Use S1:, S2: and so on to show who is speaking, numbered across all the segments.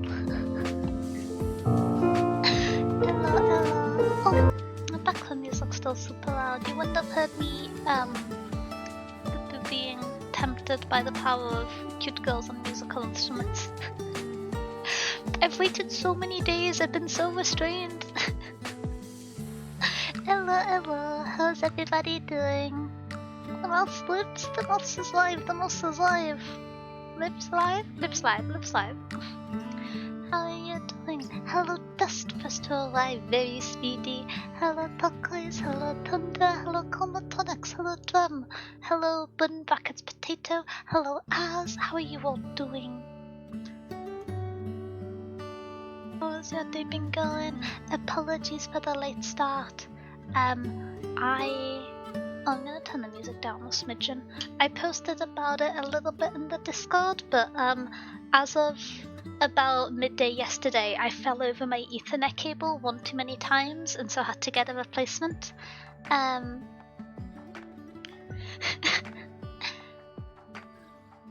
S1: Hello, hello. Oh, the background music's still super loud. You wouldn't have heard me being tempted by the power of cute girls on musical instruments. I've waited so many days, I've been so restrained. Hello, how's everybody doing? The mouse lives, the mouse is live, the mouse is live. Lives live? Lives live, lives live. How are you doing? Hello, Dust Festival Live, very speedy. Hello, Turquoise, hello, Thunder, hello, Comatonics, hello, Drum. Hello, Bun Brackets Potato, hello, Az, how are you all doing? How's your day been going? Apologies for the late start. I'm gonna turn the music down a smidgen. I posted about it a little bit in the Discord, but as of about midday yesterday, I fell over my Ethernet cable one too many times, and so I had to get a replacement.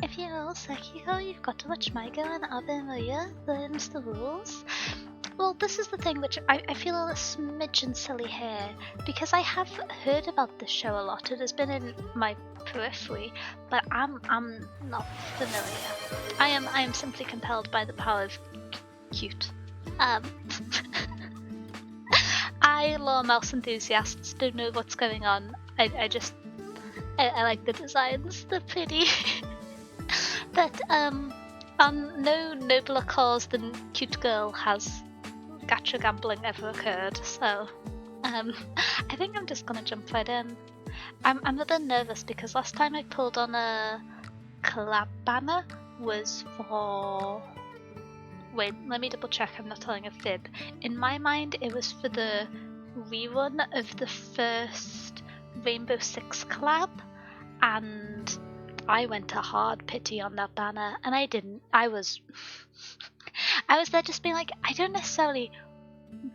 S1: If you're all Sekiro, you've got to watch my girl and Ave Mujica learns the rules. Well, this is the thing which I feel a smidgen silly here, because I have heard about this show a lot. It has been in my periphery, but I'm not familiar. I am simply compelled by the power of cute. I, lore mouse enthusiasts, don't know what's going on. I like the designs, they're pretty. But on no nobler cause than cute girl has gacha gambling ever occurred, so I think I'm just gonna jump right in. I'm a bit nervous because last time I pulled on a collab banner was for... Wait, let me double check I'm not telling a fib. In my mind it was for the rerun of the first Rainbow Six collab, and I went to hard pity on that banner, and I didn't. I was there just being like, I don't necessarily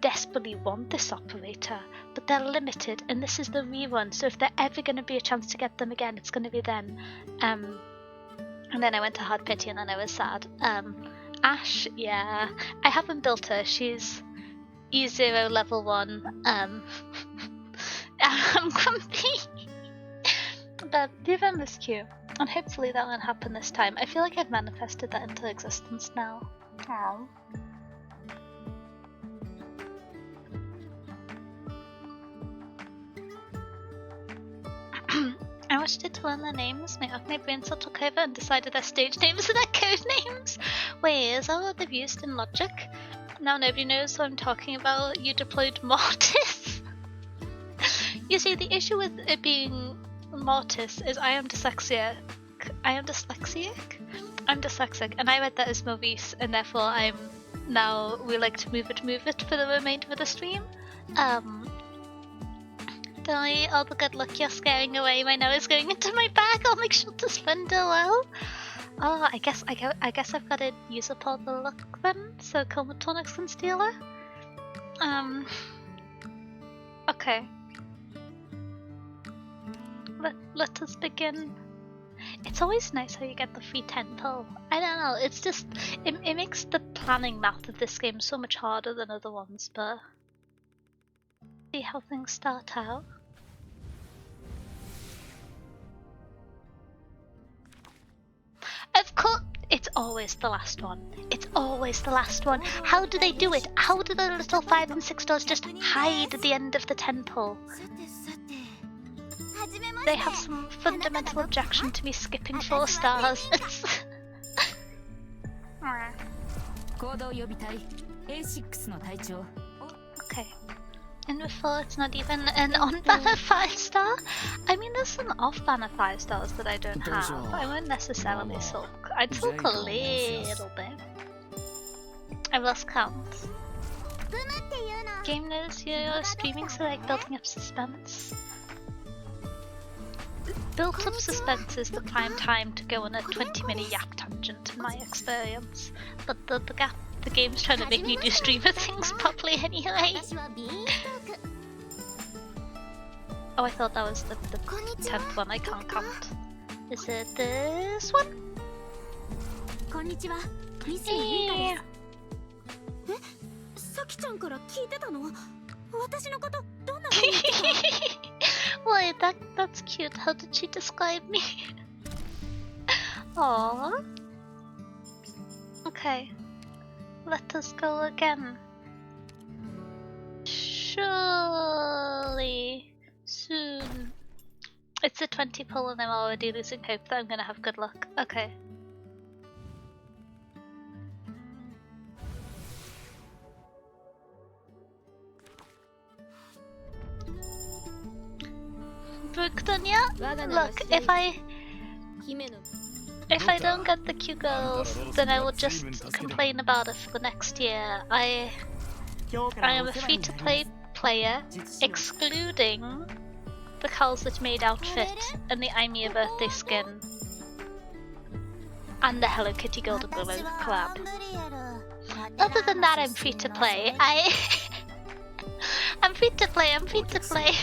S1: desperately want this operator, but they're limited, and this is the rerun, so if there's ever going to be a chance to get them again, it's going to be then. And then I went to hard pity, and then I was sad. Ash, yeah, I haven't built her. She's E0 level 1. I'm grumpy. But the event was cute, and hopefully that won't happen this time. I feel like I've manifested that into existence now. Aww. I watched it to learn their names. My Arknight brain cell took over and decided their stage names are their code names. Wait, is that what they've used in Logic? Now nobody knows what I'm talking about. You deployed Mortis. You see, the issue with it being Mortis is I am dyslexic. I'm dyslexic, and I read that as Maurice, and therefore we like to move it for the remainder of the stream. Don't all the good luck you're scaring away. My nose going into my bag. I'll make sure to spend it well. Oh, I guess I've got to use up all the luck then, so Comatonics can steal her. Okay. Let us begin. It's always nice how you get the free temple. I don't know, it's just, it makes the planning math of this game so much harder than other ones, but see how things start out. Of course, it's always the last one. It's always the last one. How do they do it? How do the little 5 and 6 doors just hide at the end of the temple? They have some fundamental objection to me skipping 4 stars. Okay. And before it's not even an on-banner 5-star? I mean, there's some off-banner 5 stars that I don't have. I won't necessarily sulk. I'd sulk a little bit. I lost count. Game knows you're streaming, so like building up suspense. Built up suspense is the prime time to go on a 20-minute yap tangent in my experience. But the game's trying to make me do streamer things properly anyway. Oh, I thought that was the 10th one. I can't count. Is it this one? Hey. Wait, that's cute. How did she describe me? Aww. Okay. Let us go again. Surely soon. It's a 20 pull and I'm already losing hope that I'm gonna have good luck. Okay. Brooklyn, look, if I don't get the Q girls, then I will just complain about it for the next year. I am a free-to-play player, excluding the Calzit Maid outfit and the Aimia birthday skin, and the Hello Kitty Golden Willow collab. Other than that, I'm free-to-play. I'm free-to-play. I'm free-to-play.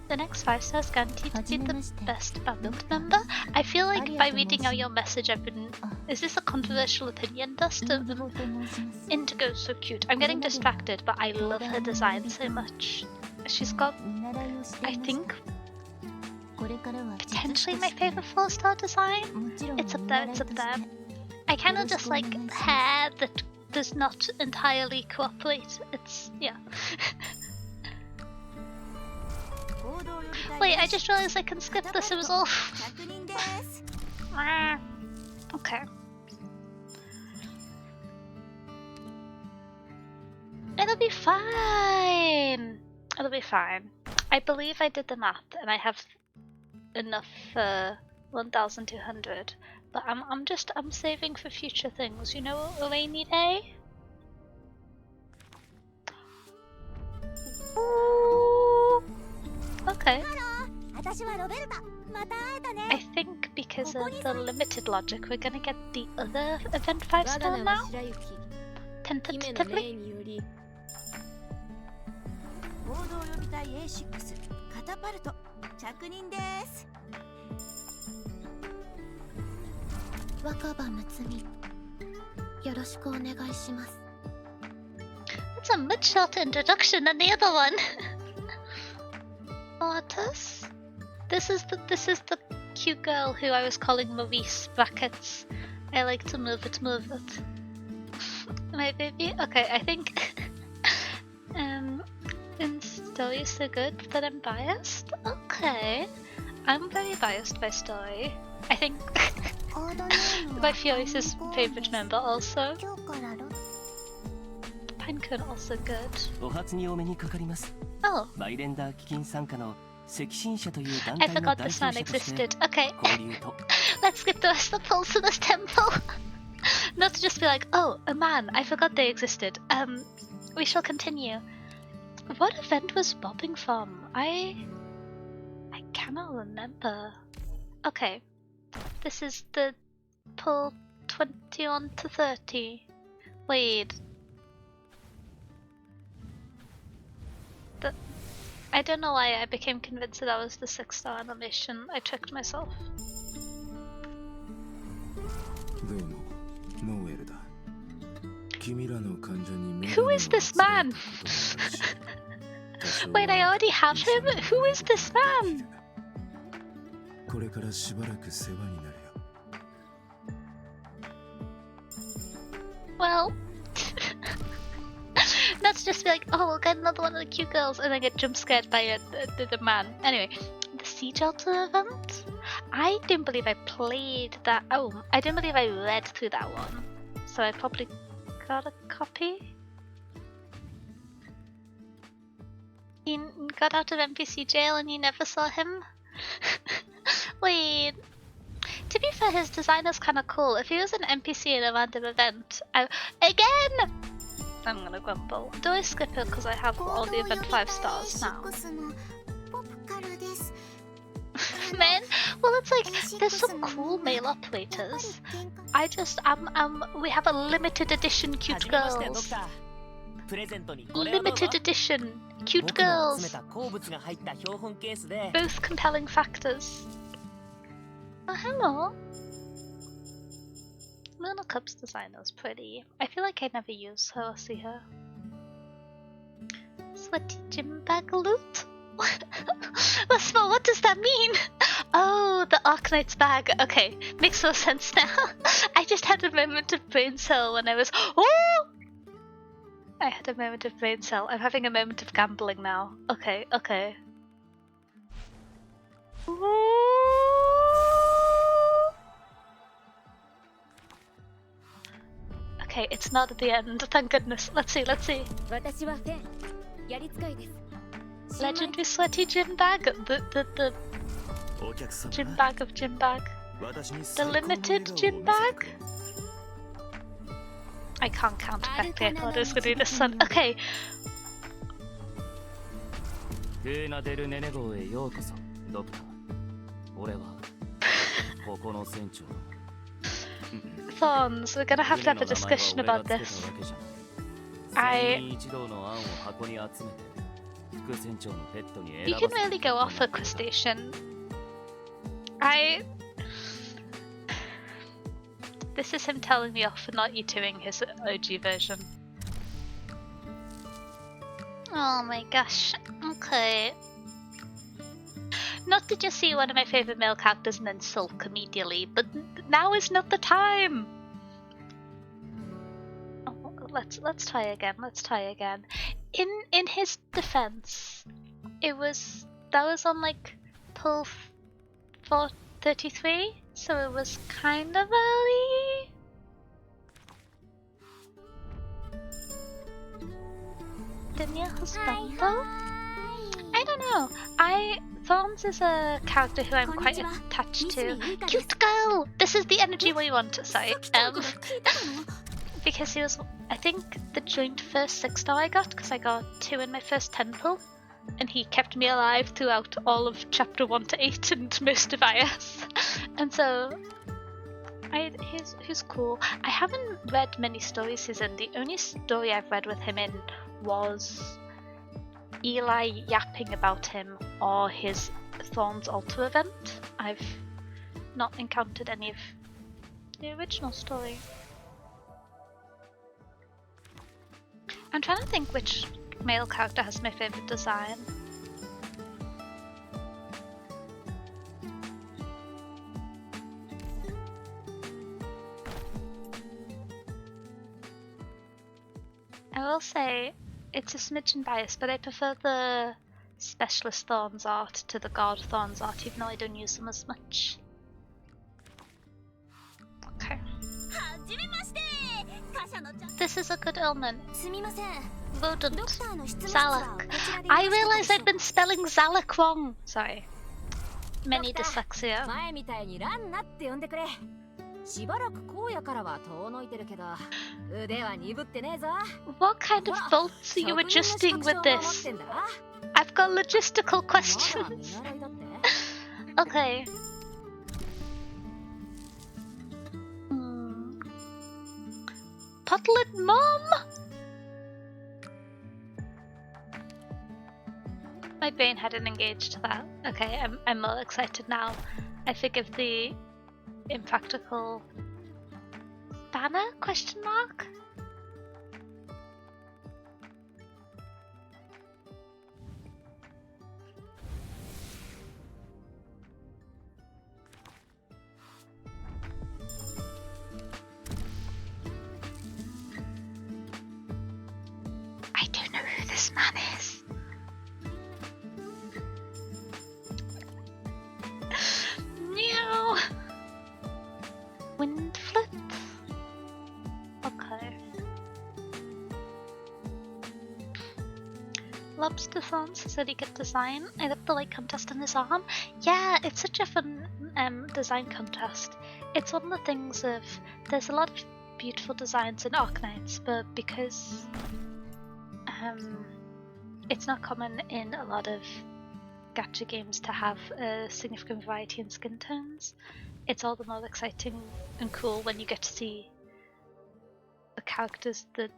S1: The next 5 stars guaranteed to be the best band member. I feel like by reading out your message I've been... Is this a controversial opinion, Dust? Indigo's so cute. I'm getting distracted, but I love her design so much. She's got, I think, potentially my favourite 4-star design. It's up there, it's up there. I kind of just like hair that does not entirely cooperate. It's... yeah. Wait, I just realized I can skip this, it was all... Okay. It'll be fine! It'll be fine. I believe I did the math and I have enough for 1,200. But I'm saving for future things, you know, a rainy day? Ooh. Okay. I think because of the limited logic, we're gonna get the other event 5-star now? Tentatively? That's a much shorter introduction than the other one. Lotus? This is the cute girl who I was calling Maurice brackets. I like to move it. My baby? Okay, I think in story is so good that I'm biased? Okay. I'm very biased by story. I think by Fioris's favourite member also. Pinecone also good. Oh. I forgot this man existed. Okay. Let's skip the rest of the polls to this temple. Not to just be like, oh, a man, I forgot they existed. We shall continue. What event was bobbing from? I cannot remember. Okay. This is the pull 21 to 30. Wait. I don't know why I became convinced that was the 6-star animation. I tricked myself. Who is this man? Wait, I already have him? Who is this man? Well... Let's just be like, oh, we'll get another one of the cute girls and then get jump scared by the man. Anyway, the Siege Altar event? I didn't believe I played that. Oh, I didn't believe I read through that one. So I probably got a copy. He got out of NPC jail and you never saw him? Wait. To be fair, his design is kind of cool. If he was an NPC in a random event, again! I'm gonna grumble. Do I skip it because I have all the event 5 stars now? Man, well it's like, there's some cool male operators. We have a limited edition cute girls. Limited edition cute girls. Both compelling factors. Oh, hello. Luna Cup's design was pretty. I feel like I never use her or see her. Sweaty gym bag loot? What does that mean? Oh, the Arknights bag. Okay, makes no sense now. I just had a moment of brain cell when I was. Oh! I had a moment of brain cell. I'm having a moment of gambling now. Okay, okay. Okay, it's not at the end. Thank goodness. Let's see, let's see. Legendary sweaty gym bag. The gym bag of gym bag. The limited gym bag. I can't count correctly. I thought I was gonna do this one. Okay. Thorns, we're gonna have to have a discussion about this. You can really go off a crustacean. This is him telling me off for not YouTubing his OG version. Oh my gosh, okay. Not to just see one of my favourite male characters and then sulk immediately, but now is not the time! Oh, let's try again, let's try again. In his defense, that was on like pull 433, so it was kind of early. Dunya Husbando? I don't know. Thorns is a character who I'm quite attached to. Cute girl! This is the energy we want, sorry. Because he was, I think, the joint first 6-star I got, because I got 2 in my first 10 pull. And he kept me alive throughout all of chapter 1 to 8 and most of IS. And so, he's cool. I haven't read many stories he's in. The only story I've read with him in was Eli yapping about him or his Thorns Altar event. I've not encountered any of the original story. I'm trying to think which male character has my favourite design. I will say it's a smidgen biased, but I prefer the Specialist Thorns art to the God Thorns art, even though I don't use them as much. Okay. This is a good omen. Rodent. Zalak. I realised I'd been spelling Zalak wrong. Sorry. Many dyslexia. What kind of bolts are you adjusting with this? I've got logistical questions. Okay. Potlet Mom? My brain hadn't engaged to that. Okay, I'm more excited now. I think of the impractical banner question mark? I don't know who this man is. Meow. Wind flip. Okay. Lobster Thorns said he could design. I love the light contest in his arm. Yeah, it's such a fun design contest. It's one of the things of there's a lot of beautiful designs in Arknights, but because it's not common in a lot of gacha games to have a significant variety in skin tones, it's all the more exciting and cool when you get to see the characters that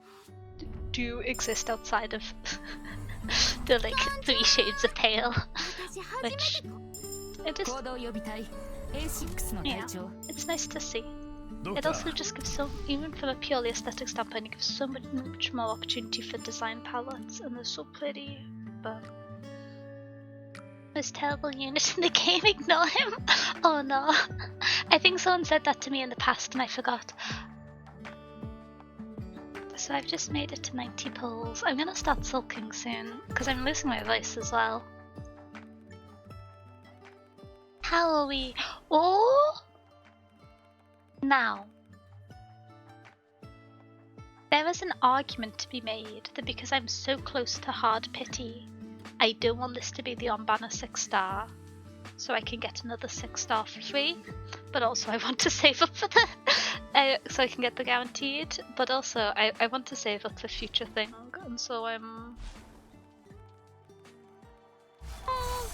S1: do exist outside of the like 3 shades of pale, which it is, yeah, it's nice to see. It also just gives so, even from a purely aesthetic standpoint, it gives so much more opportunity for design palettes, and they're so pretty. But most terrible unit in the game, ignore him. Oh no, I think someone said that to me in the past and I forgot. So I've just made it to 90 pulls. I'm gonna start sulking soon because I'm losing my voice as well. How are we? Oh! Now, there is an argument to be made that because I'm so close to hard pity, I don't want this to be the on-banner 6-star, so I can get another 6-star for free, but also I want to save up for the so I can get the guaranteed, but also I want to save up for future thing, and so I'm... Oh!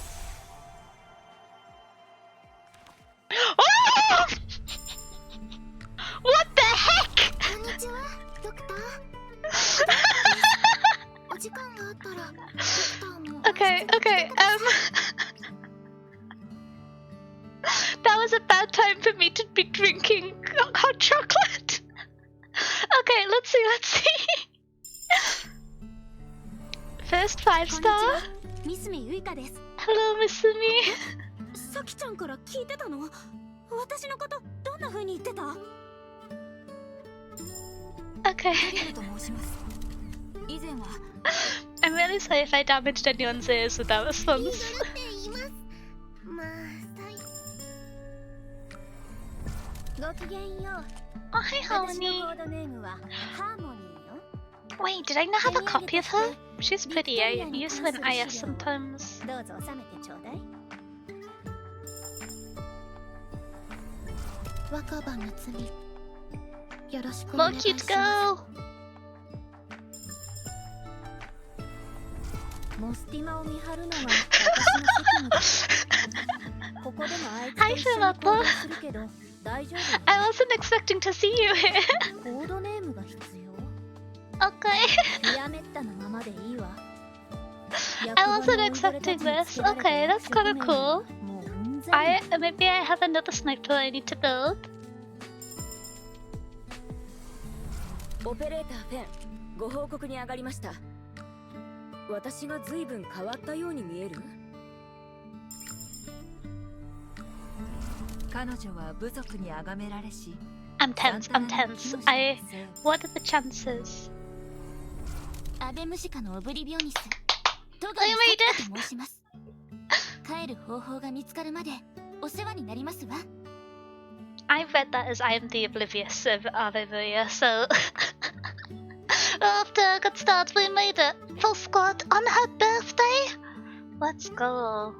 S1: What the heck? Okay, that was a bad time for me to be drinking hot chocolate. Okay, let's see. First 5-star. Hello, Miss Sumi. Okay. I'm really sorry if I damaged anyone's ears with that response. Oh, hi, Harmony. Wait, did I not have a copy of her? She's pretty. I use her in IS sometimes. More cute girl! Hi, Philippa! I wasn't expecting to see you here. Okay. I wasn't expecting this. Okay, that's kind of cool. Maybe I have another sniper I need to build.
S2: Operator Fen, ご報告に上がりました。私が随分変わったように見える？彼女は部族に崇められし。
S1: I'm tense. What are the chances?
S3: Ave Mujicaのオブリビオニス。
S1: I made it!
S3: と申します。帰る方法が見つかるまでお世話になりますわ。
S1: I've read that as I am the oblivious of Ave Mujica, so... After a good start, we made it! Full squad on her birthday! Let's go.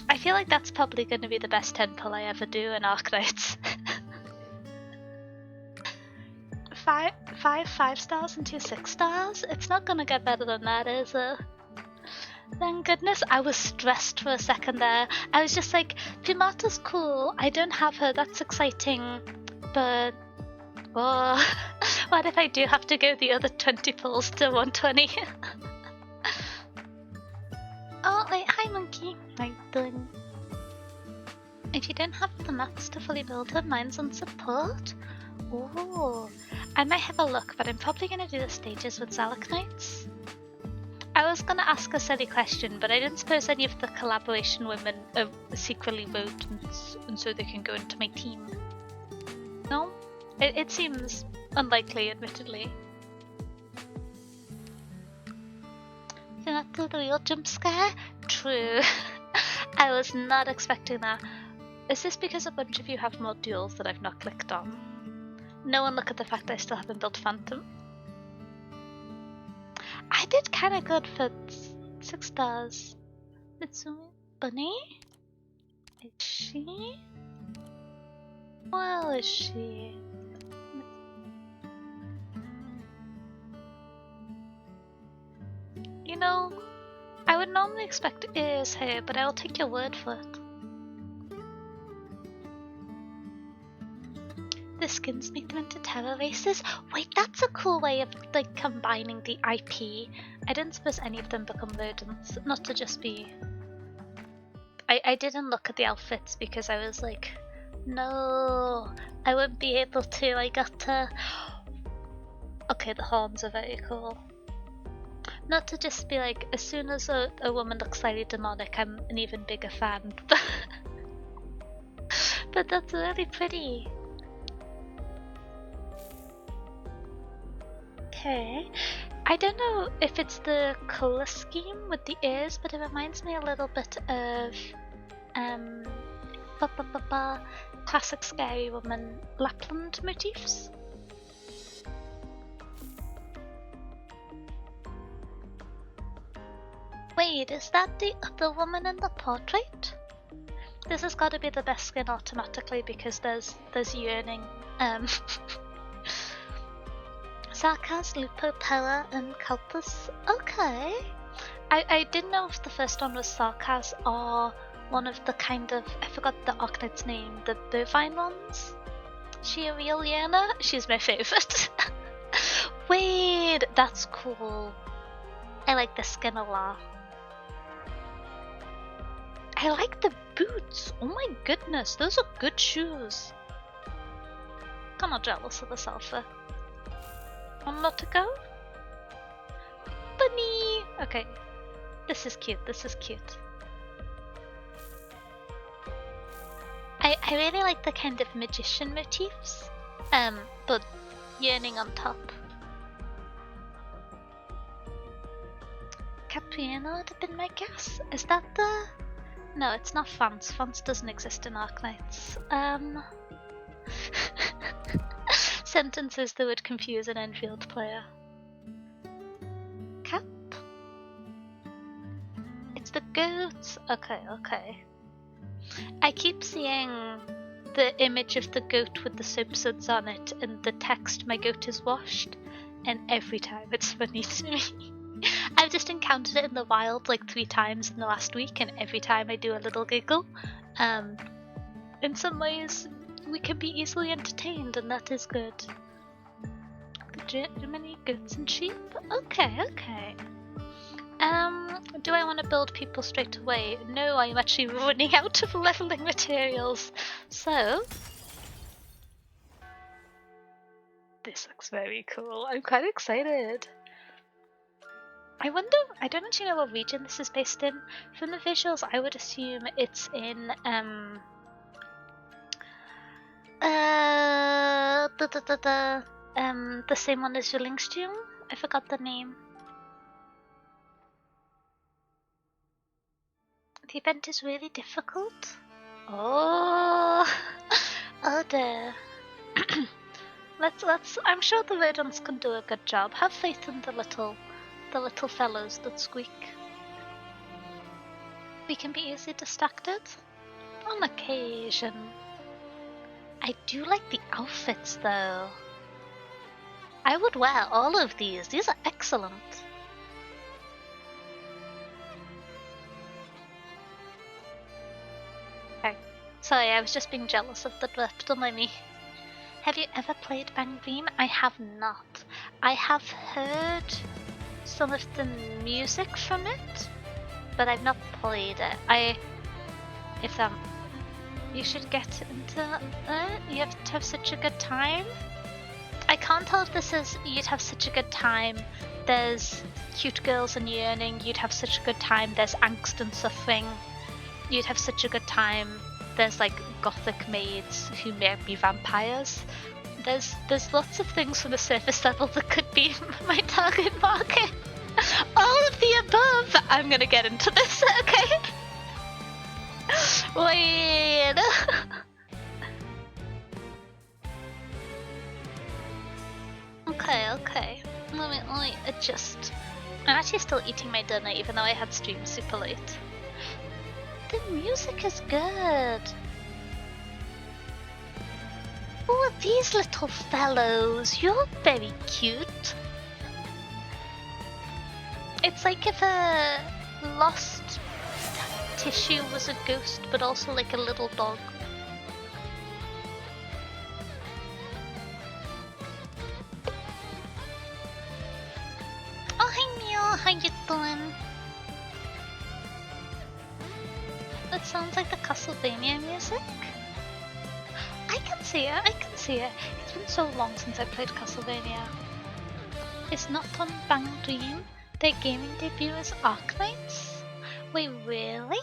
S1: I feel like that's probably going to be the best 10 pull I ever do in Arknights. 5 stars and 2 6-stars? It's not going to get better than that, is it? Thank goodness. I was stressed for a second there. I was just like, Pimata's cool. I don't have her. That's exciting. But... oh, what if I do have to go the other 20 pulls to 120? Oh, wait. Hi, Monkey. How you doing? If you don't have the mats to fully build her, mine's on support. Oh, I might have a look, but I'm probably going to do the stages with Arknights. I was going to ask a silly question, but I didn't suppose any of the collaboration women are secretly votants, and so they can go into my team. No? It seems unlikely, admittedly. Is that the real jump scare? True. I was not expecting that. Is this because a bunch of you have more duels that I've not clicked on? No one look at the fact I still haven't built Phantom. I did kind of good for 6 stars. Mitsumi Bunny? Is she? Well, is she? You know, I would normally expect ears here, but I'll take your word for it. The skins make them into terror races. Wait, that's a cool way of like combining the IP. I didn't suppose any of them become rodents. Not to just be... I didn't look at the outfits because I was like, No, I wouldn't be able to. I got to. Okay, the horns are very cool. Not to just be like, as soon as a woman looks slightly demonic, I'm an even bigger fan. But that's really pretty. Okay. I don't know if it's the colour scheme with the ears, but it reminds me a little bit of classic scary woman Lapland motifs. Wait, is that the other woman in the portrait? This has got to be the best skin automatically because there's yearning. Sarkaz, Lupo, Pella, and Kalpus. Okay. I didn't know if the first one was Sarkaz or one of the kind of, I forgot the Arknight's name, the bovine ones. She a real Yearner? She's my favourite. Wait, that's cool. I like the skin a lot. I like the boots. Oh my goodness, those are good shoes. I'm not jealous of this outfit. One more to go? Bunny! Okay. This is cute, this is cute. I really like the kind of magician motifs. But yearning on top. Capriano would have been my guess. Is that the... No, it's not France. France doesn't exist in Arknights. Sentences that would confuse an Enfield player. Cap? It's the goats. Okay, okay. I keep seeing the image of the goat with the soap suds on it and the text, "My goat is washed," and every time it's funny to me. I've just encountered it in the wild like 3 times in the last week, and every time I do a little giggle. In some ways, we can be easily entertained, and that is good. Germany, goats and sheep? Okay, okay. Do I want to build people straight away? No, I'm actually running out of leveling materials. So... this looks very cool. I'm quite excited. I wonder, I don't actually know what region this is based in. From the visuals, I would assume it's in, the same one as Julingstjung? I forgot the name. The event is really difficult. Oh, oh dear. let's, I'm sure the rodents can do a good job. Have faith in the little fellows that squeak. We can be easily distracted on occasion. I do like the outfits though. I would wear all of these. These are excellent. Okay. Sorry, I was just being jealous of the dwarf. Don't mind me. Have you ever played BanG Dream? I have not. I have heard some of the music from it, but I've not played it. You should get into it. You have to have such a good time. I can't tell if this is you'd have such a good time. There's cute girls and yearning. You'd have such a good time. There's angst and suffering. You'd have such a good time. There's like gothic maids who may be vampires. There's lots of things from the surface level that could be my target market. All of the above. I'm gonna get into this, okay? Wait. Okay. Let me adjust. I'm actually still eating my dinner even though I had streamed super late. The music is good. Who are these little fellows? You're very cute. It's like if a lost tissue was a ghost, but also like a little dog. Oh, hi Neil, how you doing? That sounds like the Castlevania music. see it. I can see it. It's been so long since I played Castlevania. It's not on BanG Dream. Their gaming debut is Arknights. Wait, really?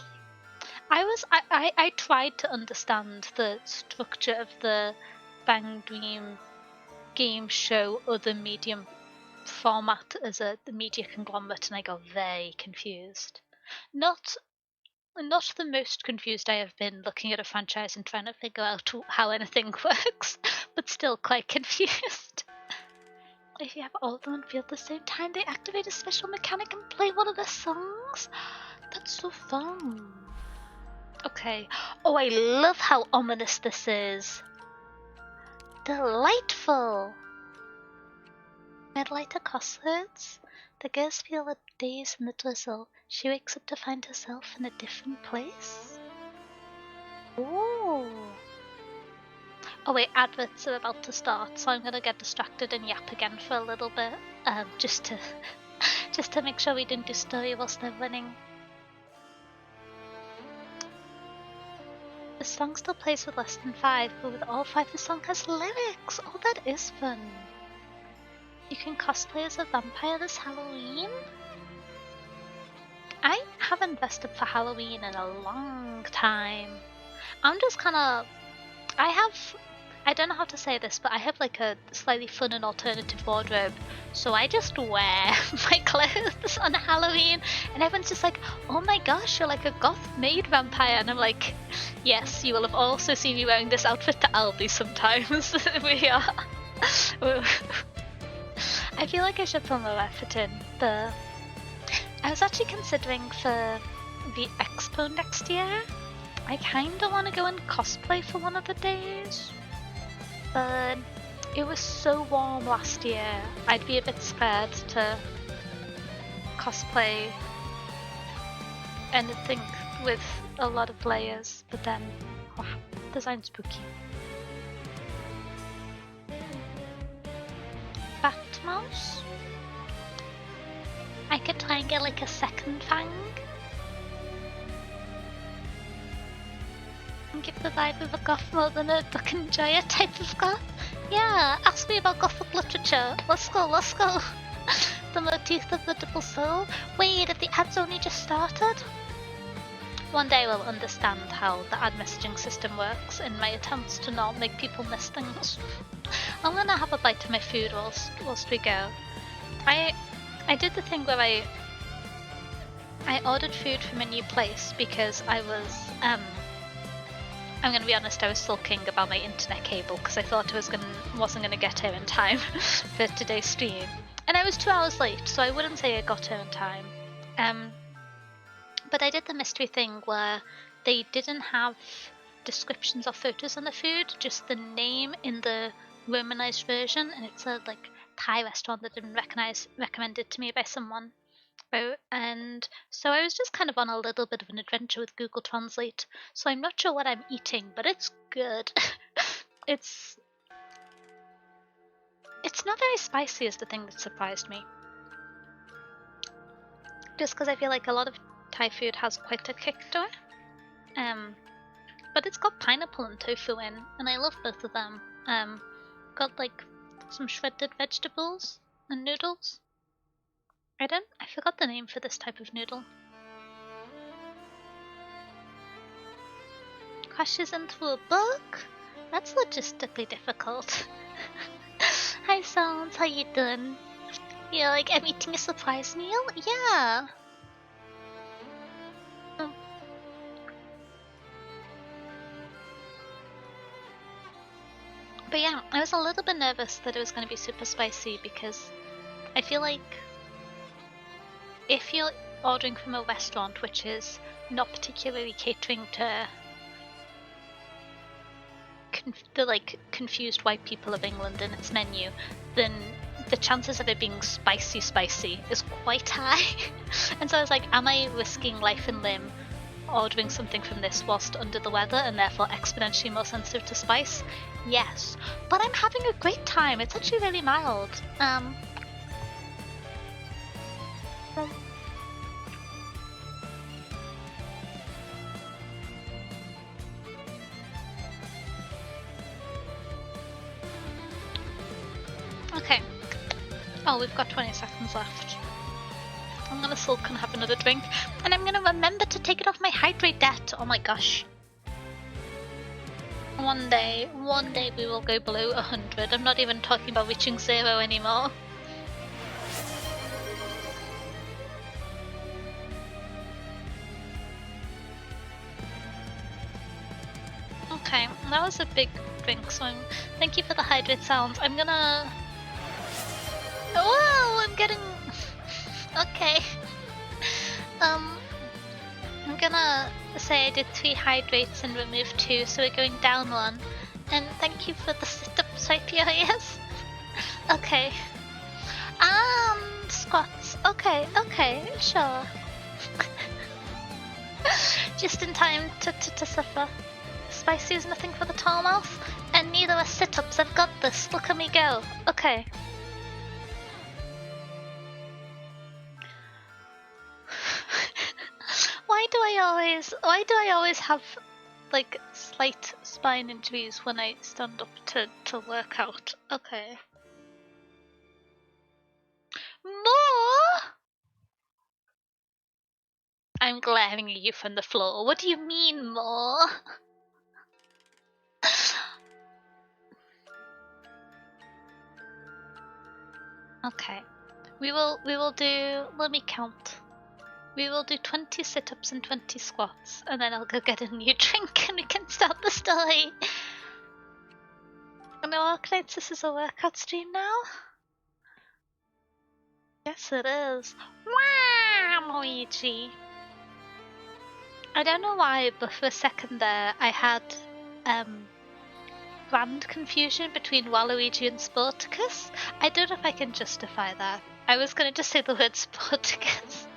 S1: I tried to understand the structure of the BanG Dream game show other medium format as a media conglomerate, and I got very confused. Not the most confused I have been looking at a franchise and trying to figure out how anything works, but still quite confused. If you have all of them on field at the same time, they activate a special mechanic and play one of their songs? That's so fun. Okay. Oh, I love how ominous this is. Delightful. Midlight across hurts. The girls feel the daze and the drizzle. She wakes up to find herself in a different place. Ooh. Oh wait, adverts are about to start, so I'm gonna get distracted and yap again for a little bit, just to make sure we didn't do story whilst they're running. The song still plays with less than 5, but with all 5 the song has lyrics! Oh, that is fun! You can cosplay as a vampire this Halloween? I haven't dressed up for Halloween in a long time. I'm just kinda... I don't know how to say this, but I have like a slightly fun and alternative wardrobe, so I just wear my clothes on Halloween, and everyone's just like, oh my gosh, you're like a goth maid vampire, and I'm like, yes, you will have also seen me wearing this outfit to Aldi sometimes. We are... I feel like I should put more effort in. I was actually considering for the expo next year, I kinda want to go and cosplay for one of the days. But it was so warm last year, I'd be a bit scared to cosplay anything with a lot of layers, but then, wow, design spooky. Batmouse? I could try and get like a second fang. And give the vibe of a goth more than a book enjoyer type of goth. Yeah, ask me about gothic literature. Let's go, let's go. The motif of the double soul. Wait, have the ads only just started? One day we'll understand how the ad messaging system works in my attempts to not make people miss things. I'm gonna have a bite of my food whilst we go. I did the thing where I ordered food from a new place because I was I'm gonna be honest, I was sulking about my internet cable because I thought I wasn't gonna get here in time for today's stream. And I was 2 hours late, so I wouldn't say I got here in time. But I did the mystery thing where they didn't have descriptions or photos on the food, just the name in the Romanized version, and it's a like Thai restaurant that had been recommended to me by someone. And so I was just kind of on a little bit of an adventure with Google Translate, so I'm not sure what I'm eating, but it's good. It's not very spicy is the thing that surprised me. Just because I feel like a lot of Thai food has quite a kick to it. But it's got pineapple and tofu in, and I love both of them. Got like some shredded vegetables and noodles. I forgot the name for this type of noodle. Crashes into a book? That's logistically difficult. Hi Sounds, how you doing? You're like, I'm eating a surprise meal? Yeah. But yeah, I was a little bit nervous that it was going to be super spicy because I feel like if you're ordering from a restaurant which is not particularly catering to the like confused white people of England in its menu, then the chances of it being spicy is quite high. And so I was like, am I risking life and limb ordering something from this whilst under the weather and therefore exponentially more sensitive to spice? Yes, but I'm having a great time. It's actually really mild. Okay. Oh, we've got 20 seconds left. I'm gonna sulk and have another drink. And I'm gonna remember to take it off my hydrate debt. Oh my gosh. One day we will go below 100. I'm not even talking about reaching 0 anymore. Okay, that was a big drink, so thank you for the hydrate sounds. I'm gonna... Whoa, I'm getting... Okay. I'm gonna say I did 3 hydrates and removed 2, so we're going down 1. And thank you for the sit-ups, IPIS. Okay. Squats. Okay, sure. Just in time to suffer. Spicy is nothing for the tall mouth, and neither are sit-ups. I've got this. Look at me go. Okay. Why do I always have like slight spine injuries when I stand up to work out? Okay. More? I'm glaring at you from the floor. What do you mean more? Okay. We will do, let me count. We will do 20 sit-ups and 20 squats, and then I'll go get a new drink and we can start the story. No, Arknights, this is a workout stream now? Yes, it is. Wow, Luigi. I don't know why, but for a second there, I had brand confusion between Waluigi and Sporticus. I don't know if I can justify that. I was gonna just say the word Sporticus.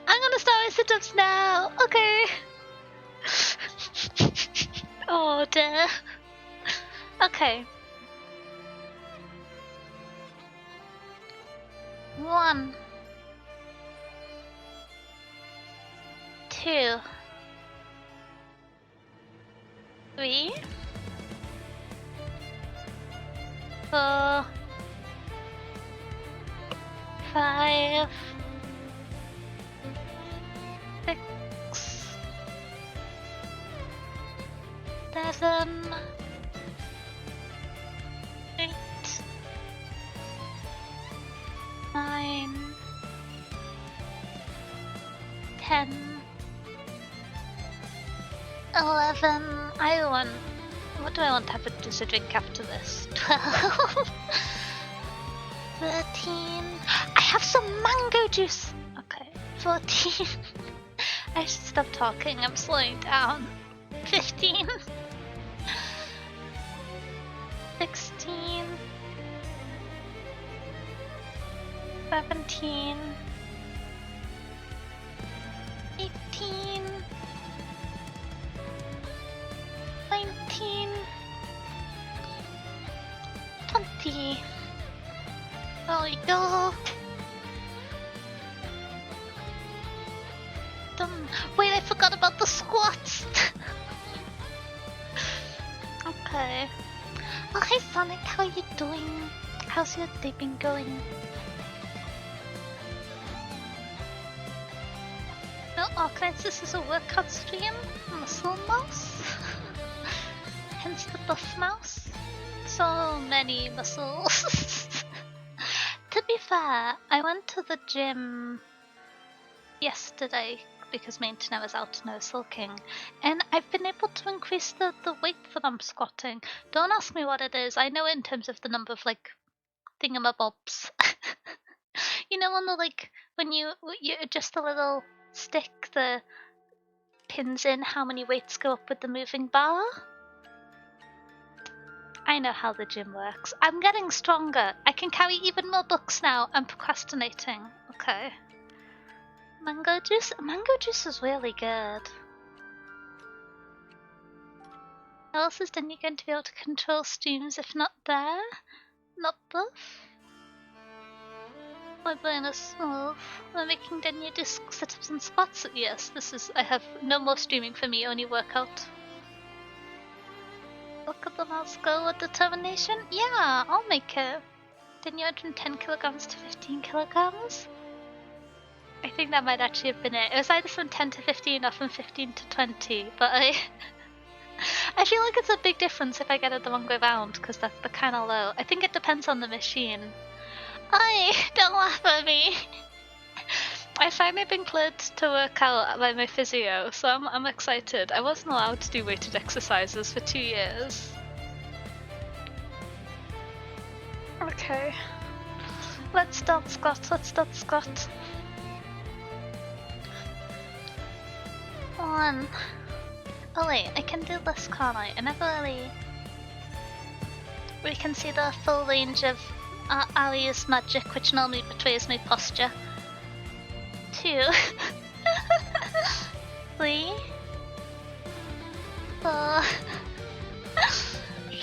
S1: I'm gonna start my sit-ups now. Okay. Oh dear. Okay. 1, 2, 3, 4, 5, 6, 7, 8, 9, 10, 11. What do I want to have as a drink after this? 12, 13. I have some mango juice. Okay, 14. I should stop talking. I'm slowing down. 15, 16, 17, 18, 19, 20. There we go. Done. Wait, I forgot about the squats. Okay. Oh, hey Sonic, how are you doing? How's your day been going? No, Arknights, this is a workout stream. Muscle mouse. Hence the buff mouse. So many muscles. To be fair, I went to the gym yesterday because my internet was out, no sulking, and I've been able to increase the weight that I'm squatting. Don't ask me what it is. I know in terms of the number of like thingamabobs. You know, on the like when you adjust the little stick, the pins in how many weights go up with the moving bar. I know how the gym works. I'm getting stronger. I can carry even more books now. I'm procrastinating. Okay. Mango juice? Mango juice is really good. How else is Denya going to be able to control streams if not there? Not buff? My brain is smooth. We're making Denya do sit-ups and squats. Yes, this is... I have no more streaming for me, only workout. Look at the mouse go with determination. Yeah, I'll make it. Didn't you went from 10 kilograms to 15 kilograms? I think that might actually have been it. It was either from 10 to 15 or from 15 to 20, but I feel like it's a big difference if I get it the wrong way round, because they're kind of low. I think it depends on the machine. Don't laugh at me! I finally been cleared to work out by my physio, so I'm excited. I wasn't allowed to do weighted exercises for 2 years. Okay. Let's start squat, One. Oh wait, I can do this, can't I? I never really... We can see the full range of Ali's magic, which normally betrays my posture. 2. 3. 4.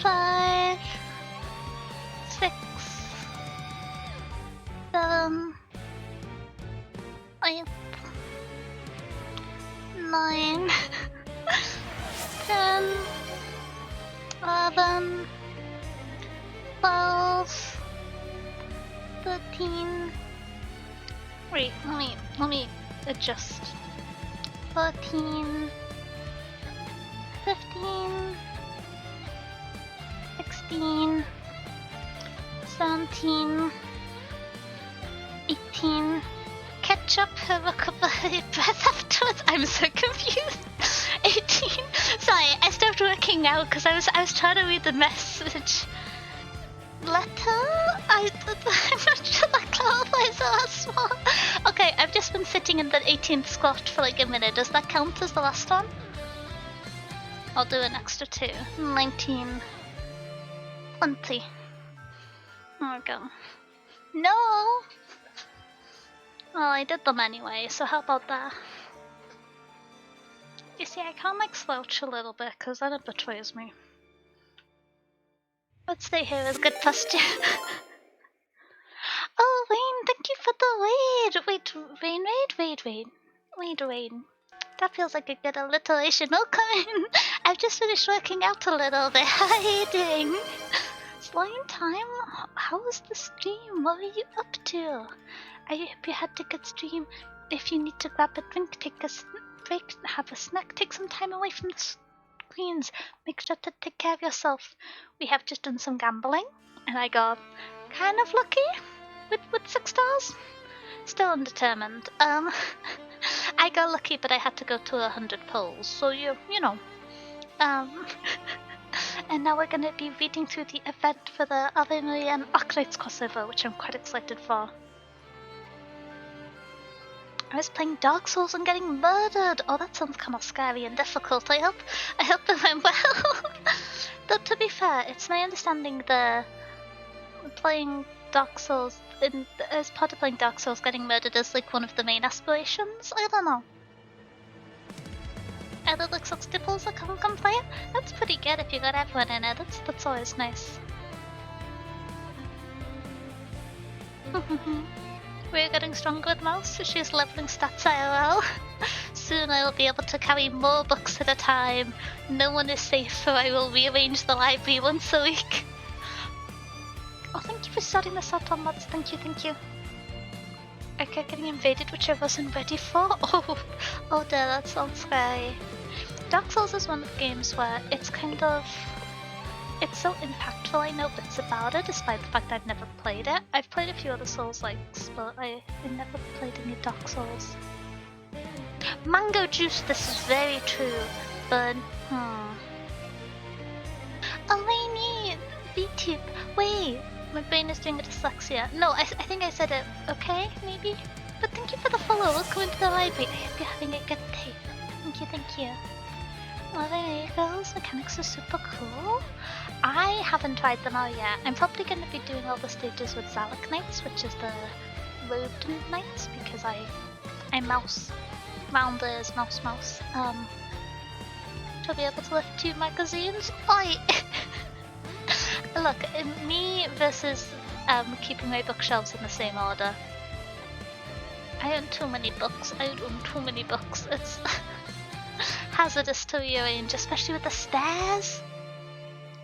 S1: 5. 6. 7. 8. 9. 10. 11. 12. 13. Wait, let me adjust. 14. 15. 16. 17. 18. Catch up her recovery breath afterwards. I'm so confused. 18. Sorry, I stopped working now because I was trying to read the message. Letter? I'm not sure that clarifies the last one. Okay, I've just been sitting in the 18th squat for like a minute. Does that count as the last one? I'll do an extra 2. 19. 20. There we go. No! Well, I did them anyway, so how about that? You see, I can't like slouch a little bit because then it betrays me. Let's stay here with good posture. Oh, Wayne, thank you for the raid. Wait, Wayne. That feels like a good alliteration. Welcome. I've just finished working out a little bit. How are you doing? Slime time? How was the stream? What were you up to? I hope you had a good stream. If you need to grab a drink, take a break, have a snack, take some time away from the screens. Make sure to take care of yourself. We have just done some gambling, and I got kind of lucky with 6 stars. Still undetermined. I got lucky, but I had to go to 100 polls, so you know. And now we're gonna be reading through the event for the Ave Mujica and Arknights crossover, which I'm quite excited for. I was playing Dark Souls and getting murdered. Oh, that sounds kind of scary and difficult. I hope it went well. Though to be fair, it's my understanding the playing Dark Souls as part of playing Dark Souls, getting murdered is like one of the main aspirations. I don't know. And it looks like Stipples that come play it. That's pretty good if you got everyone in it. That's always nice. We're getting stronger with Mouse. She's leveling stats IRL. Soon I will be able to carry more books at a time. No one is safe, so I will rearrange the library once a week. Oh, thank you for starting this out on mods. Thank you. I kept getting invaded, which I wasn't ready for. Oh dear, that sounds scary. Dark Souls is one of the games where it's it's so impactful. I know bits about it, despite the fact I've never played it. I've played a few other Souls-likes, but I never played any Dark Souls. Mango juice, this is very true, but Oh, Lainey, VTube. Wait, my brain is doing a dyslexia. No, I think I said it okay, maybe? But thank you for the follow. Welcome into the library. I hope you're having a good day. Thank you. Well, there you go. Those mechanics are super cool. I haven't tried them out yet. I'm probably going to be doing all the stages with Arknights, which is the robed knights, because I mouse rounders, mouse. To be able to lift 2 magazines. Oi! Look, me versus keeping my bookshelves in the same order. I own too many books. It's hazardous to rearrange, especially with the stairs.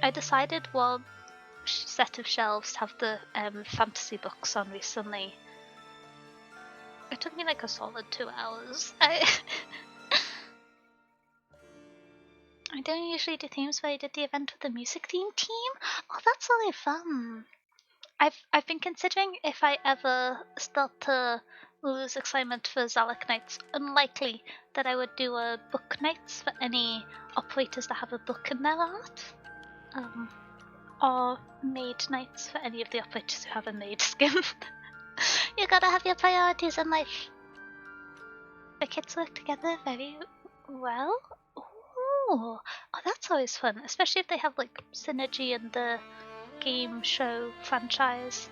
S1: I decided one set of shelves to have the fantasy books on recently. It took me like a solid 2 hours. I don't usually do themes, but I did the event with the music theme team. Oh, that's really fun. I've been considering if I ever start to lose excitement for Arknights. Unlikely that I would do a book nights for any operators that have a book in their art. Or maid nights for any of the operators who have a maid skin. You gotta have your priorities in life. The kids work together very well. Ooh. Oh, that's always fun, especially if they have like synergy in the game show franchise.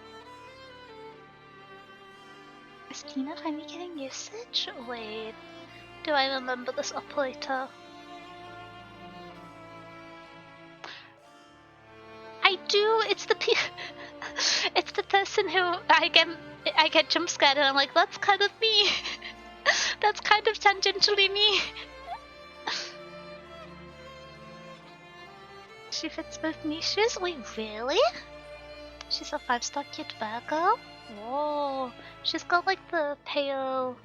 S1: Is Tina finally getting usage? Wait, do I remember this operator? I do. It's the it's the person who I get jump scared and I'm like, that's kind of me. That's kind of tangentially me. She fits both niches. Wait, really? She's a 5-star cute bear girl? Whoa. She's got like the pale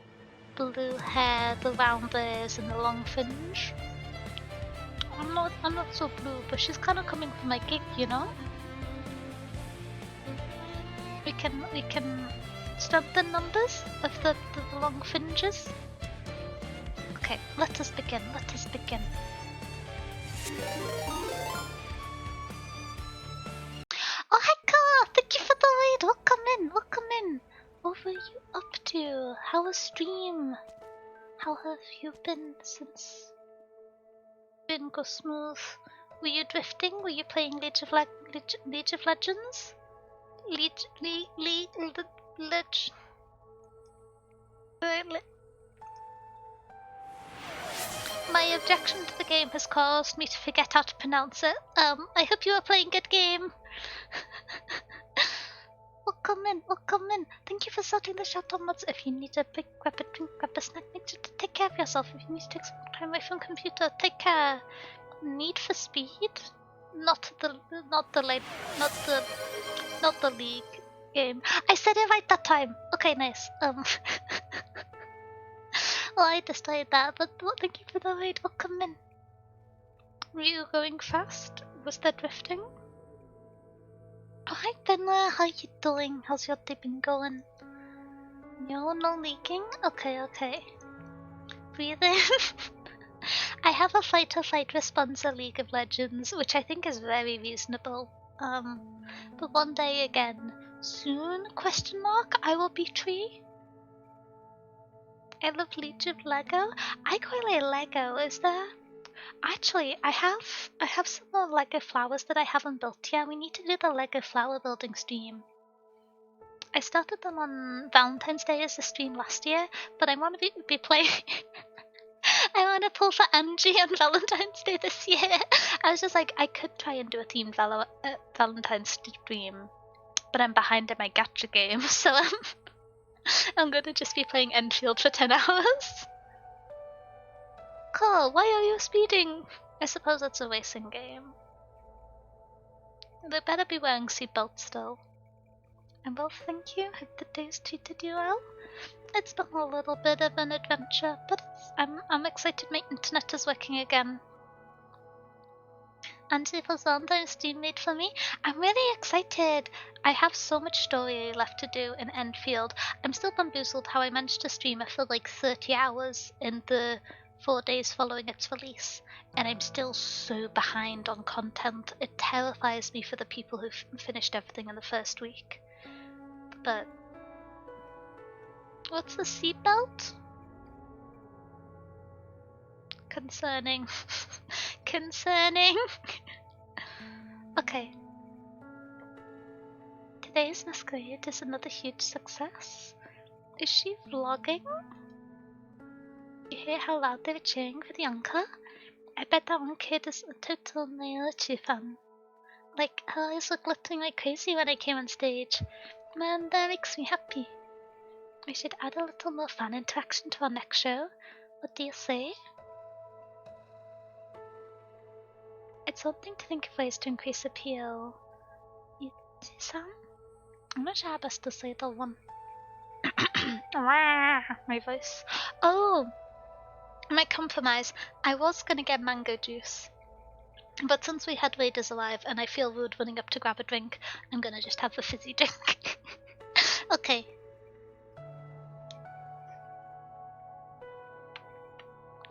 S1: blue hair, the round ears, and the long fringe. I'm not so blue, but she's kind of coming for my gig, you know? We can strengthen numbers of the long fringes. Okay, let us begin. Oh, hi, Carl! Thank you for the raid. Welcome in. What were you up to? How was stream? How have you been since? Didn't go smooth. Were you drifting? Were you playing League of Legends? My objection to the game has caused me to forget how to pronounce it. I hope you are playing good game. Welcome in. Thank you for starting the chat on mods. If you need a break, grab a drink, grab a snack, make sure to take care of yourself. If you need to take some time away from computer, take care. Need for Speed? Not the League game. I said it right that time. Okay, nice. Well, I destroyed that, but thank you for the raid. Welcome in. Were you going fast? Was there drifting? Oh, hi Benla, how you doing? How's your day been going? No leaking? Okay. Breathe in. I have a fight-or-flight response in League of Legends, which I think is very reasonable. But one day again, soon, I will be Tree. I love League of Lego. I quite like Lego, is there? Actually, I have some more Lego flowers that I haven't built yet. We need to do the Lego flower building stream. I started them on Valentine's Day as a stream last year, but I want to be playing... I want to pull for Angie on Valentine's Day this year. I was just like, I could try and do a themed Valentine's stream, but I'm behind in my gacha game, so I'm gonna just be playing Enfield for 10 hours. Cool, why are you speeding? I suppose it's a racing game. They better be wearing seatbelts still. And well, thank you. Hope the day's treated you well. It's been a little bit of an adventure, but I'm excited my internet is working again. And if was on the stream made for me, I'm really excited. I have so much story left to do in Enfield. I'm still bamboozled how I managed to stream it for like 30 hours in the 4 days following its release, and I'm still so behind on content. It terrifies me for the people who finished everything in the first week. But what's the seatbelt? Concerning. Concerning. Okay. Today's masquerade is another huge success. Is she vlogging? You hear how loud they were cheering for the anchor? I bet that one kid is a total Naochi fan. Like, her eyes were glittering like crazy when I came on stage. Man, that makes me happy. We should add a little more fan interaction to our next show. What do you say? I It's something to think of ways to increase appeal. Sam? I'm not sure how best to say that one. My voice. Oh! My compromise. I was gonna get mango juice. But since we had Raiders alive and I feel rude running up to grab a drink, I'm gonna just have the fizzy drink. Okay.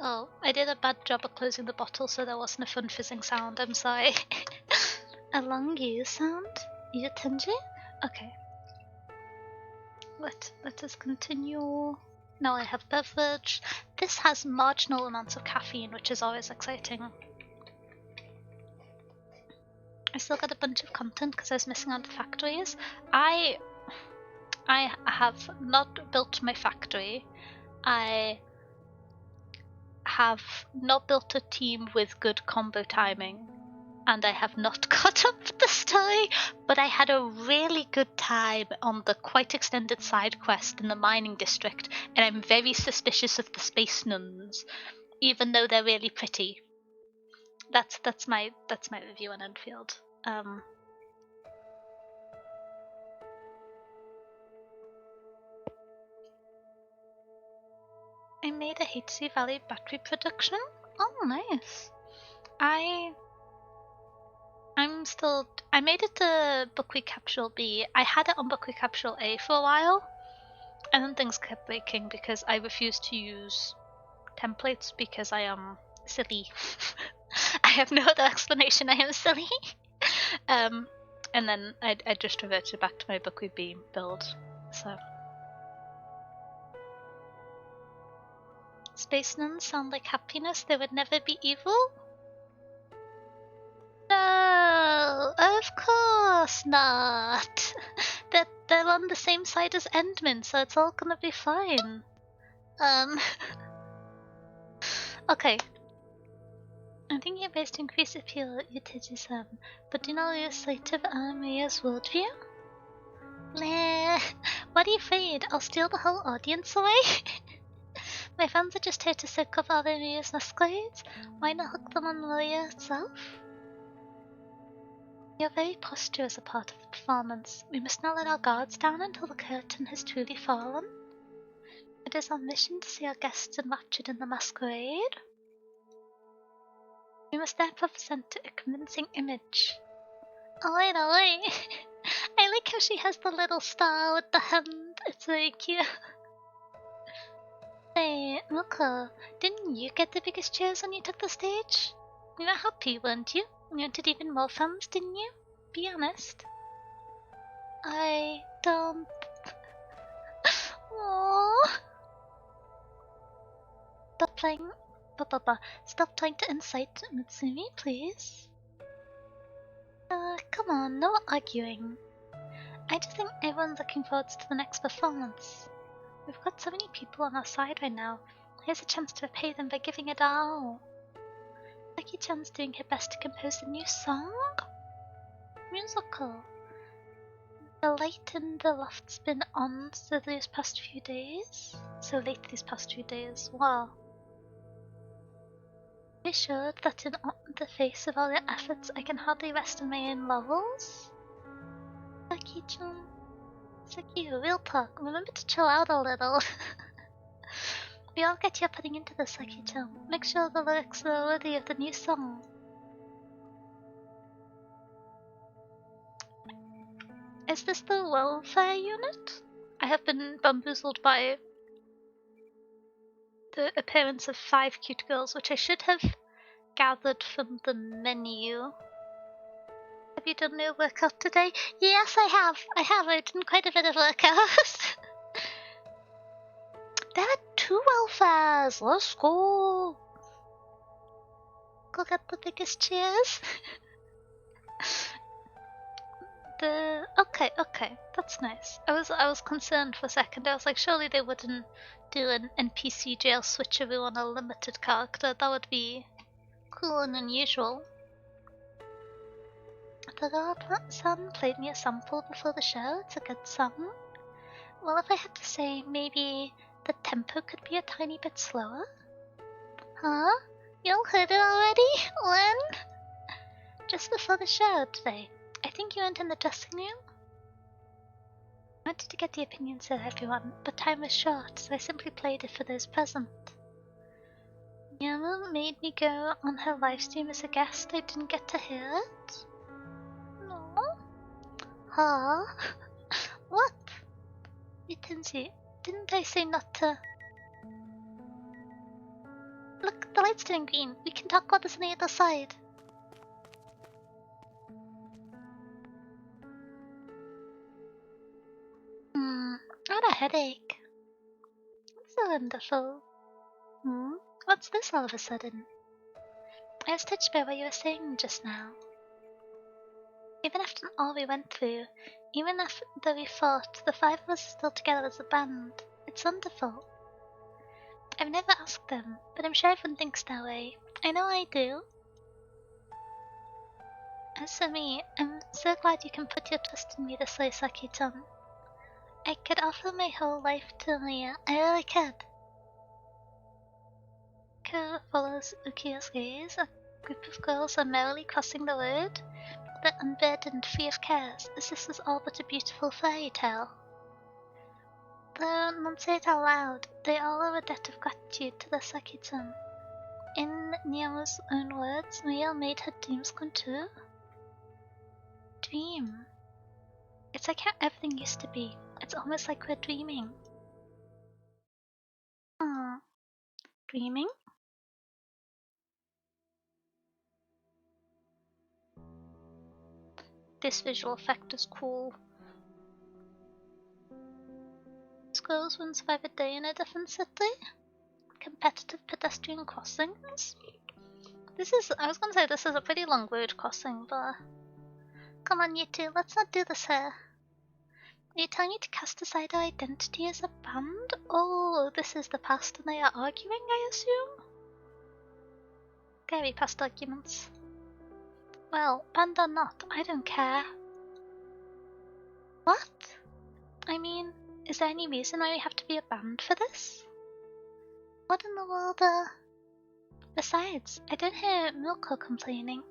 S1: Oh, I did a bad job of closing the bottle so there wasn't a fun fizzing sound, I'm sorry. A long U sound? You tingy? Okay. Let us continue. Now I have beverage. This has marginal amounts of caffeine, which is always exciting. I still got a bunch of content because I was missing out the factories. I have not built my factory. I have not built a team with good combo timing. And I have not caught up with the story, but I had a really good time on the quite extended side quest in the mining district, and I'm very suspicious of the space nuns, even though they're really pretty. That's my review on Enfield. I made a HC Valley battery production. Oh, nice. I made it to Buckwheat Capsule B. I had it on Buckwheat Capsule A for a while, and then things kept breaking because I refused to use templates because I am silly. I have no other explanation, I am silly. And then I just reverted back to my Buckwheat B build, so. Space nuns sound like happiness, they would never be evil? No, of course not. They're on the same side as Endman, so it's all gonna be fine. Okay. I'm thinking of ways to increase appeal at UTG7, but do not lose sight of Maria's worldview? Nah, what are you afraid? I'll steal the whole audience away? My fans are just here to soak up Ave Maria's masquerades. Why not hook them on Maria itself? Your very posture is a part of the performance. We must not let our guards down until the curtain has truly fallen. It is our mission to see our guests enraptured in the masquerade. We must therefore present a convincing image. Oi, oi! I like how she has the little star with the hand. It's very cute. Hey, Moko, didn't you get the biggest cheers when you took the stage? You were happy, weren't you? You wanted even more fans, didn't you? Be honest. I don't... Aww. Stop playing... Stop trying to incite Mitsumi, please. Come on, no arguing. I just think everyone's looking forward to the next performance. We've got so many people on our side right now. Here's a chance to repay them by giving it all. Saki-chan's doing her best to compose a new song? Musical. The light in the loft's been on so these past few days? So late these past few days. Wow. Be sure that in the face of all your efforts I can hardly rest on my own laurels? Saki-chan. Saki, real talk. Remember to chill out a little. We all get you're putting into this, Saki-chan. Make sure the lyrics are worthy of the new song. Is this the welfare unit? I have been bamboozled by the appearance of 5 cute girls, which I should have gathered from the menu. Have you done your workout today? Yes, I have. I've done quite a bit of workout. There are 2 welfares. Let's go. Go get the biggest cheers. Okay, that's nice. I was concerned for a second. I was like, surely they wouldn't do an NPC jail switcheroo on a limited character. That would be cool and unusual. The Robot Son played me a sample before the show. It's a good song. Well, if I had to say, maybe the tempo could be a tiny bit slower. Huh? You all heard it already? When? just before the show today. I think you went in the dressing room? I wanted to get the opinions of everyone, but time was short, so I simply played it for those present. Yama made me go on her livestream as a guest. I didn't get to hear it. No. Huh? What? Itenzi, didn't I say not to? Look, the light's turning green. We can talk about this on the other side. I had a headache. So wonderful. What's this all of a sudden? I was touched by what you were saying just now. Even after all we went through, even after we fought, the five of us are still together as a band. It's wonderful. I've never asked them, but I'm sure everyone thinks that way. I know I do. As for me, I'm so glad you can put your trust in me this way, Saki-chan. I could offer my whole life to Mia. I really could. Ko follows Ukiyo's gaze. A group of girls are merrily crossing the road. They're unburdened, free of cares, as this is all but a beautiful fairy tale. Though none say it out loud, they all owe a debt of gratitude to the Saki-chan. In Niamo's own words, Mia made her dreams come true. Dream. It's like how everything used to be. It's almost like we're dreaming. Dreaming? This visual effect is cool. Squirrels wouldn't survive a day in a different city? Competitive pedestrian crossings? I was gonna say this is a pretty long road crossing, but... Come on, you two, let's not do this here. Are you telling me to cast aside our identity as a band? Oh, this is the past and they are arguing, I assume? Scary past arguments. Well, band or not, I don't care. What? I mean, is there any reason why we have to be a band for this? What in the world, Besides, I don't hear Milko complaining.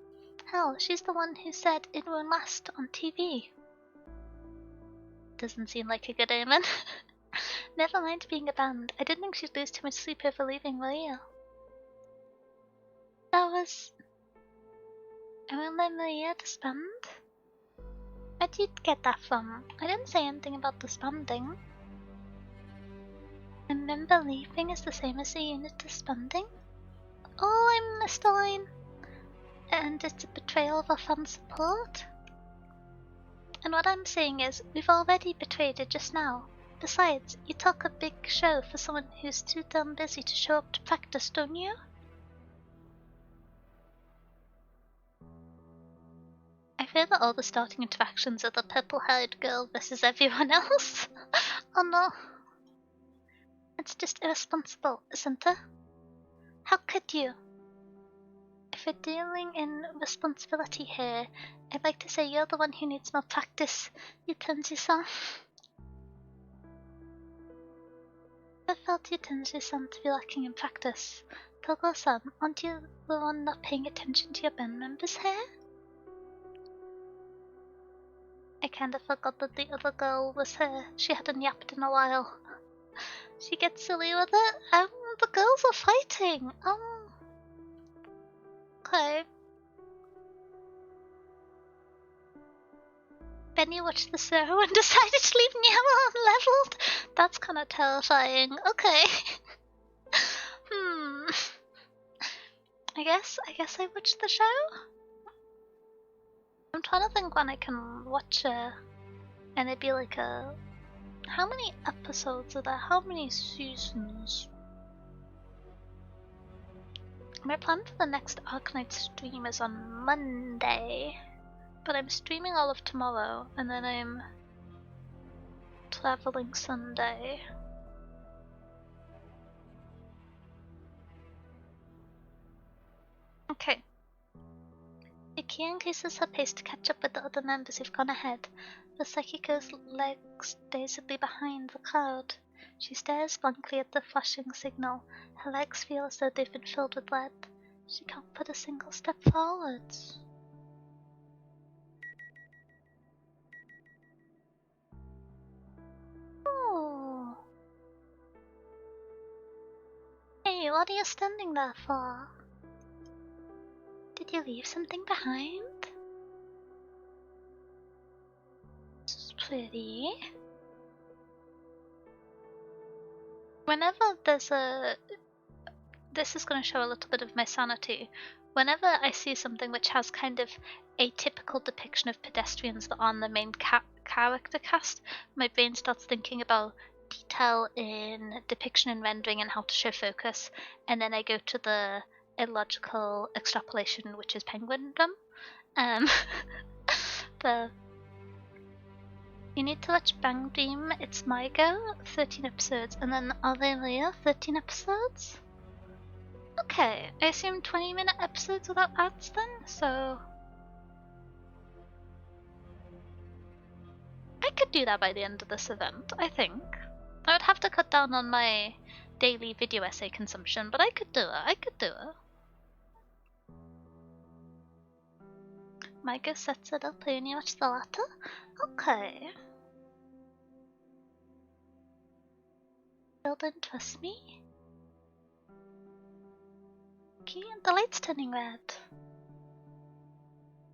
S1: Hell, she's the one who said it won't last on TV. Doesn't seem like a good omen. Never mind being a band. I didn't think she'd lose too much sleep over leaving Maria. That was... I won't let Maria disband? Where'd you get that from? I didn't say anything about disbanding. A member leaving is the same as a unit disbanding? Oh, I missed a line. And it's a betrayal of our fan support? And what I'm saying is, we've already betrayed it just now. Besides, you talk a big show for someone who's too damn busy to show up to practice, don't you? I fear that all the starting interactions are the purple-haired girl versus everyone else. Oh no. It's just irresponsible, isn't it? How could you? If we're dealing in responsibility here, I'd like to say you're the one who needs more practice, Yutenji-san. I felt Yutenji-san to be lacking in practice. Togo-san, aren't you the one not paying attention to your band members here? I kinda forgot that the other girl was here. She hadn't yapped in a while. She gets silly with it. The girls are fighting. Okay. Benny watched the show and decided to leave Niama unleveled. That's kinda terrifying. Okay. I guess I watched the show? I'm trying to think when I can watch it. And it'd be like a... How many episodes are there? How many seasons? My plan for the next Arknights stream is on Monday. But I'm streaming all of tomorrow, and then I'm traveling Sunday. Okay. Yuki increases her pace to catch up with the other members who've gone ahead, but Sakiko's legs dazedly behind the crowd. She stares blankly at the flashing signal. Her legs feel as though they've been filled with lead. She can't put a single step forwards. what are you standing there for? Did you leave something behind? This is pretty. Whenever there's a... This is going to show a little bit of my sanity. Whenever I see something which has kind of a typical depiction of pedestrians that aren't the main character cast, my brain starts thinking about detail in depiction and rendering and how to show focus, and then I go to the illogical extrapolation, which is penguindom. You need to watch Bang Dream, it's my go, 13 episodes, and then Ave Mujica, 13 episodes? Okay, I assume 20-minute episodes without ads then, so... I could do that by the end of this event, I think. I would have to cut down on my daily video essay consumption, but I could do it, Micah sets it up, and you watch the latter? Okay. Still don't trust me? Okay, the light's turning red.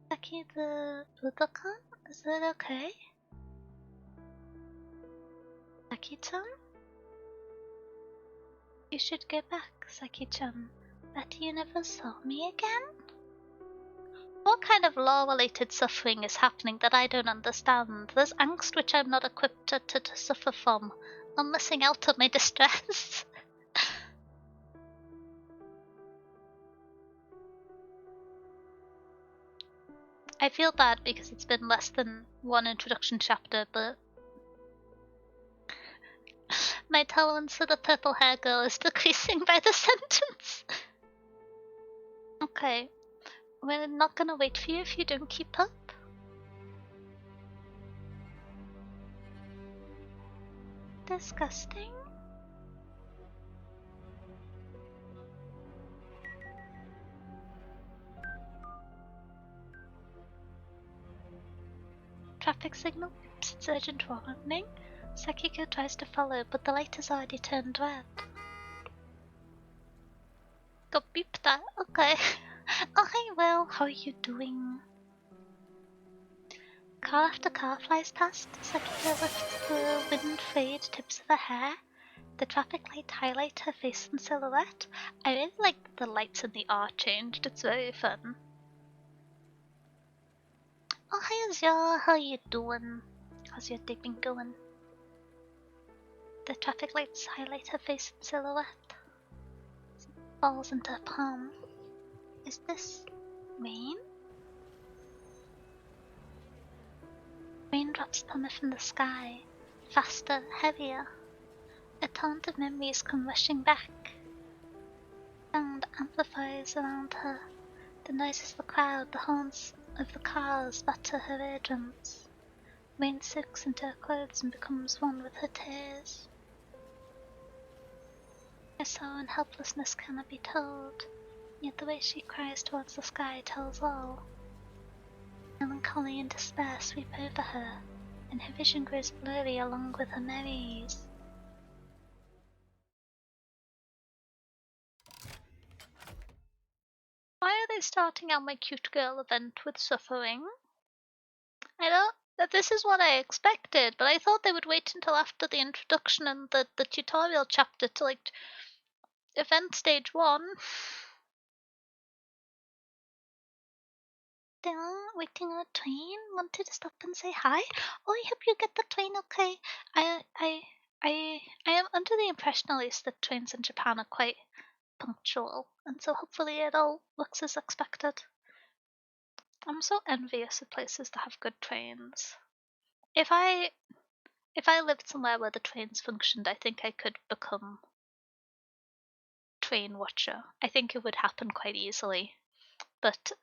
S1: Saki, the Budokan? Is it okay? Saki-chan? You should go back, Saki-chan. Bet you never saw me again? What kind of law-related suffering is happening that I don't understand? There's angst which I'm not equipped to suffer from. I'm missing out on my distress. I feel bad because it's been less than one introduction chapter, but my tolerance for the purple hair girl is decreasing by the sentence. Okay, we're not gonna wait for you if you don't keep up. Disgusting. Traffic signal. It's urgent warning. Sakiko tries to follow, but the light has already turned red. Go beep that. Okay. Oh, hi, Will. How are you doing? Car after car flies past. Sakiko lifts the wind-frayed tips of her hair. The traffic light highlight her face and silhouette. I really like that the lights in the R changed. It's very fun. Oh, hi, Azure. How are you doing? How's your day been going? The traffic lights highlight her face and silhouette. Falls into her palm. Is this rain? Raindrops plummet from the sky, faster, heavier. A torrent of memories come rushing back. Sound amplifies around her. The noises of the crowd, the horns of the cars batter her eardrums. Rain soaks into her clothes and becomes one with her tears. Her sorrow and helplessness cannot be told, yet the way she cries towards the sky tells all. Melancholy and despair sweep over her, and her vision grows blurry along with her memories. Why are they starting out my cute girl event with suffering? I don't. That this is what I expected, but I thought they would wait until after the introduction and the tutorial chapter to like event stage 1. Still waiting on a train. Wanted to stop and say hi. Oh, I hope you get the train okay. I am under the impression at least that trains in Japan are quite punctual, and so hopefully it all looks as expected. I'm so envious of places that have good trains. If I lived somewhere where the trains functioned, I think I could become train watcher. I think it would happen quite easily. But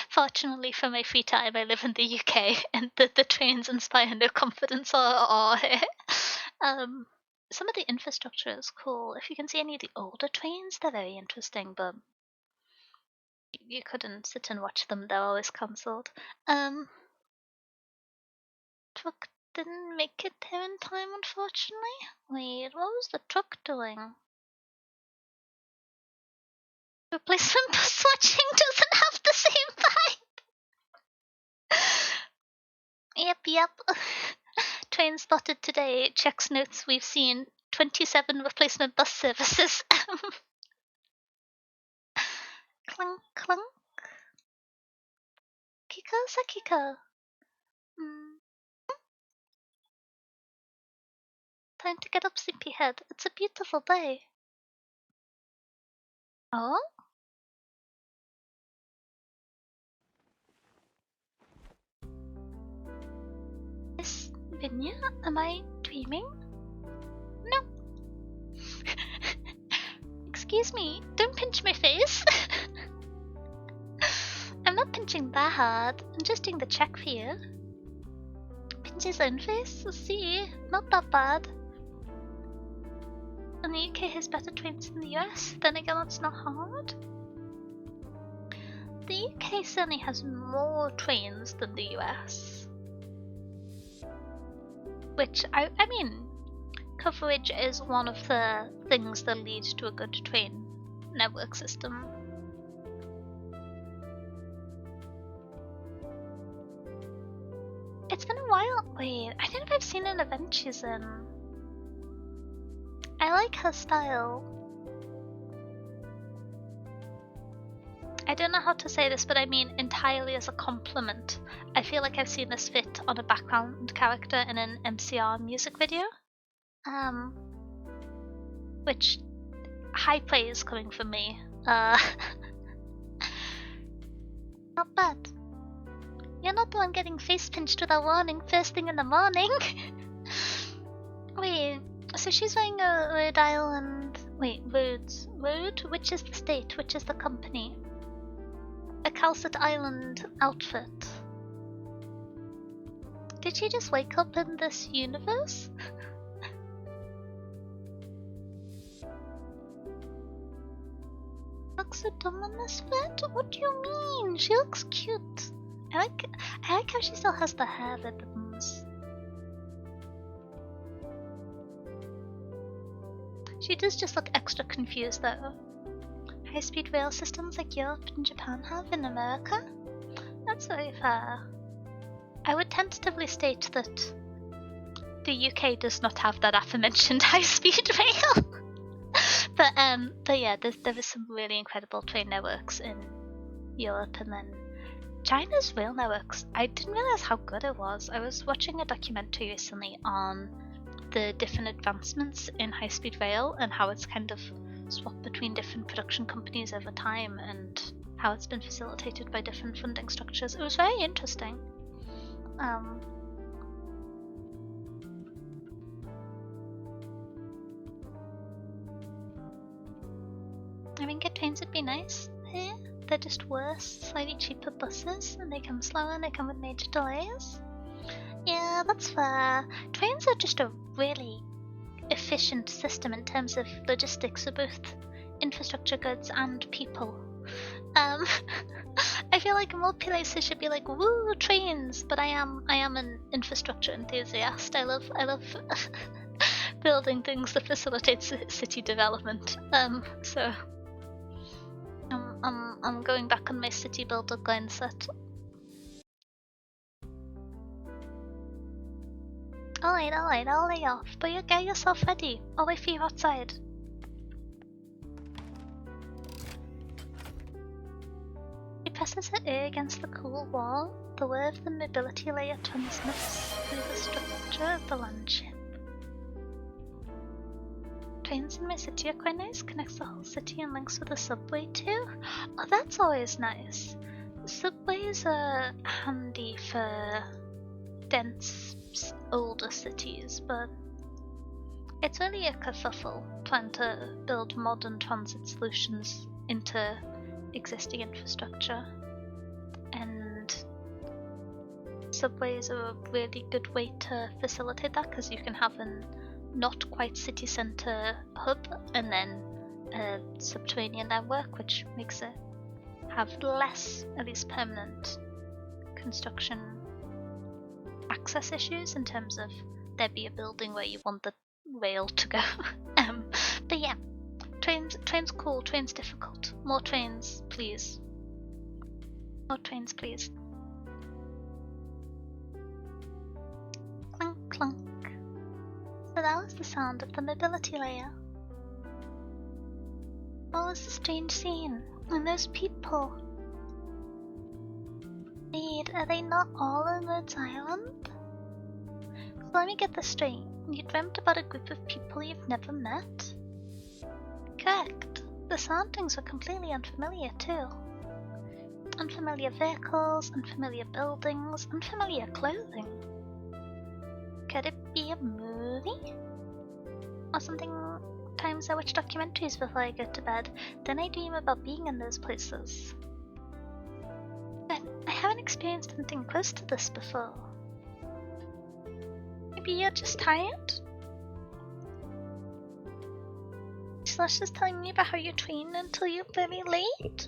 S1: fortunately for my free time, I live in the UK, and the trains inspire no confidence or awe here. Some of the infrastructure is cool. If you can see any of the older trains, they're very interesting, but you couldn't sit and watch them. They're always cancelled. Truck didn't make it here in time, unfortunately. Wait, what was the truck doing? Replacement bus watching doesn't have the same vibe. Yep. Train spotted today. Checks notes. We've seen 27 replacement bus services. Clunk, clunk. Kiko. Time to get up, sleepyhead. It's a beautiful day. Oh? Miss Vinya, am I dreaming? No. Excuse me, don't pinch my face. I'm not pinching that hard. I'm just doing the check for you. Pinch his own face? See, not that bad. In the UK has better trains than the US. Then again, that's not hard. The UK certainly has more trains than the US. Which, I mean, coverage is one of the things that lead to a good train network system. It's been a while. Wait, I don't know if I've seen an event she's in. I like her style. I don't know how to say this, but I mean entirely as a compliment. I feel like I've seen this fit on a background character in an MCR music video. Which, high praise coming from me. Not bad. You're not the one getting face pinched without warning first thing in the morning. Wait, so she's wearing a Rhode Island... Wait, Rhode? Which is the state? Which is the company? A Calcet Island outfit. Did she just wake up in this universe? Looks so dumb in this fit? What do you mean? She looks cute. I like how she still has the hair ribbons. She does just look extra confused though. High-speed rail systems like Europe and Japan have in America? That's very fair. I would tentatively state that the UK does not have that aforementioned high-speed rail. but yeah, there is some really incredible train networks in Europe, and then China's rail networks, I didn't realize how good it was. I was watching a documentary recently on the different advancements in high-speed rail and how it's kind of swapped between different production companies over time and how it's been facilitated by different funding structures. It was very interesting. I mean, good trains would be nice here. They're just worse, slightly cheaper buses, and they come slower and they come with major delays. Yeah, that's fair. Trains are just a really efficient system in terms of logistics for both infrastructure goods and people. I feel like more places should be like, woo, trains, but I am an infrastructure enthusiast. I love building things that facilitate city development. So I'm going back on my city builder mindset. Alright, I'll lay off, but you get yourself ready. I'll wait for you outside. She presses her ear against the cool wall. The whir of the mobility layer transmits through the structure of the landship. Trains in my city are quite nice, connects the whole city and links with the subway too. Oh, that's always nice. Subways are handy for dense, older cities, but it's really a kerfuffle trying to build modern transit solutions into existing infrastructure. And subways are a really good way to facilitate that because you can have an not quite city centre hub and then a subterranean network, which makes it have less, at least permanent, construction access issues in terms of there be a building where you want the rail to go. But yeah, Train's cool, train's difficult. More trains, please. More trains, please. Clunk, clunk. So that was the sound of the mobility layer. What was the strange scene? And those people. Wait, are they not all on Rhodes Island? So let me get this straight. You dreamt about a group of people you've never met? Correct. The surroundings were completely unfamiliar too. Unfamiliar vehicles, unfamiliar buildings, unfamiliar clothing. Could it be a movie? Or something? Times I watch documentaries before I go to bed, then I dream about being in those places. But I haven't experienced anything close to this before. Maybe you're just tired? Slash is telling me about how you train until you're very late.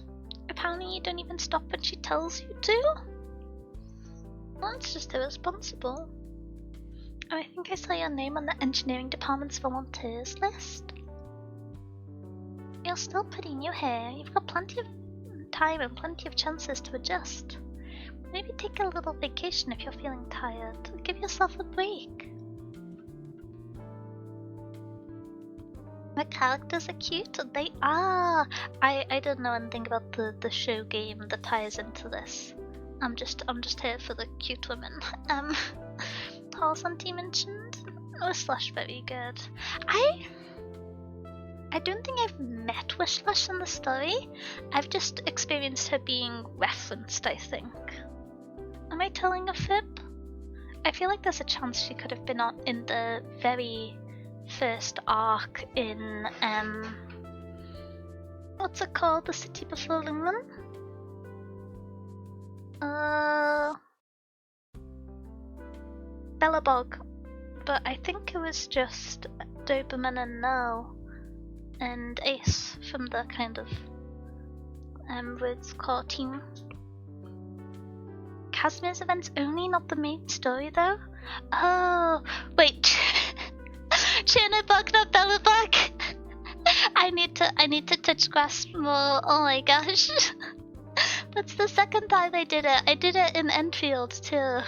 S1: Apparently you don't even stop when she tells you to. Well, that's just irresponsible. Oh, I think I saw your name on the engineering department's volunteers list. You're still pretty new here. You've got plenty of time and plenty of chances to adjust. Maybe take a little vacation if you're feeling tired. Give yourself a break. The characters are cute. They are. I don't know anything about the show game that ties into this. I'm just here for the cute women. Horse auntie mentioned. Oh, Slush very good. I don't think I've met Wishlash in the story. I've just experienced her being referenced, I think. Am I telling a fib? I feel like there's a chance she could have been on in the very first arc in what's it called? The City Before Lingman? Bellabog. But I think it was just Doberman and Nell and Ace from the kind of Rhodes core team. Casimir's events only, not the main story though? Oh, wait. Chinabug, not Bellabug. I need to touch grass more. Oh my gosh. That's the second time I did it. I did it in Enfield too.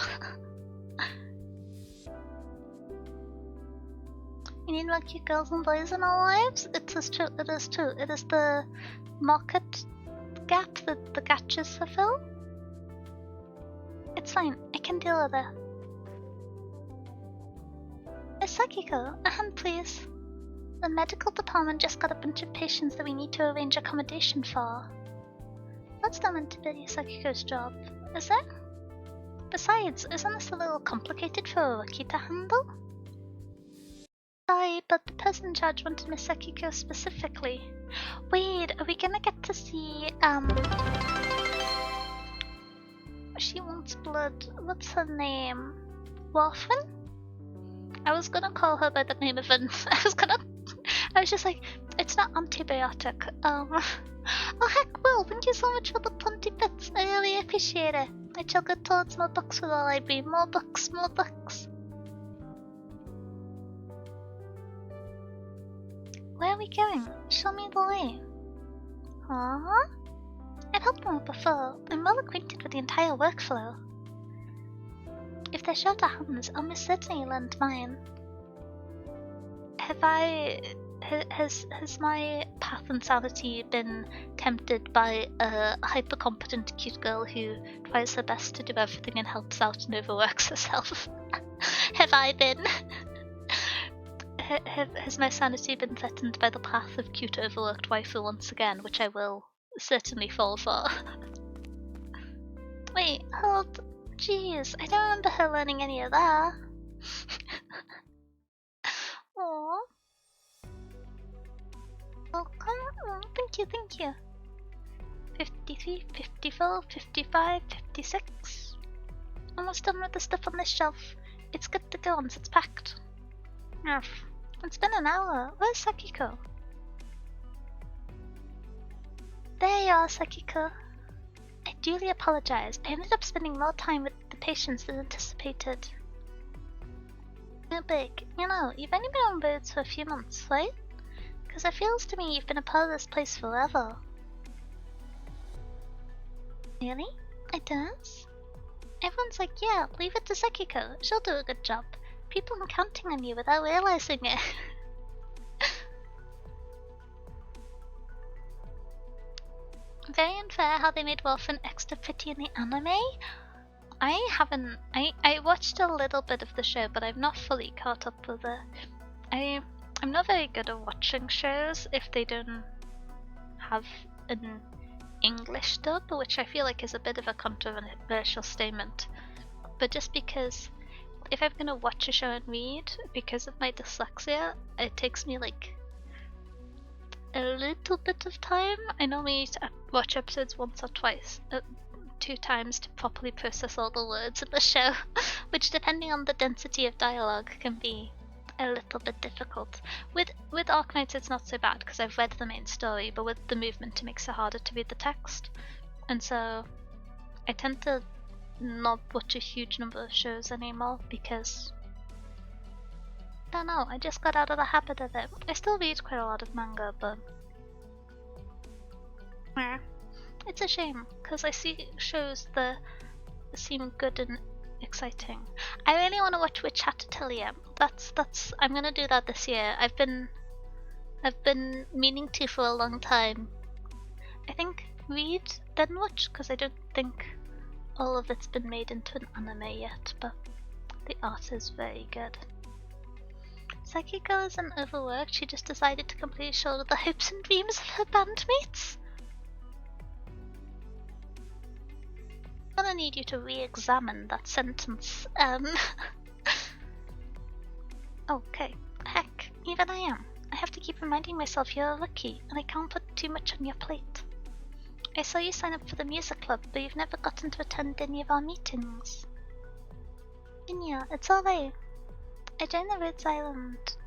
S1: We need more cute girls and boys in our lives? It is true, it is true. It is the market gap that the gachas fulfill. It's fine, I can deal with it. Miss Sakiko, a hand please. The medical department just got a bunch of patients that we need to arrange accommodation for. That's not meant to be Sakiko's job, is it? Besides, isn't this a little complicated for a rookie to handle? Sorry, but the person in charge wanted Miss Sakiko specifically. Wait, are we gonna get to see, she wants blood. What's her name? Warfin? I was gonna call her by the name of an... I was just like, it's not antibiotic. Oh heck, Will, thank you so much for the 20 bits. I really appreciate it. I shall go towards more books for the library. More books, more books. Where are we going? Show me the way. Huh? I've helped them before. I'm well acquainted with the entire workflow. If they're shelter hands, I'll most certainly lend mine. Has my path and sanity been tempted by a hyper-competent cute girl who tries her best to do everything and helps out and overworks herself? Have I been? Has my sanity been threatened by the path of cute overworked waifu once again, which I will certainly fall for? Wait, hold. Jeez, I don't remember her learning any of that. Aww. Welcome. Oh, thank you. 53, 54, 55, 56. Almost done with the stuff on this shelf. It's good to go once it's packed. Yes. It's been an hour. Where's Sakiko? There you are, Sakiko. I duly apologize. I ended up spending more time with the patients than anticipated. No big. You know, you've only been on Rhodes for a few months, right? Because it feels to me you've been a part of this place forever. Really? It does? Everyone's like, yeah, leave it to Sekiko. She'll do a good job. People are counting on you without realizing it. Very unfair how they made Wolfen extra pretty in the anime. I watched a little bit of the show, but I'm not fully caught up with it. I'm not very good at watching shows if they don't have an English dub, which I feel like is a bit of a controversial statement. But just because if I'm gonna watch a show and read, because of my dyslexia, it takes me like a little bit of time. I normally watch episodes once or twice, 2 times to properly process all the words in the show, which depending on the density of dialogue can be a little bit difficult. With Arknights it's not so bad because I've read the main story, but with the movement it makes it harder to read the text. And so I tend to not watch a huge number of shows anymore because I don't know, I just got out of the habit of it. I still read quite a lot of manga, but it's a shame because I see shows that seem good and exciting. I really want to watch Witch Hat Atelier. I'm gonna do that this year. I've been meaning to for a long time. I think read then watch because I don't think all of it's been made into an anime yet, but the art is very good. Sakiko isn't overworked, she just decided to completely shoulder the hopes and dreams of her bandmates. I'm gonna need you to re-examine that sentence. Okay, heck, even I am. I have to keep reminding myself you're a rookie, and I can't put too much on your plate. I saw you sign up for the music club, but you've never gotten to attend any of our meetings. Inya, it's alright. I joined the Rhodes Island.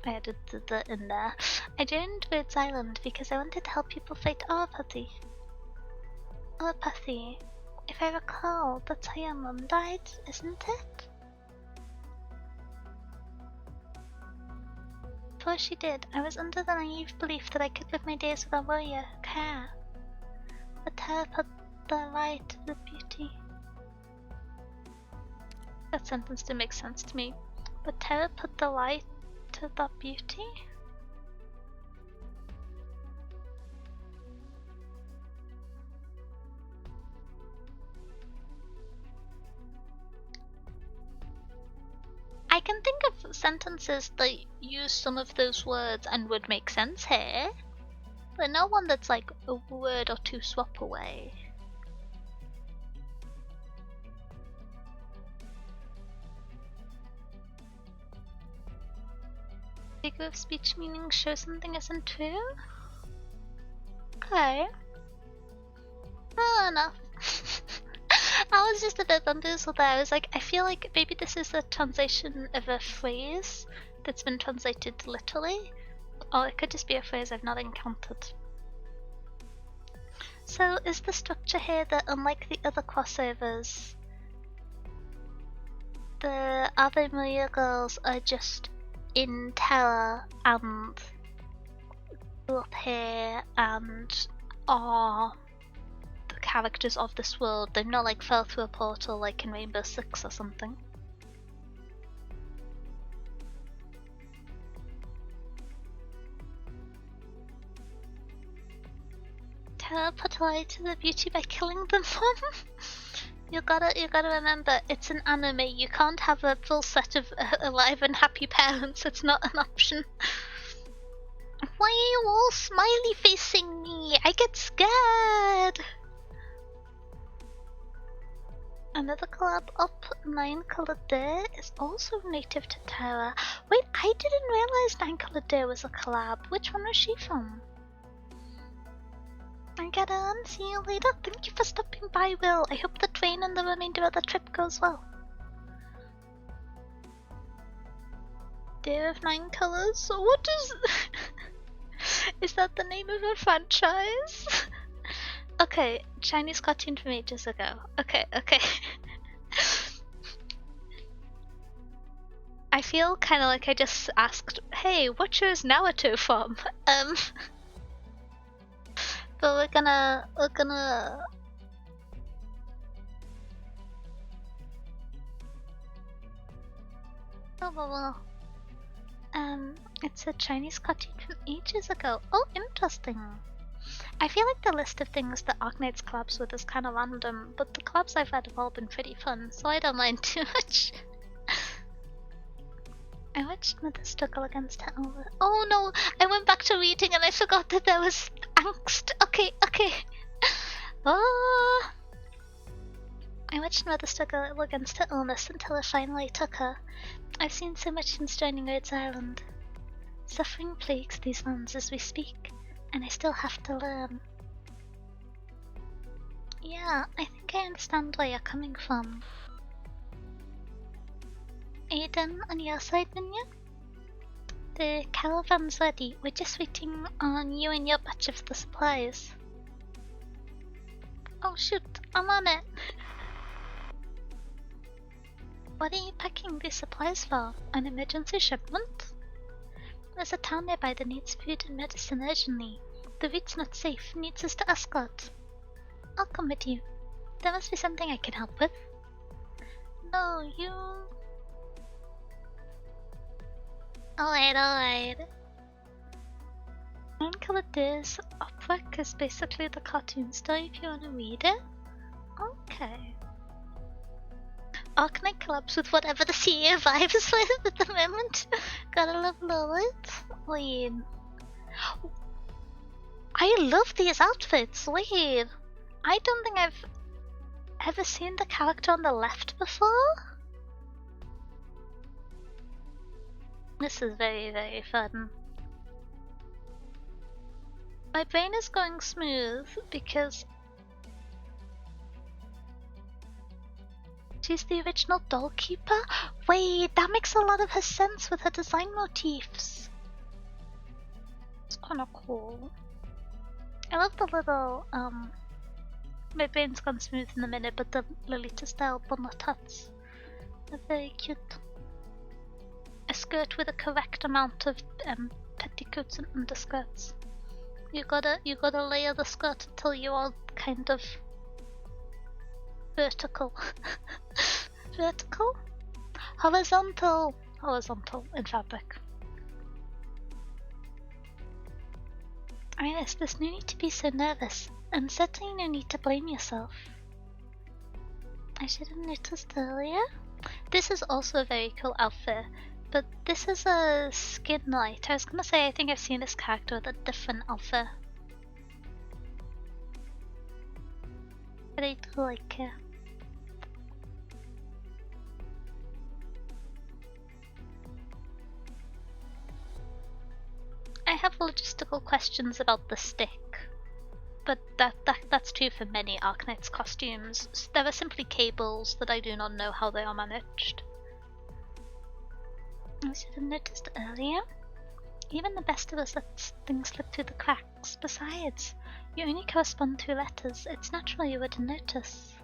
S1: I added the in there. I joined Rhodes Island because I wanted to help people fight Orapathy. Orapathy. If I recall, that's how your mum died, isn't it? Before she did, I was under the naive belief that I could live my days without worry or care. But Terra put the light to the beauty. That sentence didn't make sense to me. But Terra put the light to the beauty? I can think of sentences that use some of those words and would make sense here, but no one that's like a word or two swap away. Figure of speech meaning show something isn't true? Okay. Fair enough. I was just a bit bamboozled there. I was like, I feel like maybe this is a translation of a phrase that's been translated literally, or it could just be a phrase I've not encountered. So is the structure here that unlike the other crossovers, the Ave Mujica girls are just in Terra and grew up here and are the characters of this world? They've not like fell through a portal like in Rainbow Six or something. Terra put light to the beauty by killing them. You gotta remember, it's an anime. You can't have a full set of alive and happy parents. It's not an option. Why are you all smiley facing me? I get scared. Another collab up, 9 Colored Day, is also native to Terra. Wait, I didn't realize 9 Colored Day was a collab. Which one was she from? I gotta run. See you later. Thank you for stopping by, Will. I hope the train and the remainder of the trip goes well. Day of 9 Colors? What is... Is that the name of a franchise? Okay, Chinese cartoon from ages ago. Okay. I feel kind of like I just asked, hey, what show is Naruto from? But we're gonna it's a Chinese cartoon from ages ago. Oh, interesting. I feel like the list of things that Arknights collabs with is kind of random, but the collabs I've read have all been pretty fun, so I don't mind too much. I watched Mother struggle against her own. Oh no! I went back to reading and I forgot that there was angst. Okay. Oh! I watched Mother struggle against her illness until it finally took her. I've seen so much since joining Rhodes Island. Suffering plagues these lands as we speak, and I still have to learn. Yeah, I think I understand where you're coming from. Aiden, on your side, Minya? The caravan's ready. We're just waiting on you and your batch of the supplies. Oh shoot, I'm on it! What are you packing these supplies for? An emergency shipment? There's a town nearby that needs food and medicine urgently. The route's not safe, needs us to escort. I'll come with you. There must be something I can help with. No, you... Alright. Uncolored Days Opera is basically the cartoon story if you want to read it. Okay. Arknight collabs with whatever the CEO vibes with at the moment. Gotta love it. Wait. I love these outfits. Wait. I don't think I've ever seen the character on the left before. This is very, very fun. My brain is going smooth because she's the original dollkeeper? Wait, that makes a lot of her sense with her design motifs. It's kinda cool. I love the little, my brain's gone smooth in a minute, but the Lolita style bonnet hats are very cute. A skirt with a correct amount of petticoats and underskirts. You gotta layer the skirt until you are kind of vertical. Vertical? Horizontal! Horizontal in fabric. Iris, there's no need to be so nervous, and certainly no need to blame yourself. I should have noticed earlier. This is also a very cool outfit, but this is a skin light. I was gonna say I think I've seen this character with a different outfit. But I do like it. I have logistical questions about the stick, but that's true for many Arknights costumes. There are simply cables that I do not know how they are managed. I should have noticed earlier. Even the best of us let things slip through the cracks. Besides, you only correspond 2 letters. It's natural you wouldn't notice.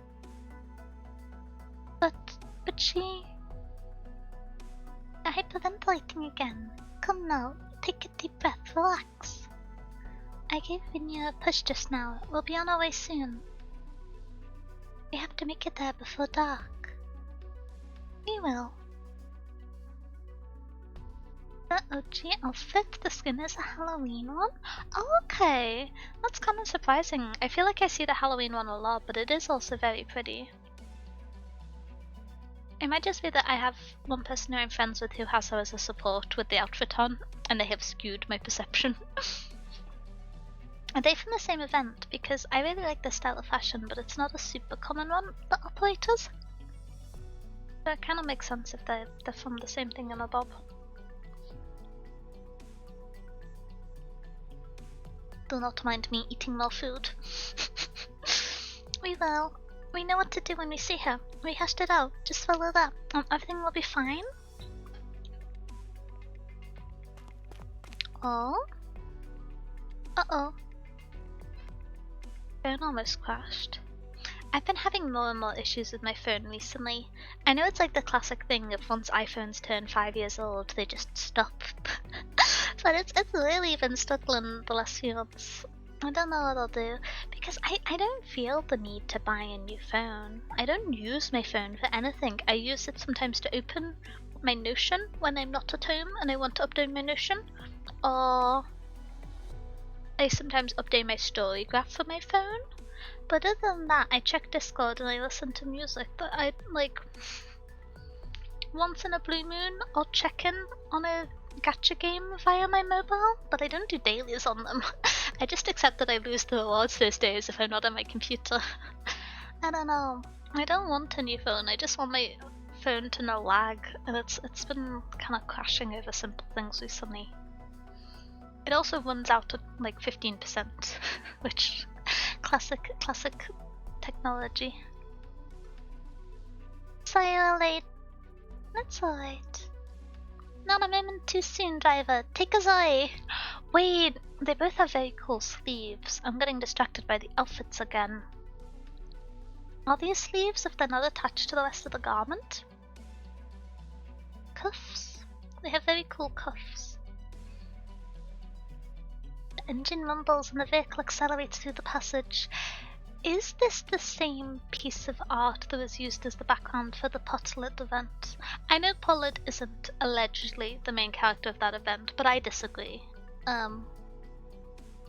S1: But she... You're hyperventilating again. Come now, take a deep breath, relax. I gave Vinya a push just now. We'll be on our way soon. We have to make it there before dark. We will. The OG outfit, the skin is a Halloween one? Oh, okay. That's kind of surprising. I feel like I see the Halloween one a lot, but it is also very pretty. It might just be that I have one person who I'm friends with who has her as a support with the outfit on, and they have skewed my perception. Are they from the same event? Because I really like this style of fashion, but it's not a super common one, the operators. So it kind of makes sense if they're from the same thing in a bob. Do not mind me eating more food. We will. We know what to do when we see her. We hashed it out. Just follow that. Everything will be fine. Oh? Uh-oh. Phone almost crashed. I've been having more and more issues with my phone recently. I know it's like the classic thing of once iPhones turn 5 years old, they just stop. But it's really been struggling the last few months. I don't know what I'll do, because I don't feel the need to buy a new phone. I don't use my phone for anything. I use it sometimes to open my Notion when I'm not at home and I want to update my Notion, or I sometimes update my story graph for my phone. But other than that, I check Discord and I listen to music. But I like once in a blue moon, I'll check in on a gacha game via my mobile, but I don't do dailies on them. I just accept that I lose the rewards those days if I'm not on my computer. I don't know. I don't want a new phone. I just want my phone to not lag, and it's been kind of crashing over simple things recently. It also runs out at like 15%, which classic technology. Sorry you're late. That's alright. Not a moment too soon, driver. Take us away. Wait, they both have very cool sleeves. I'm getting distracted by the outfits again. Are these sleeves if they're not attached to the rest of the garment? Cuffs. They have very cool cuffs. The engine rumbles and the vehicle accelerates through the passage. Is this the same piece of art that was used as the background for the Potlit event? I know Pollard isn't allegedly the main character of that event, but I disagree.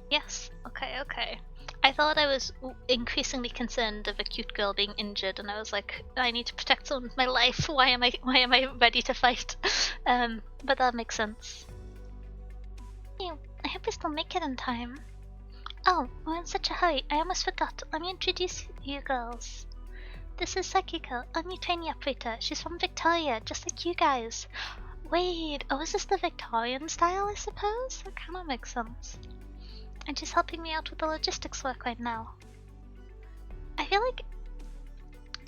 S1: Yes, okay. I thought I was increasingly concerned of a cute girl being injured, and I was like, I need to protect someone with my life. Why am I ready to fight? But that makes sense. Ew, I hope we still make it in time. Oh, we're in such a hurry, I almost forgot. Let me introduce you girls. This is Sakiko, our new trainee operator. She's from Victoria, just like you guys. Wait, oh, is this the Victorian style, I suppose? That kind of makes sense. And she's helping me out with the logistics work right now. I feel like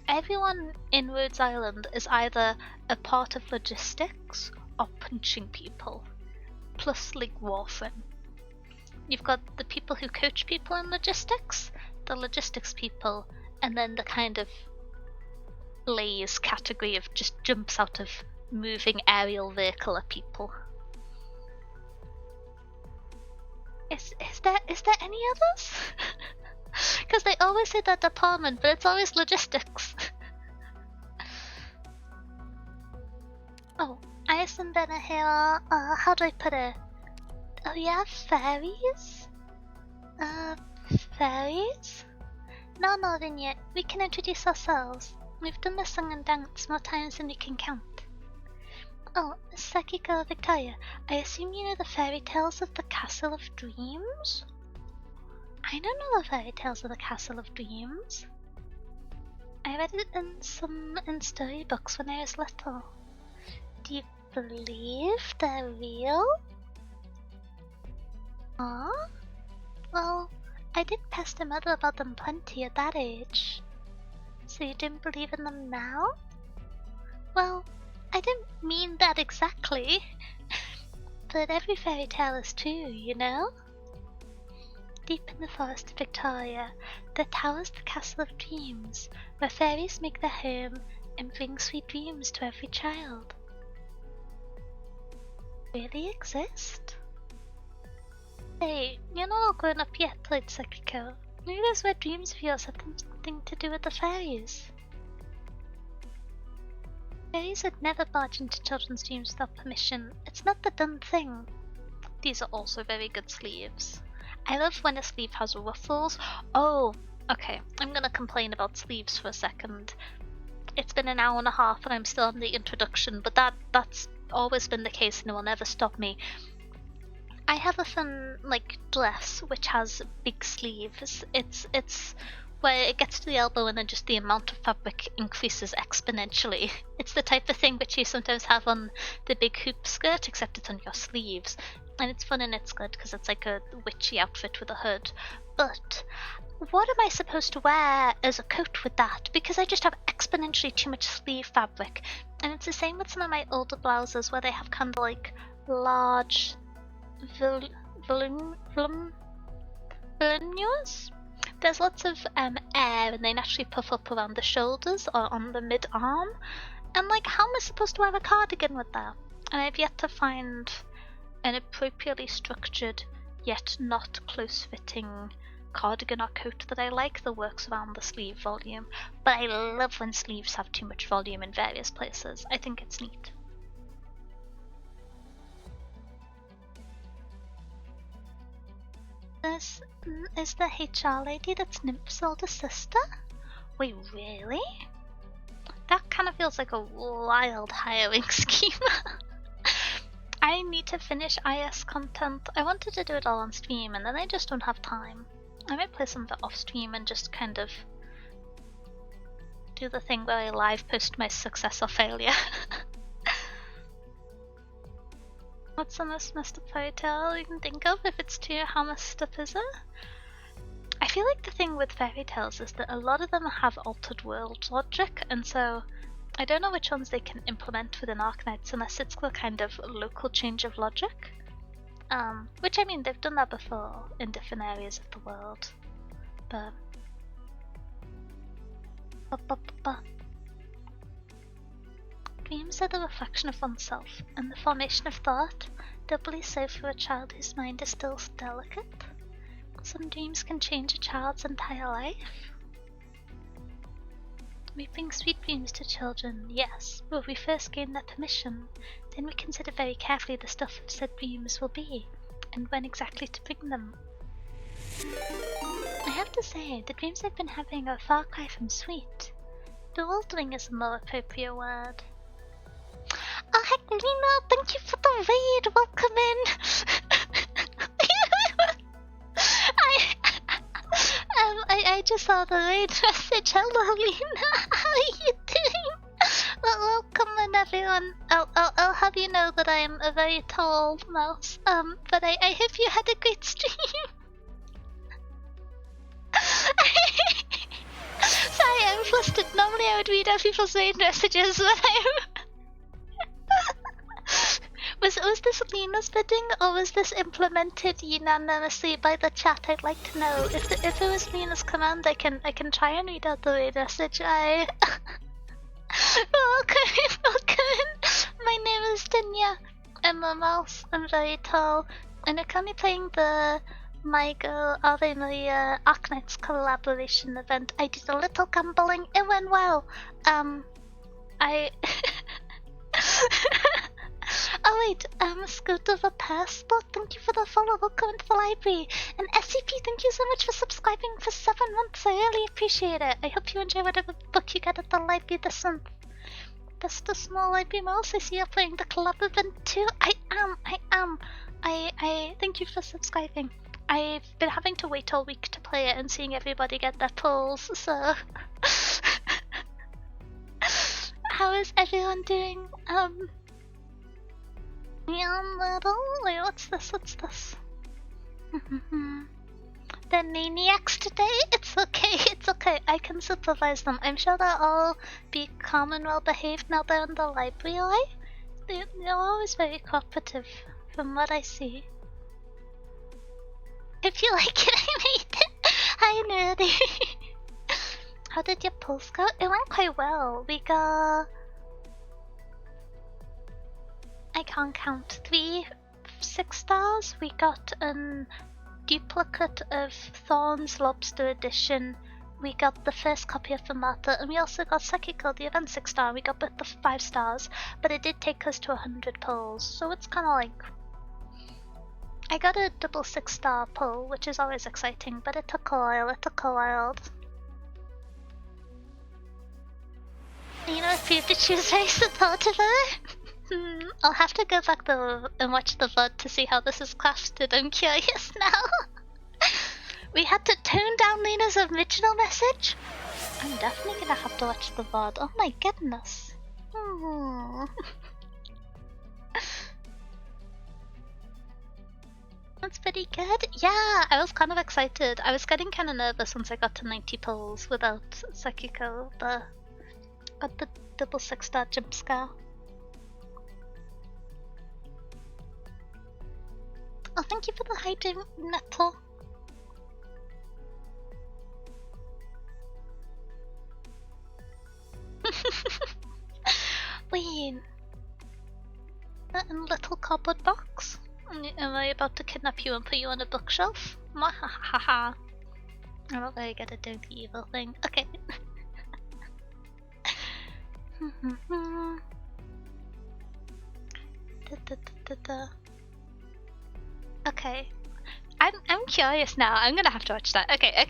S1: everyone in Rhodes Island is either a part of logistics or punching people, plus like warfarin. You've got the people who coach people in logistics, the logistics people, and then the kind of lays category of just jumps out of moving aerial vehicle at people. Is there any others? Because they always say that department, but it's always logistics. Oh, Iceland Benner here. How do I put it? Oh yeah, fairies? Fairies? No, Vignette. We can introduce ourselves. We've done this song and dance more times than we can count. Oh, Sakiko Victoria, I assume you know the fairy tales of the Castle of Dreams? I don't know the fairy tales of the Castle of Dreams. I read it in storybooks when I was little. Do you believe they're real? Aw? Well, I did pester Mother about them plenty at that age. So you didn't believe in them now? Well, I didn't mean that exactly. But every fairy tale is true, you know? Deep in the forest of Victoria, there towers the Castle of Dreams, where fairies make their home and bring sweet dreams to every child. Really exist? Hey, you're not all grown up yet, Lord Sakiko. Maybe those weird dreams of yours have something to do with the fairies. Fairies would never barge into children's dreams without permission. It's not the done thing. These are also very good sleeves. I love when a sleeve has ruffles. Oh, okay. I'm gonna complain about sleeves for a second. It's been an hour and a half and I'm still on the introduction, but that's always been the case and it will never stop me. I have a fun dress which has big sleeves. It's where it gets to the elbow and then just the amount of fabric increases exponentially. It's the type of thing which you sometimes have on the big hoop skirt, except it's on your sleeves. And it's fun and it's good because it's like a witchy outfit with a hood. But what am I supposed to wear as a coat with that? Because I just have exponentially too much sleeve fabric. And it's the same with some of my older blouses where they have kind of voluminous? there's lots of air and they naturally puff up around the shoulders or on the mid-arm. And like, how am I supposed to wear a cardigan with that? And I've yet to find an appropriately structured yet not close-fitting cardigan or coat that I like that works around the sleeve volume. But I love when sleeves have too much volume in various places. I think it's neat. This is the HR lady that's Nymph's older sister? Wait, really? That kind of feels like a wild hiring scheme. I need to finish IS content. I wanted to do it all on stream and then I just don't have time. I might play some of it off stream and just kind of do the thing where I live post my success or failure. What's the most messed up fairy tale you can think of? If it's two, how messed up is it? I feel like the thing with fairy tales is that a lot of them have altered world logic, and so I don't know which ones they can implement within Arknights unless it's the kind of local change of logic. Which, I mean, they've done that before in different areas of the world. But... Dreams are the reflection of oneself, and the formation of thought, doubly so for a child whose mind is still delicate. Some dreams can change a child's entire life. We bring sweet dreams to children, yes, but we first gain their permission. Then we consider very carefully the stuff of said dreams will be, and when exactly to bring them. I have to say, the dreams I've been having are a far cry from sweet. Bewildering is a more appropriate word. Oh, heck, Lena, thank you for the raid. Welcome in. I just saw the raid message. Hello, Lena. How are you doing? Well, welcome in, everyone. I'll have you know that I am a very tall mouse. But I hope you had a great stream. Sorry, I'm flustered. Normally I would read out people's raid messages, but Was this Lena's bidding, or was this implemented unanimously by the chat? I'd like to know. If it was Lena's command, I can try and read out the raid message. Welcome, welcome. My name is Dinya. I'm a mouse. I'm very tall, and I'm currently playing the My Girl Ave Mujica Arknights collaboration event. I did a little gambling. It went well. Oh wait, Scoot of a Passport, thank you for the follow, welcome into the library. And SCP, thank you so much for subscribing for 7 months, I really appreciate it. I hope you enjoy whatever book you get at the library this month. That's the small library mouse, I see you're playing the collab event too. I am. I thank you for subscribing. I've been having to wait all week to play it and seeing everybody get their pulls, so... How is everyone doing? Wait, what's this? They're maniacs today? It's okay, I can supervise them. I'm sure they'll all be calm and well behaved now they're in the library life. They're always very cooperative, from what I see. If you like it, I made it. Hi, Nerdy. How did your pulse go? It went quite well. We got... I can't count, 3 6 stars. We got a duplicate of Thorn's Lobster Edition. We got the first copy of the Martha, and we also got Sekiko, the event 6 star. We got both the 5 stars, but it did take us to 100 pulls, so it's kind of like... I got a double 6 star pull, which is always exciting, but it took a while, You know, if Pikachu is very supportive of it. I'll have to go back and watch the VOD to see how this is crafted. I'm curious now. We had to tone down Lena's original message. I'm definitely gonna have to watch the VOD. Oh my goodness. That's pretty good. Yeah, I was kind of excited. I was getting kind of nervous once I got to 90 pulls without Sekiko. Got the double 6 star jump scare. Oh, thank you for the hydrate, Nettle. Wait, that little cardboard box? Am I about to kidnap you and put you on a bookshelf? Mwahaha. I'm not very good at doing the evil thing. Okay. Okay. I'm curious now. I'm gonna have to watch that. Okay.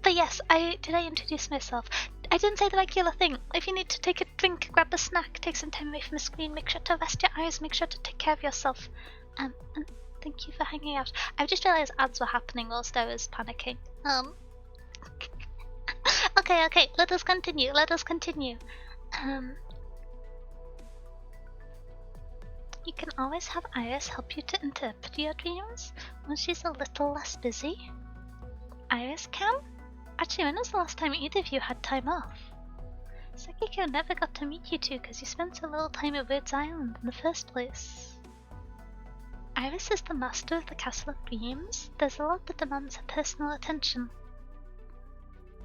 S1: But yes, did I introduce myself? I didn't say the regular thing. If you need to take a drink, grab a snack, take some time away from the screen, make sure to rest your eyes, make sure to take care of yourself. And thank you for hanging out. I've just realized ads were happening whilst I was panicking. Okay, let us continue. You can always have Iris help you to interpret your dreams when she's a little less busy. Iris can? Actually, when was the last time either of you had time off? Sekiko never got to meet you two because you spent so little time at Woods Island in the first place. Iris is the master of the Castle of Dreams. There's a lot that demands her personal attention.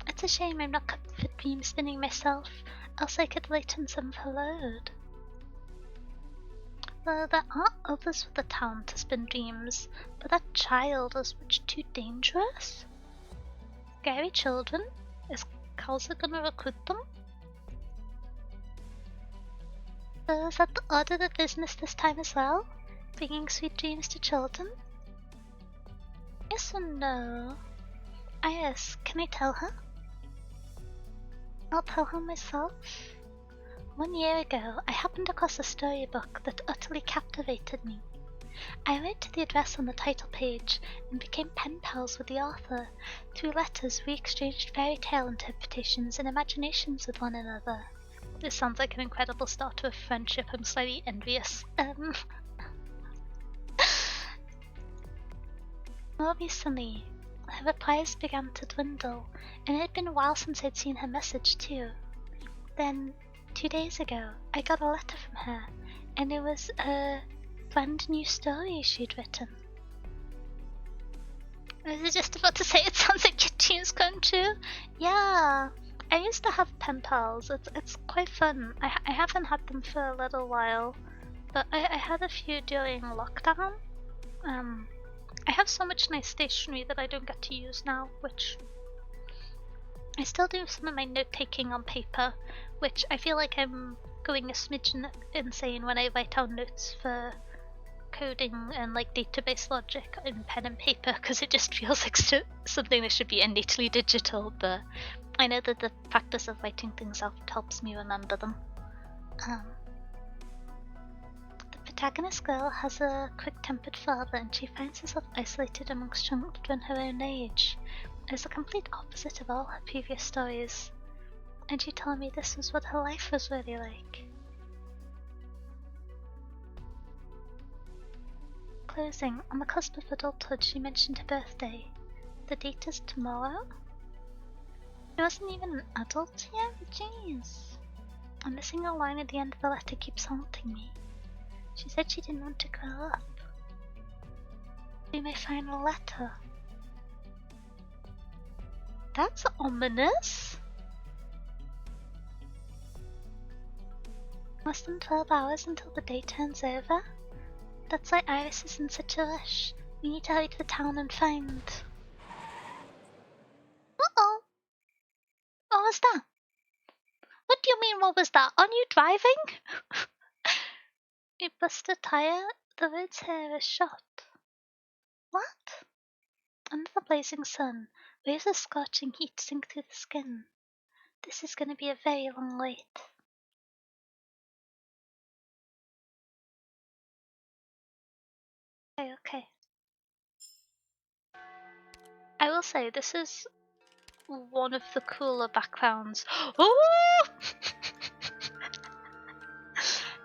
S1: It's a shame I'm not cut for dream spinning myself, else I could lighten some of her load. Well, there are others with the talent to spin dreams, but that child is much too dangerous. Scary children? Is Kalsa gonna recruit them? So is that the order of business this time as well? Bringing sweet dreams to children? Yes or no? Iris, can I tell her? I'll tell her myself. 1 year ago, I happened across a storybook that utterly captivated me. I wrote to the address on the title page and became pen pals with the author. Through letters, we exchanged fairy tale interpretations and imaginations with one another. This sounds like an incredible start to a friendship. I'm slightly envious. More recently, her replies began to dwindle, and it had been a while since I'd seen her message too. Then, 2 days ago, I got a letter from her, and it was a brand new story she'd written. I was just about to say it sounds like your dreams come true. Yeah, I used to have pen pals. It's quite fun. I haven't had them for a little while, but I had a few during lockdown. I have so much nice stationery that I don't get to use now, which I still do some of my note-taking on paper, which I feel like I'm going a smidgen insane when I write down notes for coding and like database logic in pen and paper, because it just feels like something that should be innately digital, but I know that the practice of writing things out helps me remember them. The protagonist girl has a quick-tempered father, and she finds herself isolated amongst children her own age. It's the complete opposite of all her previous stories, and she told me this was what her life was really like. Closing, on the cusp of adulthood, she mentioned her birthday. The date is tomorrow? She wasn't even an adult yet? Jeez. I'm missing a line at the end of the letter keeps haunting me. She said she didn't want to grow up. Be my final letter. That's ominous. Less than 12 hours until the day turns over. That's why Iris is in such a rush. We need to hurry to the town and find... Uh-oh. What was that? What do you mean, what was that? Are you driving? You busted a tire? The road's hair is shot. What? Under the blazing sun, waves of scorching heat sink through the skin. This is going to be a very long wait. Okay. I will say, this is one of the cooler backgrounds. Oh!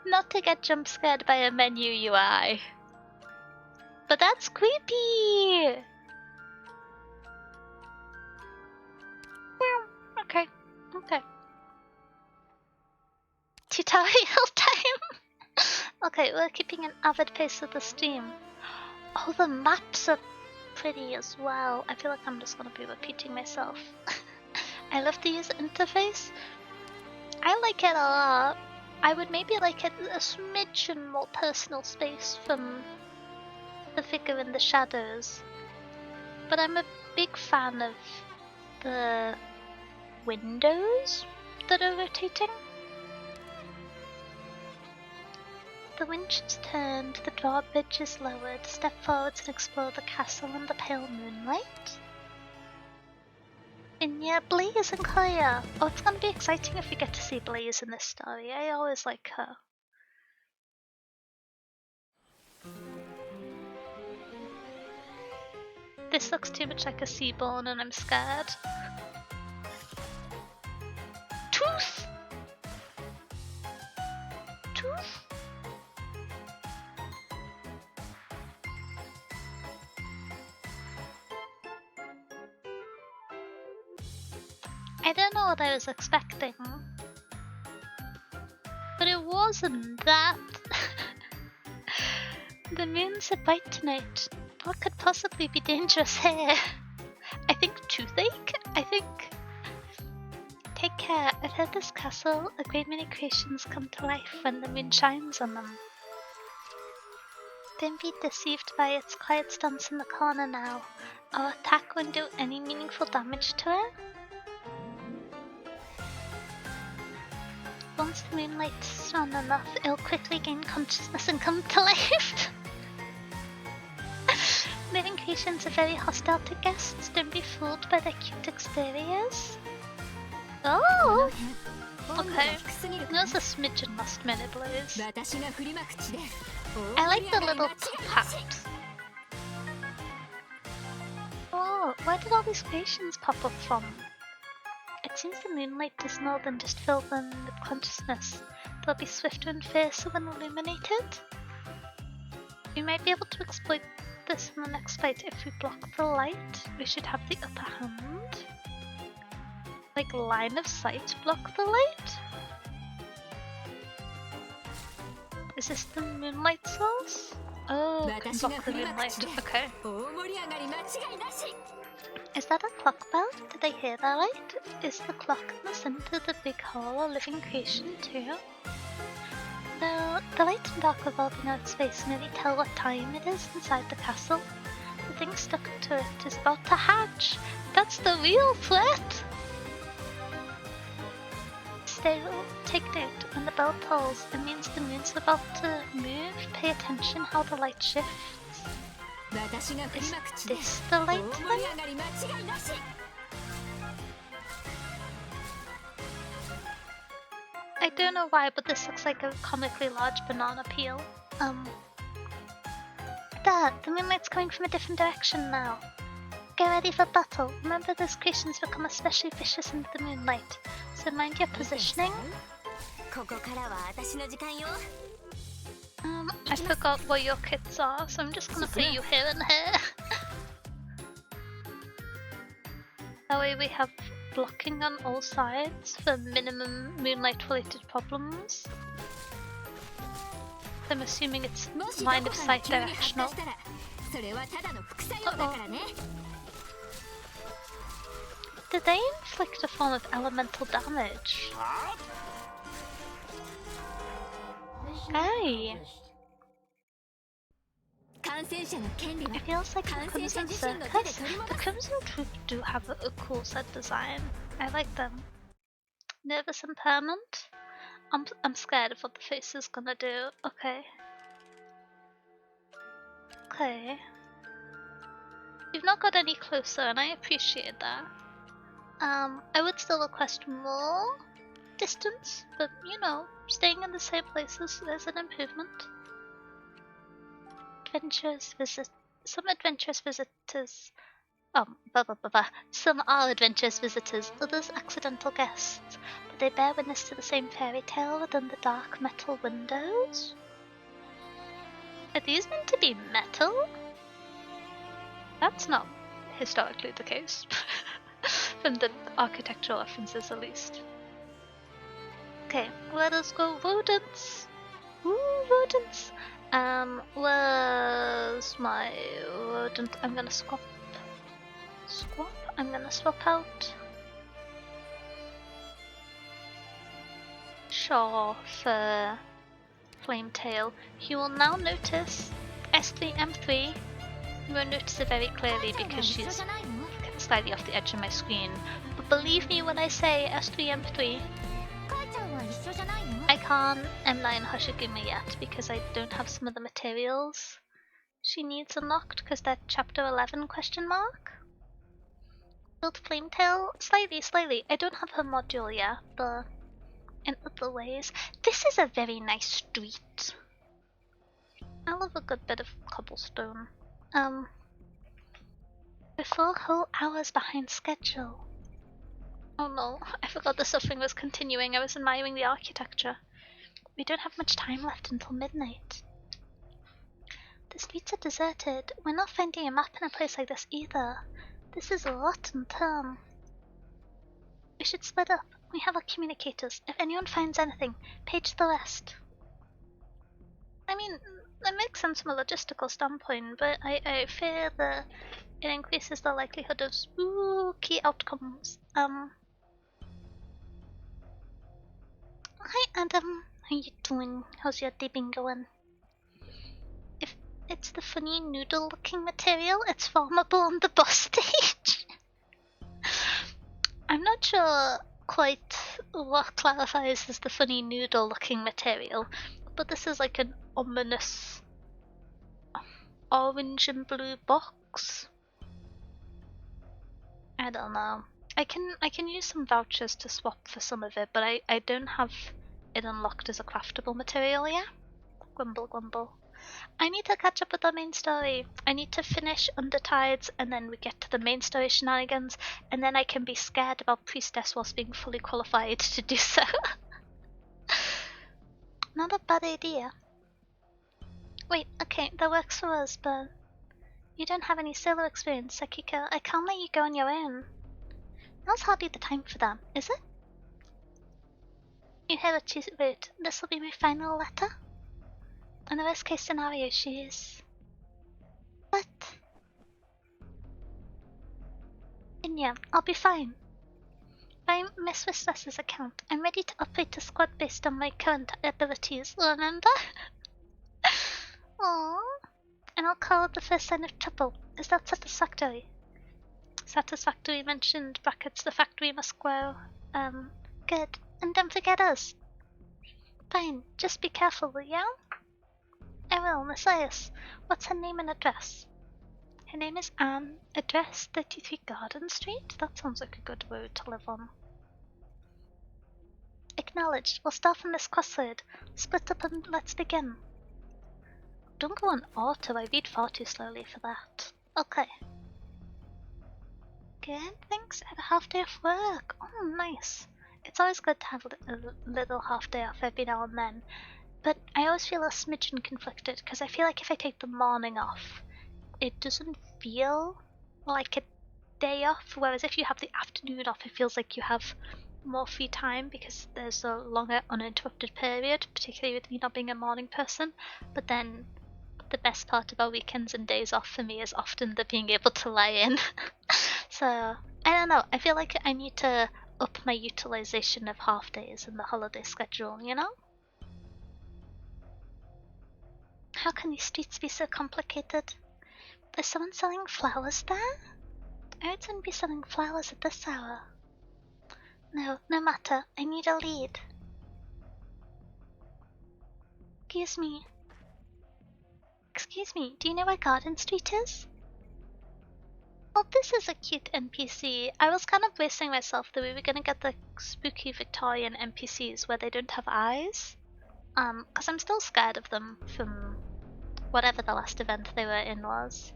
S1: Not to get jump scared by a menu UI. But that's creepy! Okay. Tutorial time! Okay, we're keeping an avid pace of the stream. Oh, the maps are pretty as well. I feel like I'm just gonna be repeating myself. I love the user interface. I like it a lot. I would maybe like it a smidgen more personal space from the figure in the shadows. But I'm a big fan of the windows that are rotating. The winch is turned, the drawbridge is lowered. Step forward and explore the castle in the pale moonlight. Inya, Blaze and Kaya. Oh, it's gonna be exciting if we get to see Blaze in this story. I always like her. This looks too much like a Seaborn and I'm scared. Tooth! Tooth? I don't know what I was expecting. But it wasn't that. The moon's a bright tonight. What could possibly be dangerous here? I think toothache? I think... Take care, I've heard this castle, a great many creations come to life when the moon shines on them. Don't be deceived by its quiet stance in the corner now. Our attack won't do any meaningful damage to it. Once the moonlight is strong enough, it'll quickly gain consciousness and come to life. Living creations are very hostile to guests. Don't be fooled by their cute exteriors. Oh! Okay. There's a smidgen last minute Blaze. I like the little top hat. Oh, where did all these creations pop up from? It seems the moonlight does more than just fill them with consciousness. They'll be swifter and fiercer when illuminated. We might be able to exploit this in the next fight if we block the light. We should have the upper hand. Like line of sight block the light? Is this the moonlight source? Oh, can block the moonlight. Okay. Is that a clock bell? Did I hear that right? Is the clock in the center of the big hall a living creation too? No, the light and dark revolving out space merely tell what time it is inside the castle. The thing stuck to it is about to hatch. That's the real threat! Still, take note, when the bell tolls, it means the moon's about to move. Pay attention how the light shifts. Is this the light then? I don't know why, but this looks like a comically large banana peel. Dad, the moonlight's coming from a different direction now. Get ready for battle. Remember, those creations become especially vicious in the moonlight, so mind your positioning. I forgot what your kits are, so I'm just gonna put you here and here. That way we have blocking on all sides for minimum moonlight related problems. I'm assuming it's line of sight directional. Did they inflict a form of elemental damage? Hey! It feels like the Crimson Circus. The Crimson Troop do have a cool set design. I like them. Nervous impairment? I'm scared of what the face is gonna do. Okay. Okay. You've not got any closer and I appreciate that. I would still request more distance, but you know, staying in the same places is an improvement. Some adventurous visitors. Some are adventurous visitors, others accidental guests, but they bear witness to the same fairy tale within the dark metal windows. Are these meant to be metal? That's not historically the case. From the architectural references at least. Okay, let us go rodents! Ooh, rodents! Where's my rodent? I'm gonna swap. I'm gonna swap out. sure for Flametail. You will now notice S3, M3. You won't notice it very clearly because she's slightly off the edge of my screen. But believe me when I say S3, M3, I can't M9 Hoshigumi yet because I don't have some of the materials she needs unlocked because they're chapter 11 question mark. Build Flametail? Slightly. I don't have her module yet, but in other ways. This is a very nice street. I love a good bit of cobblestone. We're 4 whole hours behind schedule. Oh no, I forgot the suffering was continuing. I was admiring the architecture. We don't have much time left until midnight. The streets are deserted. We're not finding a map in a place like this either. This is a rotten town. We should split up. We have our communicators. If anyone finds anything, page the rest. I mean, that makes sense from a logistical standpoint, but I fear that it increases the likelihood of spooky outcomes. Hi Adam, how you doing? How's your day been going? If it's the funny noodle looking material, it's farmable on the boss stage. I'm not sure quite what clarifies as the funny noodle looking material, but this is like an ominous orange and blue box. I don't know. I can use some vouchers to swap for some of it, but I don't have it unlocked as a craftable material yet. Grumble. I need to catch up with the main story. I need to finish Undertides and then we get to the main story shenanigans, and then I can be scared about Priestess whilst being fully qualified to do so. Not a bad idea. Wait, okay, that works for us, but you don't have any solo experience, Sakiko. I can't let you go on your own. Now's hardly the time for that, is it? You hear what she wrote. This will be my final letter? In the worst case scenario, she is. But yeah, I'll be fine. By Miss Wistess's account, I'm ready to operate a squad based on my current abilities, remember? Aww. And I'll call it the first sign of trouble. Is that satisfactory? Satisfactory mentioned, brackets, the factory must grow. Good. And don't forget us. Fine, just be careful, yeah? I will, Messias. What's her name and address? Her name is Anne. Address 33 Garden Street? That sounds like a good road to live on. Acknowledged. We'll start from this crossroad. Split up and let's begin. Don't go on auto, I read far too slowly for that. Okay. Good, thanks. I had a half day of work. Oh, nice. It's always good to have a little half day off every now and then. But I always feel a smidgen conflicted, because I feel like if I take the morning off, it doesn't feel like a day off, whereas if you have the afternoon off, it feels like you have more free time because there's a longer uninterrupted period, particularly with me not being a morning person. But then the best part about weekends and days off for me is often the being able to lie in. So, I don't know, I feel like I need to up my utilization of half days in the holiday schedule, you know? How can these streets be so complicated? Is someone selling flowers there? I would soon be selling flowers at this hour. No matter, I need a lead. Excuse me, do you know where Garden Street is? Oh, this is a cute NPC. I was kind of bracing myself that we were gonna get the spooky Victorian NPCs where they don't have eyes. Because I'm still scared of them from whatever the last event they were in was.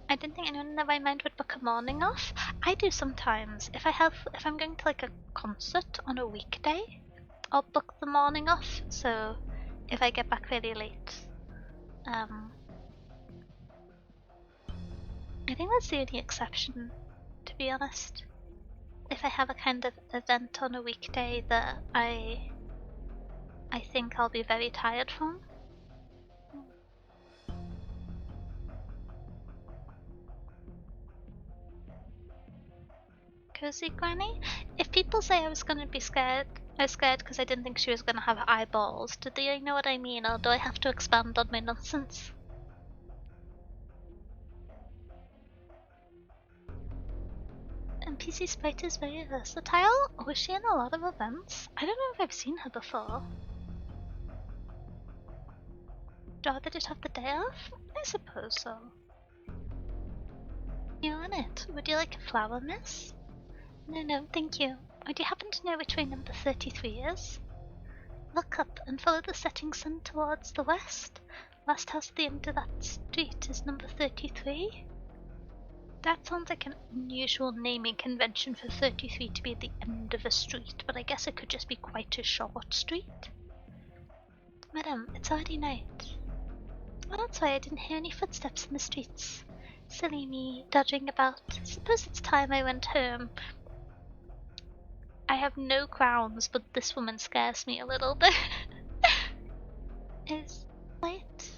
S1: I didn't think anyone in my mind would book a morning off. I do sometimes. If I'm going to like a concert on a weekday, I'll book the morning off. So if I get back really late, I think that's the only exception, to be honest. If I have a kind of event on a weekday that I think I'll be very tired from. Cozy Granny? If people say I was gonna be scared I was scared because I didn't think she was going to have eyeballs. Do you know what I mean, or do I have to expand on my nonsense? NPC Sprite is very versatile. Was she in a lot of events? I don't know if I've seen her before. Do I just have the day off? I suppose so. You on it? Would you like a flower, miss? No, thank you. Would you happen to know which way number 33 is? Look up and follow the setting sun towards the west. Last house at the end of that street is number 33. That sounds like an unusual naming convention for 33 to be at the end of a street, but I guess it could just be quite a short street. Madam, it's already night. Well, that's why I didn't hear any footsteps in the streets. Silly me, dodging about. Suppose it's time I went home. I have no crowns, but this woman scares me a little bit. Is late?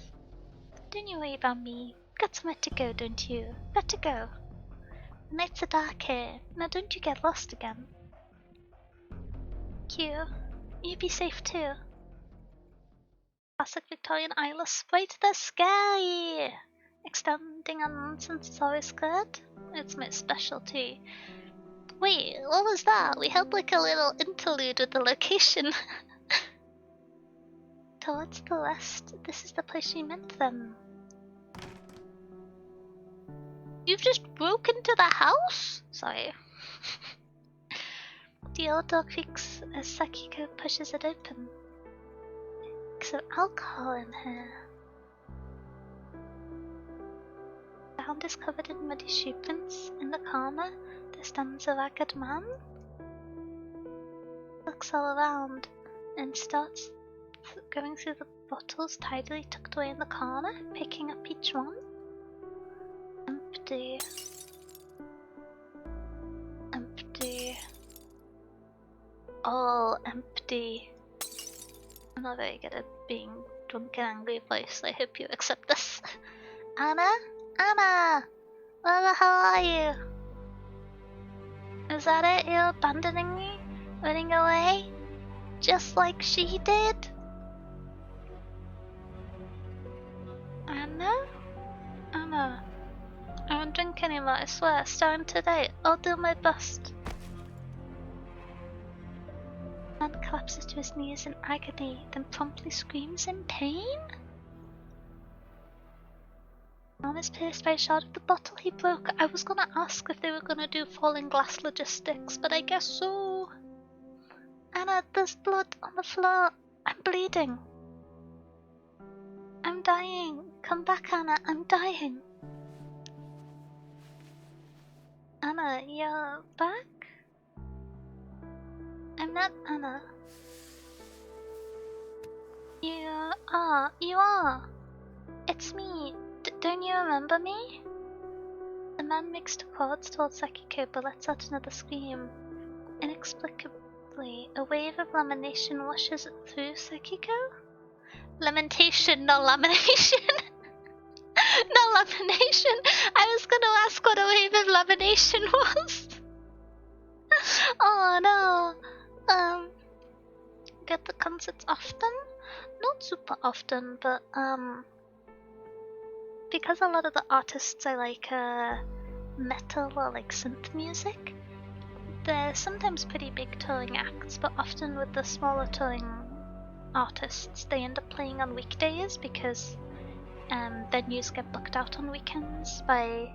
S1: Don't you worry about me. Got somewhere to go, don't you? Better go. The nights are dark here. Now don't you get lost again. Q, you be safe too. Classic Victorian eyeless right to the sky. Extending on nonsense is always good. It's my specialty. Wait, what was that? We had like a little interlude with the location. Towards the west, this is the place she meant then. You've just broke into the house? Sorry. The old door creaks as Sakiko pushes it open. Some alcohol in here. The ground is covered in muddy shoe prints. In the corner, there stands a ragged man. Looks all around and starts going through the bottles tidily tucked away in the corner, picking up each one. Empty. Empty. All empty. I'm not very good at being drunk and angry voice. I hope you accept this. Anna? Anna! Where the hell are you? Is that it? You're abandoning me? Running away? Just like she did? Anna? Anna. I won't drink anymore, I swear. Starting today. I'll do my best. Man collapses to his knees in agony, then promptly screams in pain? Man is pierced by a shard of the bottle he broke. I was gonna ask if they were gonna do falling glass logistics, but I guess so. Anna, there's blood on the floor. I'm bleeding. I'm dying. Come back, Anna. I'm dying. Anna, you're back? I'm not Anna. You are. It's me. Don't you remember me? The man makes two chords towards Sakiko but lets out another scream. Inexplicably, a wave of lamination washes through Sakiko? Lamentation, not lamination. Not lamination. I was gonna ask what a wave of lamination was. Oh no. Get the concerts often? Not super often, but because a lot of the artists I like metal or like synth music, they're sometimes pretty big touring acts, but often with the smaller touring artists, they end up playing on weekdays because venues get booked out on weekends by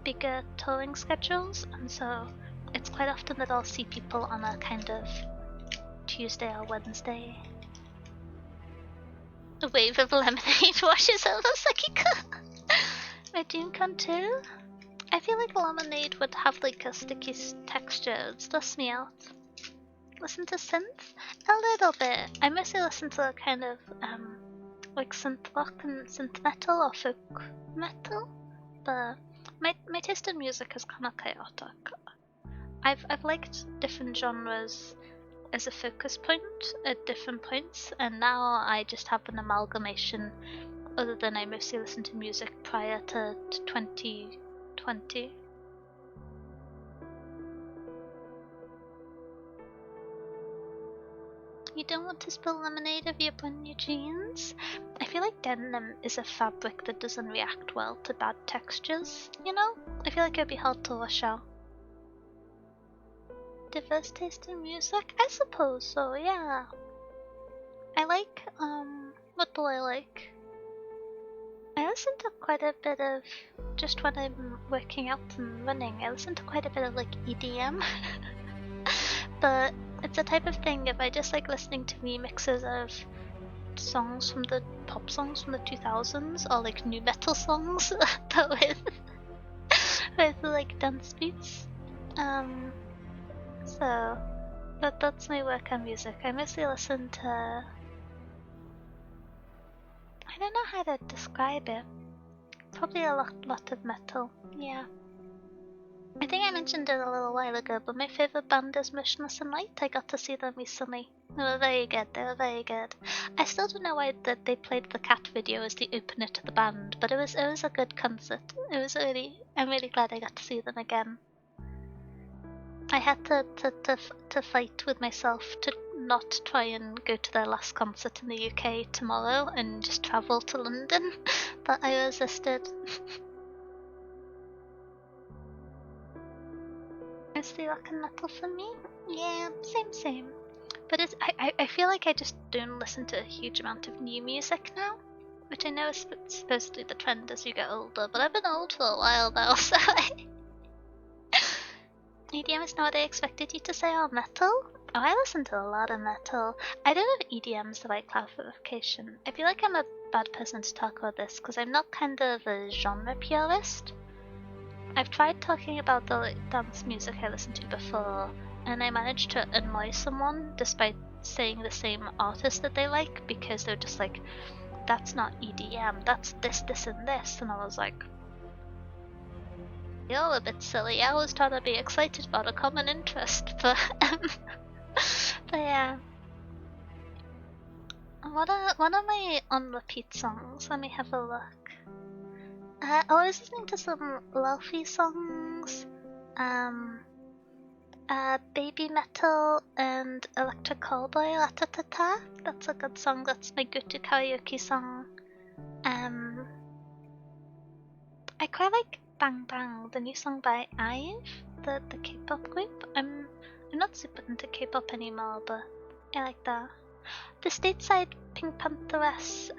S1: bigger touring schedules, and so it's quite often that I'll see people on a kind of Tuesday or Wednesday. A wave of lemonade washes over Sakiko. My dream come true? I feel like lemonade would have like a sticky texture. It stress me out. Listen to synth? A little bit. I mostly listen to kind of like synth rock and synth metal or folk metal. But my taste in music is kind of chaotic. I've liked different genres as a focus point at different points, and now I just have an amalgamation, other than I mostly listened to music prior to 2020. You don't want to spill lemonade over your brand new jeans? I feel like denim is a fabric that doesn't react well to bad textures, you know? I feel like it would be hard to wash out. Diverse taste in music? I suppose so, yeah. I like, what do I like? I listen to quite a bit of, just when I'm working out and running, I listen to quite a bit of like EDM. But it's a type of thing, if I just like listening to remixes of songs from the pop songs from the 2000s or like new metal songs but with like dance beats. So that's my work on music. I mostly listen to, I don't know how to describe it. Probably a lot of metal, yeah. I think I mentioned it a little while ago, but my favourite band is Motionless in White. I got to see them recently. They were very good, they were very good. I still don't know why that they played the cat video as the opener to the band, but it was a good concert. I'm really glad I got to see them again. I had to fight with myself to not try and go to their last concert in the UK tomorrow and just travel to London, but I resisted. Mostly rock and metal for me? Yeah, same. But I feel like I just don't listen to a huge amount of new music now, which I know is supposedly the trend as you get older, but I've been old for a while now, so EDM is not what I expected you to say. Oh, metal? Oh, I listen to a lot of metal. I don't know if EDM is the right classification. I feel like I'm a bad person to talk about this, because I'm not kind of a genre purist. I've tried talking about the dance music I listened to before, and I managed to annoy someone despite saying the same artist that they like, because they're just like, that's not EDM, that's this, and this. And I was like, you're a bit silly. I was trying to be excited about a common interest, but yeah. What are my on repeat songs? Let me have a look. I was listening to some Lofi songs, Baby Metal and Electric Callboy Ratatata. That's a good song, that's my go-to karaoke song. I quite like Bang Bang, the new song by Ave, the K-pop group. I'm not super into K-pop anymore, but I like that. The stateside Pink Pantheress,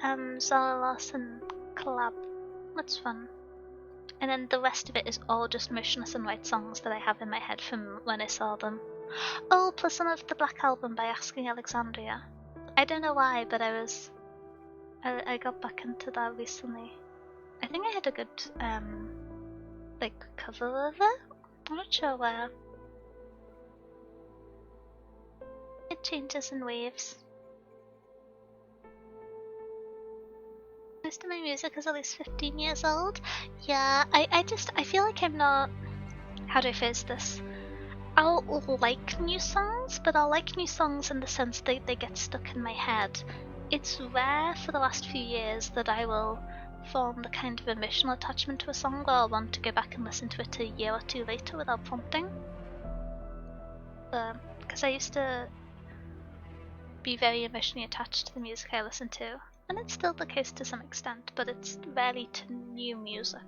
S1: Zara Larson collab. That's fun. And then the rest of it is all just Motionless in White songs that I have in my head from when I saw them. Oh, plus some of the Black Album by Asking Alexandria. I don't know why, but I got back into that recently. I think I had a good like cover of it. I'm not sure where. It changes in waves. Most of my music is at least 15 years old. Yeah, I feel like I'm not, how do I phrase this? I'll like new songs, but I'll like new songs in the sense they get stuck in my head. It's rare for the last few years that I will form the kind of emotional attachment to a song where I'll want to go back and listen to it a year or two later without prompting. Because I used to be very emotionally attached to the music I listen to. And it's still the case to some extent, but it's rarely to new music.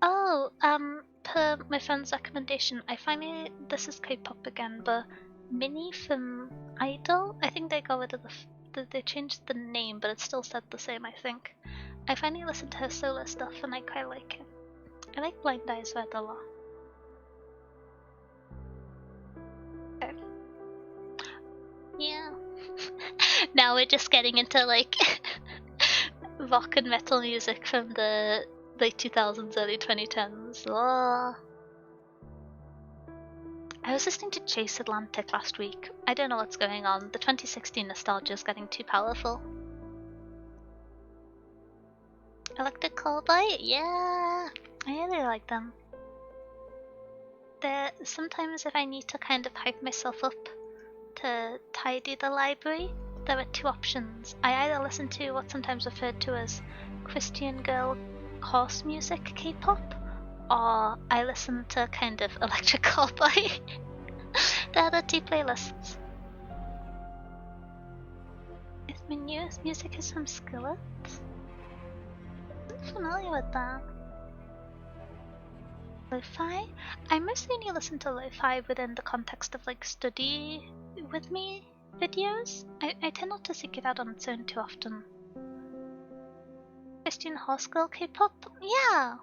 S1: Oh, per my friend's recommendation, I finally, this is K-pop again, but Minnie from Idol, I think they got rid of they changed the name, but it still said the same, I think. I finally listened to her solo stuff and I quite like it. I like Blind Eyes Red a lot. Okay. Yeah. Now we're just getting into like rock and metal music from the late 2000s, early 2010s. Oh. I was listening to Chase Atlantic last week. I don't know what's going on. The 2016 nostalgia is getting too powerful. Electric Callboy? Yeah, I really like them. Sometimes if I need to kind of hype myself up to tidy the library, there are two options. I either listen to what's sometimes referred to as Christian girl horse music K-pop, or I listen to kind of Electric Cowboy. They're the two playlists. If my newest music is from Skillet? I'm familiar with that. Lo-fi? I mostly only listen to lo-fi within the context of like study with me videos. I tend not to seek it out on its own too often. Christian horse girl K-pop? Yeah!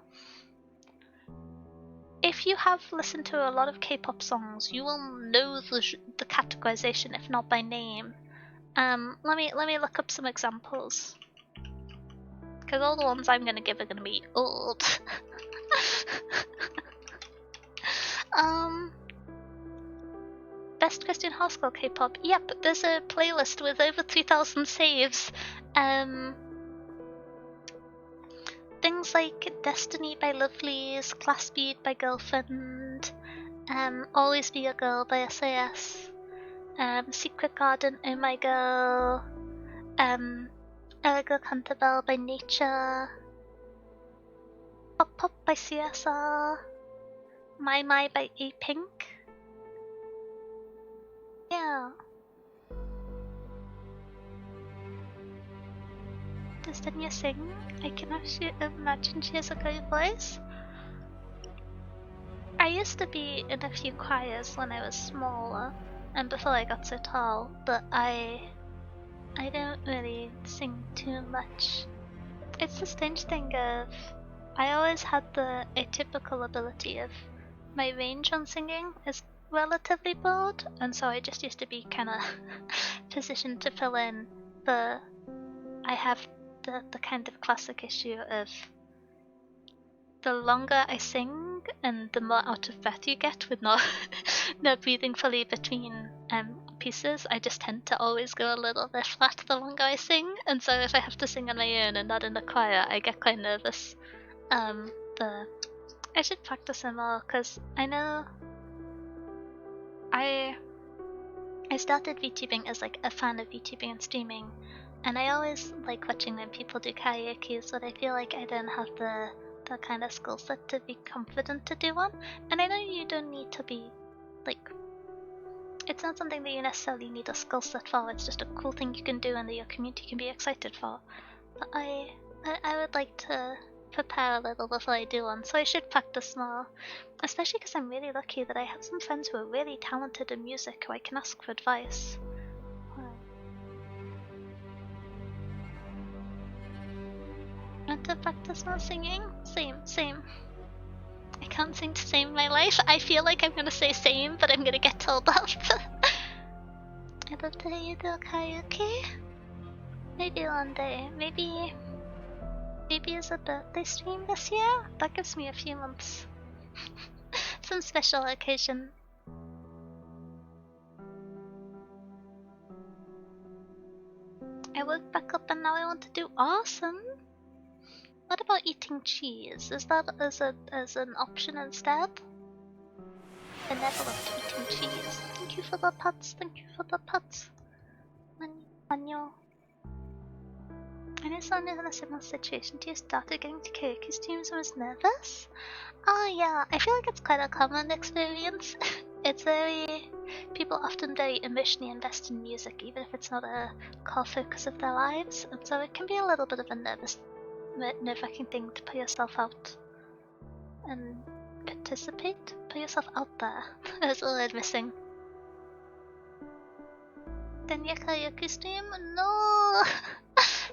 S1: If you have listened to a lot of K-pop songs, you will know the categorization, if not by name. Let me look up some examples. Because all the ones I'm gonna give are gonna be old. Best Christian Hardcore K-pop. Yep, there's a playlist with over 3,000 saves. Things like Destiny by Lovelyz, Class Beat by Girlfriend, Always Be a Girl by SAS, Secret Garden, Oh My Girl, Ergo Cantabelle by Nature, Pop Pop by CSR, My My by A-Pink. Yeah. Does Danya sing? I can actually imagine she has a great voice. I used to be in a few choirs when I was smaller and before I got so tall, but I don't really sing too much. It's the strange thing of I always had the atypical ability of my range on singing is relatively broad, and so I just used to be kind of positioned to fill in I have the kind of classic issue of the longer I sing and the more out of breath you get with no breathing fully between pieces, I just tend to always go a little bit flat the longer I sing, and so if I have to sing on my own and not in a choir, I get quite nervous. I should practice them more because I know I started VTubing as like a fan of VTubing and streaming, and I always like watching when people do karaoke, but I feel like I don't have the kind of skill set to be confident to do one. And I know you don't need to be like, it's not something that you necessarily need a skill set for, it's just a cool thing you can do and that your community can be excited for. But I would like to prepare a little before I do one, so I should practice more. Especially because I'm really lucky that I have some friends who are really talented in music who I can ask for advice. Want to practice more singing? Same. I can't sing to save my life. I feel like I'm gonna say same, but I'm gonna get told off. I'd love to hear you do karaoke. Maybe one day. Maybe as a birthday stream this year? That gives me a few months. Some special occasion. I woke back up and now I want to do awesome. What about eating cheese? Is that as an option instead? Benevolent eating cheese. Thank you for the pets. Manyo. I know someone in a similar situation to you started getting to karaoke streams and was nervous. Oh yeah, I feel like it's quite a common experience. It's people often very emotionally invest in music, even if it's not a core focus of their lives, and so it can be a little bit of a nerve-wracking thing to put yourself out and participate. Put yourself out there. That's all I'm missing. Then your karaoke stream? No!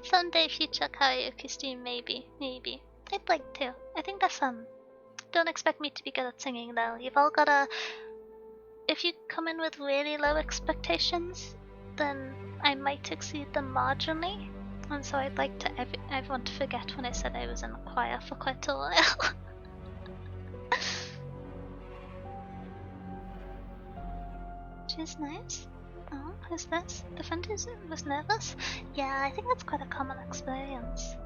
S1: Someday future karaoke stream, maybe. I'd like to. I think that's fun. Don't expect me to be good at singing though. You've all gotta... If you come in with really low expectations, then I might exceed them marginally. And so I'd like to everyone to forget when I said I was in a choir for quite a while. She's nice. Oh, who's this? The friend who was nervous? Yeah, I think that's quite a common experience.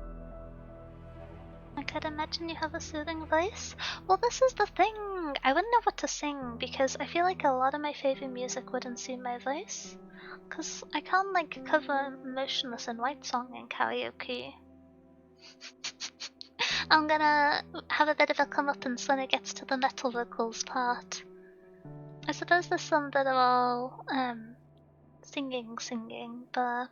S1: I could imagine you have a soothing voice. Well, this is the thing. I wouldn't know what to sing because I feel like a lot of my favorite music wouldn't suit my voice. Cause I can't like cover Motionless in White Song in karaoke. I'm gonna have a bit of a comeuppance when it gets to the metal vocals part. I suppose there's some that are all singing, but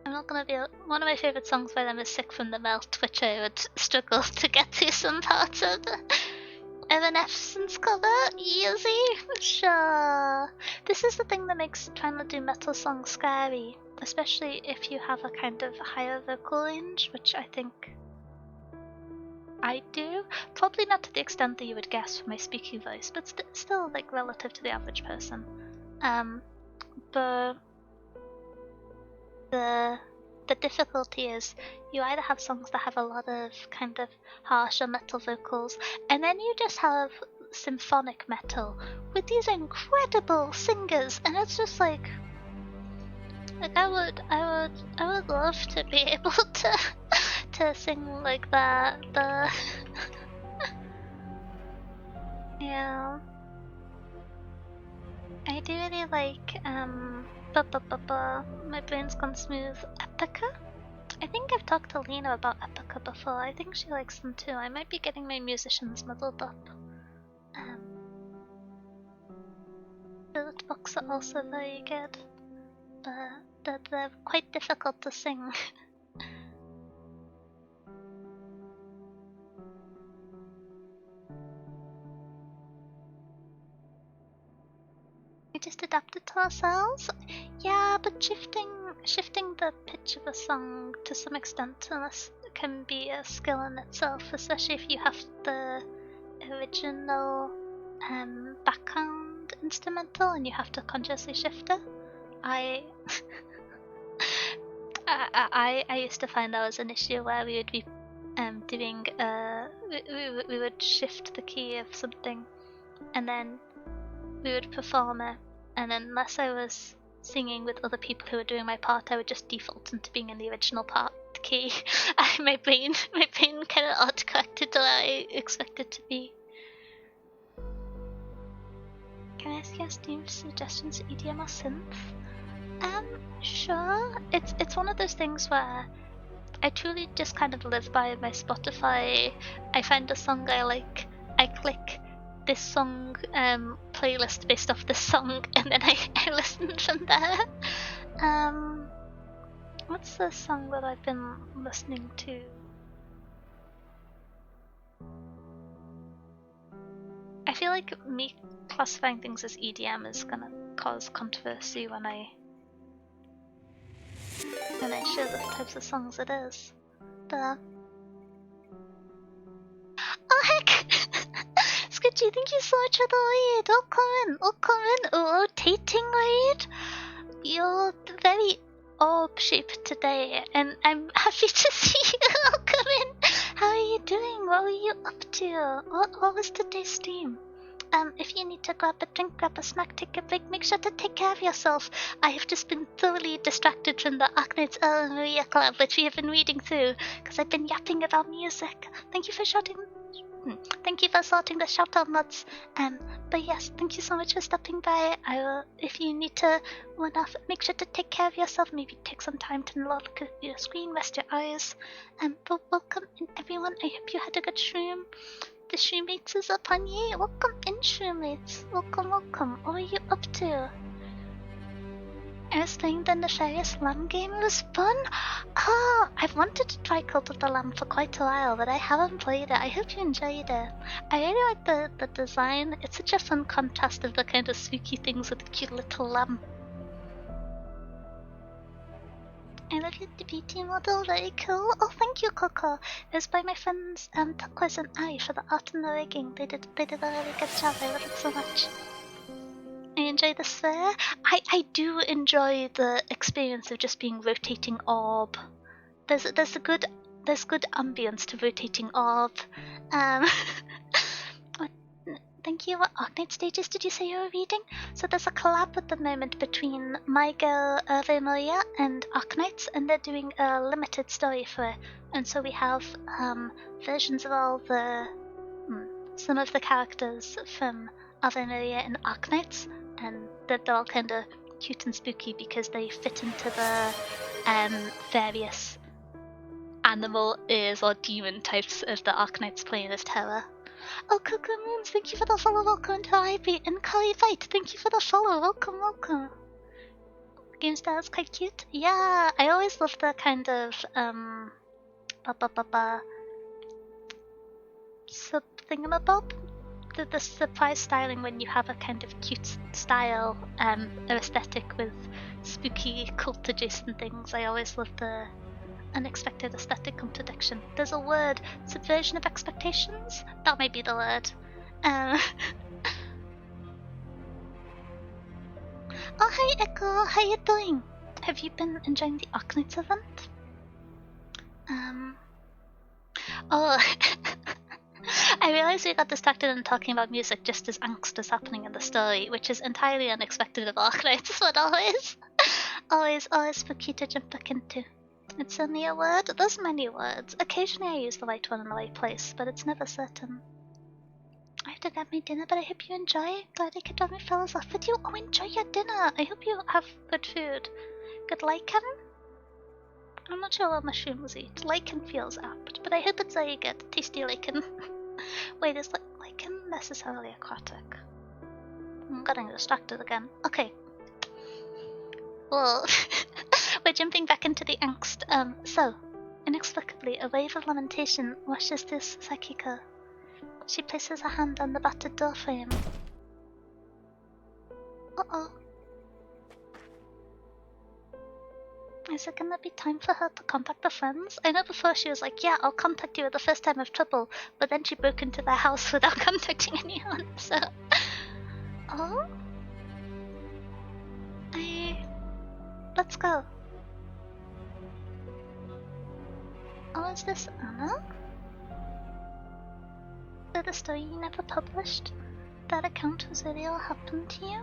S1: I'm not gonna be. One of my favorite songs by them is "Sick from the Melt," which I would struggle to get to some parts of. Evanescence cover, easy, sure. This is the thing that makes trying to do metal songs scary, especially if you have a kind of higher vocal range, which I think I do. Probably not to the extent that you would guess from my speaky voice, but still like relative to the average person. But the difficulty is you either have songs that have a lot of kind of harsher metal vocals, and then you just have symphonic metal with these incredible singers, and it's just like I would love to be able to sing like that. Yeah, I do really like my brain's gone smooth. Epica? I think I've talked to Lena about Epica before. I think she likes them too. I might be getting my musicians muddled up. Bullet Box are also very good, but they're quite difficult to sing. We just adapted to ourselves? Yeah, but shifting the pitch of a song to some extent can be a skill in itself, especially if you have the original background instrumental and you have to consciously shift it. I used to find that was an issue where we would be doing we would shift the key of something and then we would perform it, and unless I was singing with other people who were doing my part, I would just default into being in the original part key. my brain kind of auto-corrected to where I expected to be. Can I ask you Steam suggestions, EDM or synth? Sure. It's one of those things where I truly just kind of live by my Spotify. I find a song I like, I click this song playlist based off this song, and then I listen from there. What's the song that I've been listening to? I feel like me classifying things as EDM is gonna cause controversy when I share the types of songs it is. But oh heck! Sketchy, thank you so much for the raid. Welcome in. Rotating raid. You're very orb-shaped today, and I'm happy to see you. Welcome in. How are you doing? What were you up to? What was today's stream? If you need to grab a drink, grab a snack, take a break, make sure to take care of yourself. I have just been thoroughly distracted from the Arknights Ave Mujica club, which we have been reading through, because I've been yapping about music. Thank you for sorting the shout-out nuts. But yes, thank you so much for stopping by. If you need to run off, make sure to take care of yourself. Maybe take some time to not look at your screen, rest your eyes. But welcome in, everyone. I hope you had a good stream. The streammates is upon ye. Welcome in, streammates. Welcome. What are you up to? I was playing the Nefarious Lamb game. It was fun. Oh, I've wanted to try Cult of the Lamb for quite a while, but I haven't played it. I hope you enjoyed it. I really like the design. It's such a fun contrast of the kind of spooky things with the cute little lamb. I love your beauty model, very cool. Oh, thank you, Coco. It was by my friends Turquoise and I for the art and the rigging. They did a really good job. I love it so much. I enjoy the sphere. I do enjoy the experience of just being rotating orb. There's good ambience to rotating orb. Thank you. What Arknight stages did you say you were reading? So there's a collab at the moment between my girl Ave Mujica and Arknights, and they're doing a limited story for it. And so we have versions of all the some of the characters from Ave Mujica and Arknights, and they're all kind of cute and spooky because they fit into the various animal is or demon types of the Arknights playing as Terra. Oh, Cuckoo Moons, thank you for the follow, welcome to IB, and Kali Fight, thank you for the follow, welcome, welcome. Game style is quite cute. Yeah, I always love the kind of, thingamabob? The surprise styling when you have a kind of cute style, or aesthetic with spooky cult adjacent things. I always love the unexpected aesthetic contradiction. There's a word, subversion of expectations? That might be the word. Oh, hi Echo, how you doing? Have you been enjoying the Arknights event? Oh, I realized we got distracted in talking about music just as angst is happening in the story, which is entirely unexpected of Arknights, but always spooky to jump back into. It's only a word? There's many words. Occasionally I use the right one in the right place, but it's never certain. I have to get my dinner, but I hope you enjoy. Glad I could drop my fellas off with you. Oh, enjoy your dinner! I hope you have good food. Good lichen? I'm not sure what mushrooms eat. Lichen feels apt, but I hope it's very good. Tasty lichen. Wait, is lichen necessarily aquatic? I'm getting distracted again. Okay. Well, we're jumping back into the angst. So, inexplicably, a wave of lamentation washes through Sakiko. She places her hand on the battered door frame. Uh-oh. Is it gonna be time for her to contact her friends? I know before she was like, yeah, I'll contact you at the first time of trouble, but then she broke into their house without contacting anyone, so... Oh? Let's go. Oh, is this Anna? So the story you never published? That account was really all happened to you?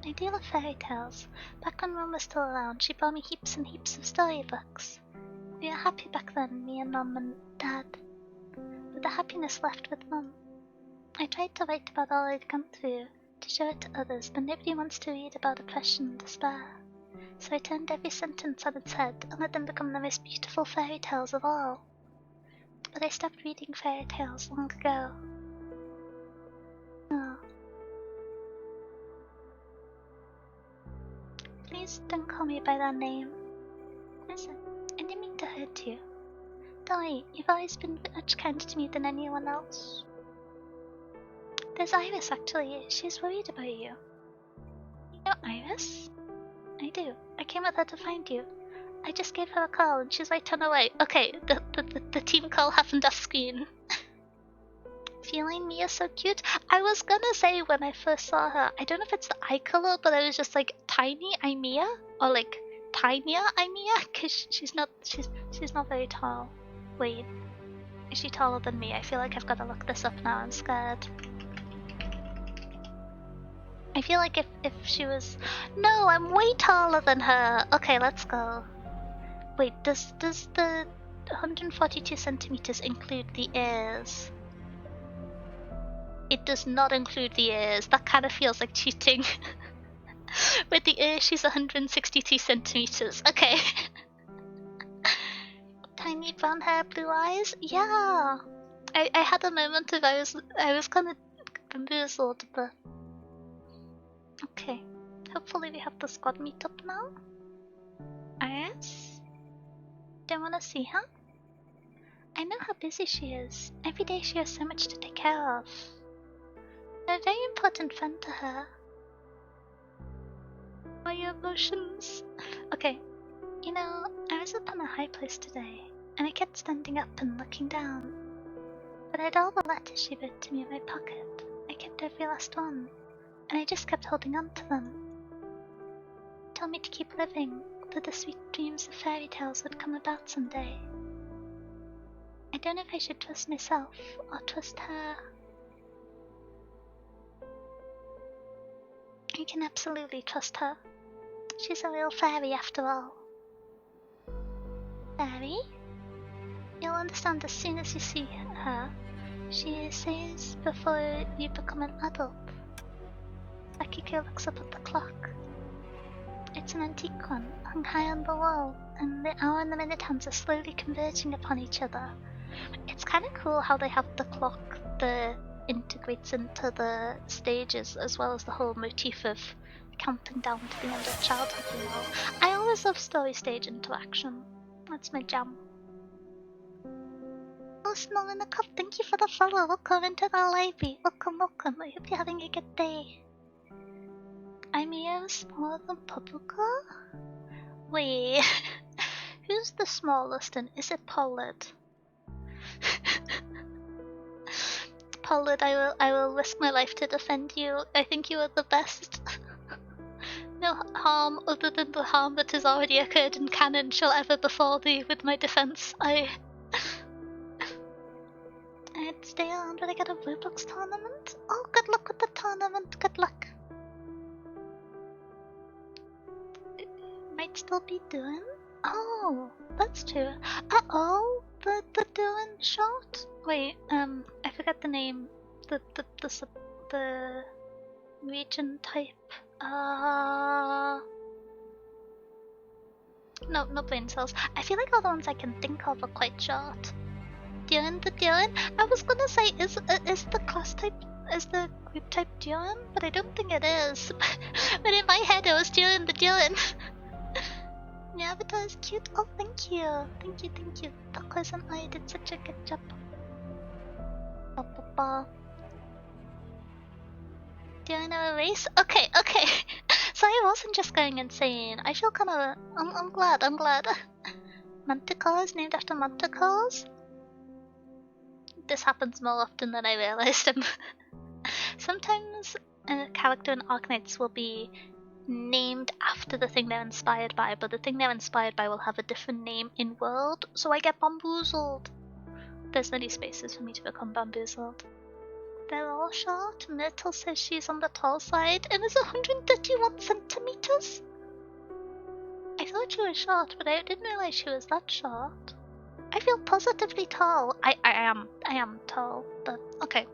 S1: I do love fairy tales. Back when Mum was still around, she bought me heaps and heaps of storybooks. We were happy back then, me and Mum and Dad. But the happiness left with Mum. I tried to write about all I'd gone through, to show it to others, but nobody wants to read about depression and despair. So I turned every sentence on its head and let them become the most beautiful fairy tales of all. But I stopped reading fairy tales long ago. Oh. Please don't call me by that name. Listen, I didn't mean to hurt you. Don't worry, you've always been much kinder to me than anyone else. There's Iris, actually. She's worried about you. You know Iris? I do. I came with her to find you. I just gave her a call and she's right on her way. Okay, the team call happened off screen. Feeling Mia so cute? I was gonna say when I first saw her, I don't know if it's the eye color, but I was just like, tiny Imea? Or like, tinier Imea? Cause she's not very tall. Wait, is she taller than me? I feel like I've gotta look this up now, I'm scared. I feel like if she was... No, I'm way taller than her! Okay, let's go. Wait, does the 142 centimeters include the ears? It does not include the ears. That kind of feels like cheating. With the ears, she's 163 centimeters. Okay. Tiny brown hair, blue eyes? Yeah! I had a moment of I was kind of bamboozled, but... Okay. Hopefully we have the squad meet up now. Iris? Don't wanna see her? I know how busy she is. Every day she has so much to take care of. You're a very important friend to her. My emotions. Okay. You know, I was up on a high place today, and I kept standing up and looking down. But I had all the letters she wrote to me in my pocket. I kept every last one, and I just kept holding on to them. She told me to keep living, that the sweet dreams of fairy tales would come about someday. I don't know if I should trust myself or trust her. I can absolutely trust her. She's a real fairy after all. Fairy? You'll understand as soon as you see her. She says before you become an adult. Akiko looks up at the clock. It's an antique one, hung high on the wall, and the hour and the minute hands are slowly converging upon each other. It's kind of cool how they have the clock that integrates into the stages, as well as the whole motif of counting down to the end of childhood, you know. I always love story stage interaction. That's my jam. Oh, Snow in the Cup, thank you for the follow. Welcome into the library. Welcome, welcome. I hope you're having a good day. I'm here smaller than Papuka? Wait, who's the smallest and is it Pollard? Pollard, I will risk my life to defend you. I think you are the best. No harm other than the harm that has already occurred in canon shall ever befall thee with my defense. I'd stay around when I get a Roblox tournament. Oh, good luck with the tournament. Good luck. It might still be doing. Oh, that's true. Uh-oh, the doing shot. Wait, I forgot the name. The region type. No brain cells. I feel like all the ones I can think of are quite short. Dylan the Dylan? I was gonna say, is the class type, is the group type Dylan? But I don't think it is. But in my head it was Dylan the Dylan. The avatar is cute. Oh, thank you. Thank you. Turquoise and I did such a good job. Do I know a race? Okay. So I wasn't just going insane. I feel kinda... I'm glad. Manticores named after Manticores? This happens more often than I realized. Sometimes a character in Arknights will be named after the thing they're inspired by, but the thing they're inspired by will have a different name in world, so I get bamboozled. There's many spaces for me to become bamboozled. They're all short. Myrtle says she's on the tall side and is 131 centimeters. I thought she was short, but I didn't realize she was that short. I feel positively tall. I am tall, but okay.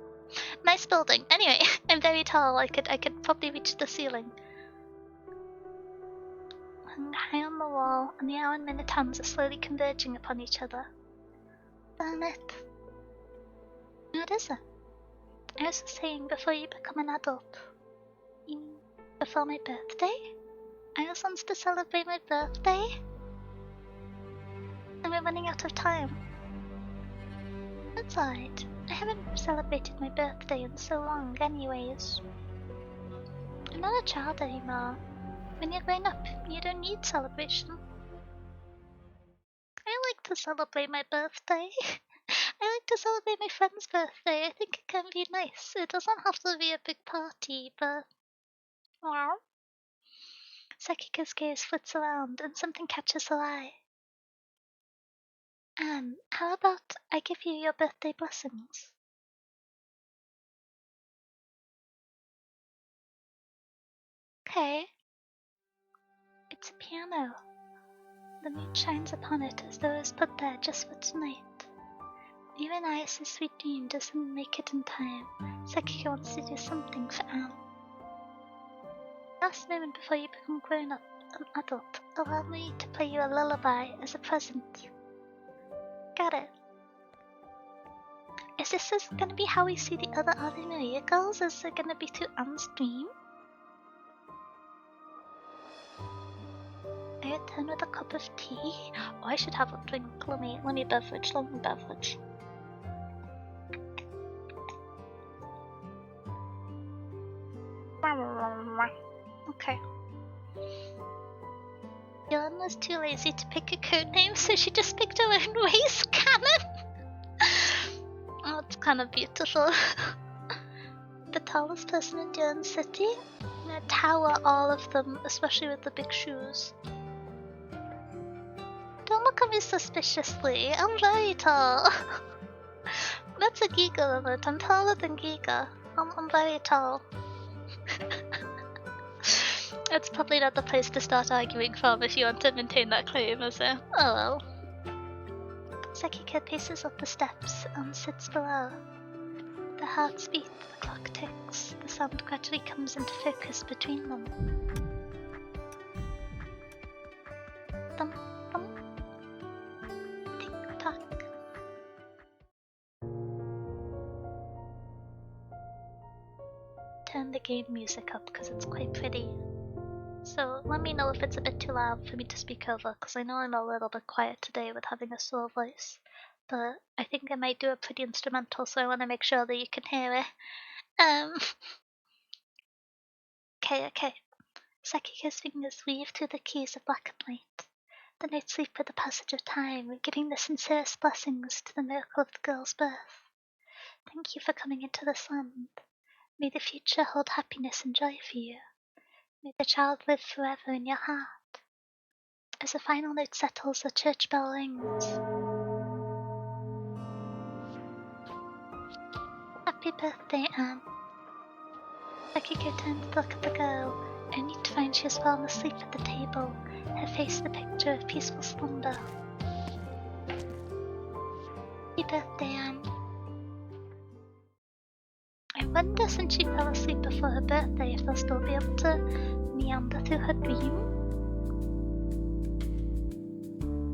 S1: Nice building. Anyway, I'm very tall. I could probably reach the ceiling. Hung high on the wall, and the hour and minute hands are slowly converging upon each other. Damn it. What is it? I was saying, before you become an adult. You mean before my birthday? I was wants to celebrate my birthday? And we're running out of time. That's alright. I haven't celebrated my birthday in so long anyways. I'm not a child anymore. When you're grown up, you don't need celebration. I like to celebrate my birthday. I like to celebrate my friend's birthday. I think it can be nice. It doesn't have to be a big party, but... Wow. Sakika's gaze flits around and something catches her eye. How about I give you your birthday blessings? Okay. It's a piano. The moon shines upon it as though it was put there just for tonight. Even Iris' sweet dream doesn't make it in time. Sakika wants to do something for Anne. Last moment before you become grown up, an adult, allow me to play you a lullaby as a present. Got it. Is this gonna be how we see the other Ave Mujica girls? Is it gonna be through Anne's dream? I return with a cup of tea. Oh, I should have a drink. Let me beverage. Okay. Dylan was too lazy to pick a code name, so she just picked her own race cannon. Oh, it's kind of beautiful. The tallest person in Dylan's city? A tower, all of them, especially with the big shoes. Don't look at me suspiciously. I'm very tall. That's a Giga limit. I'm taller than Giga. I'm very tall. That's probably not the place to start arguing from if you want to maintain that claim, is it? Oh well. Sakika paces up the steps and sits below. The hearts beat, the clock ticks, the sound gradually comes into focus between them. Dum, dum. Tick tock. Turn the game music up because it's quite pretty. So let me know if it's a bit too loud for me to speak over, because I know I'm a little bit quiet today with having a sore voice. But I think I might do a pretty instrumental, so I want to make sure that you can hear it. Okay. Sakika's fingers weave through the keys of black and white. The night sleep with the passage of time, giving the sincerest blessings to the miracle of the girl's birth. Thank you for coming into this land. May the future hold happiness and joy for you. May the child live forever in your heart. As the final note settles, the church bell rings. Happy birthday, Anne. Sakiko turns to look at the girl, only to find she has fallen asleep at the table, her face the picture of peaceful slumber. Happy birthday, Anne. I wonder, since she fell asleep before her birthday, if they'll still be able to meander through her dream.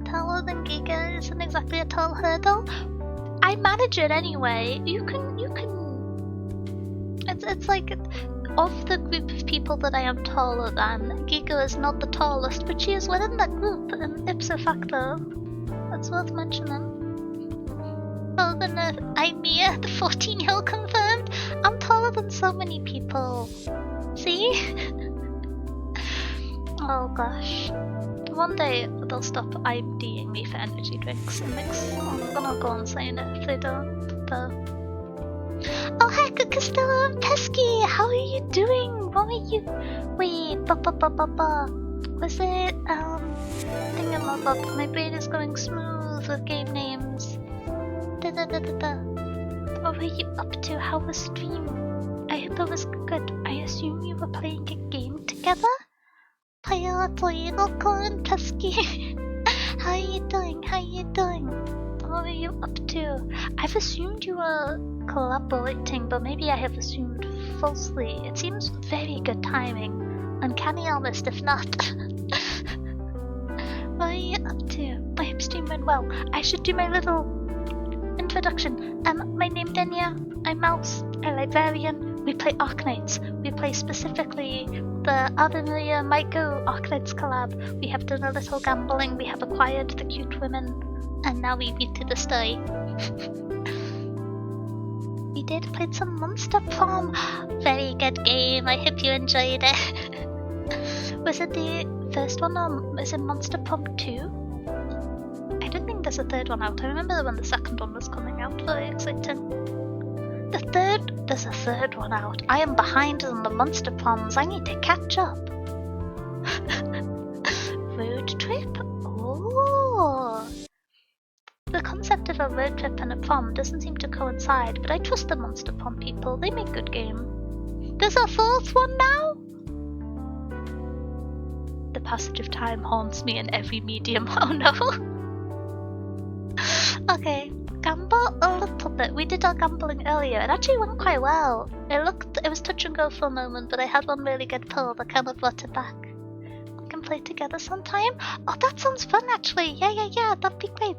S1: Taller than Giga isn't exactly a tall hurdle. I manage it anyway. You can. It's like, of the group of people that I am taller than, Giga is not the tallest, but she is within that group, and ipso facto, that's worth mentioning. Taller than Imea, the 14-year-old confirmed. I'm taller than so many people. See? Oh gosh. One day they'll stop IDing me for energy drinks. I'm gonna go on saying it if they don't, though. Oh heck, Costello and Pesky, how are you doing? What were you? Wait, was it thingamabob? My brain is going smooth with game names. What were you up to? How was stream? I hope it was good. I assume you were playing a game together? Payatoi and Pesky. How are you doing? What were you up to? I've assumed you were collaborating, but maybe I have assumed falsely. It seems very good timing. Uncanny almost, if not. What are you up to? I hope stream went well. I should do my little introduction. My name Denia. I'm Mouse, a librarian. We play Arknights. We play specifically the Ave Mujica Might Go Arknights collab. We have done a little gambling. We have acquired the cute women, and now we read through the story. We played some Monster Prom. Very good game. I hope you enjoyed it. Was it the first one, or was it Monster Prom 2? I don't think there's a third one out. I remember when the second one was coming out. Very exciting. There's a third one out. I am behind on the Monster Proms. I need to catch up. Road trip? Oh. The concept of a road trip and a prom doesn't seem to coincide, but I trust the Monster Prom people. They make good game. There's a fourth one now? The passage of time haunts me in every medium. Oh no. Okay, gamble a little bit. We did our gambling earlier. It actually went quite well. It was touch and go for a moment, but I had one really good pull that kind of brought it back. We can play together sometime. Oh, that sounds fun actually. Yeah. That'd be great.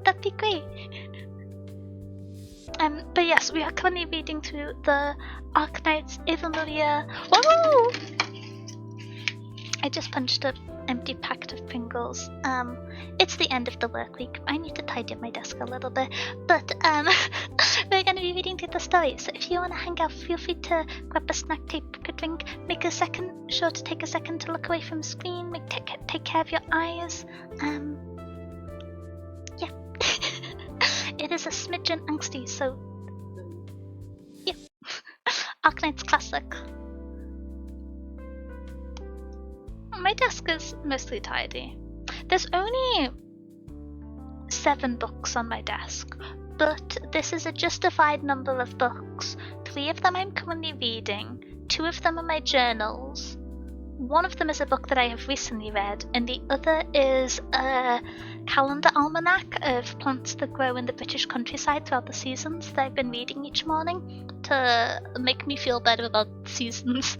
S1: But yes, we are currently reading through the Arknights Ave Mujica. Whoa! I just punched an empty packet of Pringles. It's the end of the work week. I need to tidy up my desk a little bit. But we're going to be reading through the story. So if you want to hang out, feel free to grab a snack, take a drink, sure to take a second to look away from the screen, take care of your eyes. Yeah. It is a smidgen angsty, so yeah. Arknights Classic. My desk is mostly tidy. There's only 7 books on my desk, but this is a justified number of books. 3 of them I'm currently reading, 2 of them are my journals, 1 of them is a book that I have recently read, and the other is a calendar almanac of plants that grow in the British countryside throughout the seasons that I've been reading each morning to make me feel better about the seasons.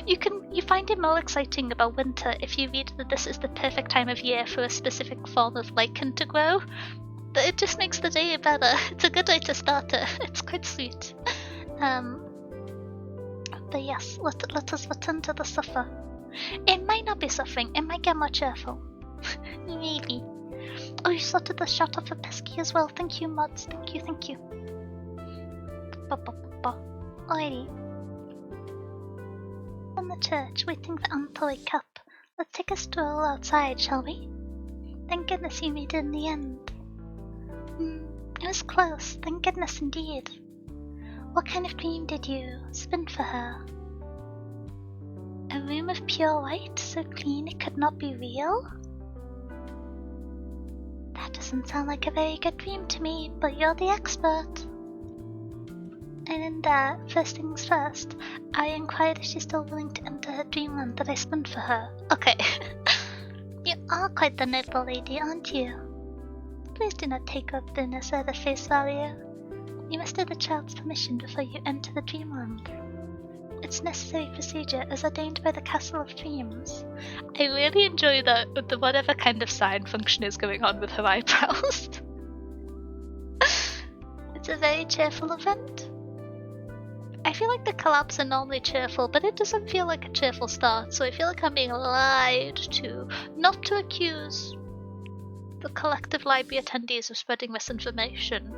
S1: You find it more exciting about winter if you read that this is the perfect time of year for a specific form of lichen to grow. It just makes the day better. It's a good way to start it. It's quite sweet. But yes, let us return to the suffer. It might not be suffering, it might get more cheerful. Maybe. Oh, you sorted the shot off a pesky as well. Thank you, mods. Thank you. Alrighty. From the church, waiting for Anne to wake up. Let's take a stroll outside, shall we? Thank goodness you made it in the end. It was close, thank goodness indeed. What kind of dream did you spin for her? A room of pure white, so clean it could not be real? That doesn't sound like a very good dream to me, but you're the expert. And first things first, I inquired if she's still willing to enter her dreamland that I spun for her. Okay. You are quite the noble lady, aren't you? Please do not take our goodness at the face value. You must have the child's permission before you enter the dreamland. It's necessary procedure as ordained by the Castle of Dreams. I really enjoy that with the whatever kind of sign function is going on with her eyebrows. It's a very cheerful event. I feel like the collabs are normally cheerful, but it doesn't feel like a cheerful start, so I feel like I'm being lied to. Not to accuse the collective library attendees of spreading misinformation,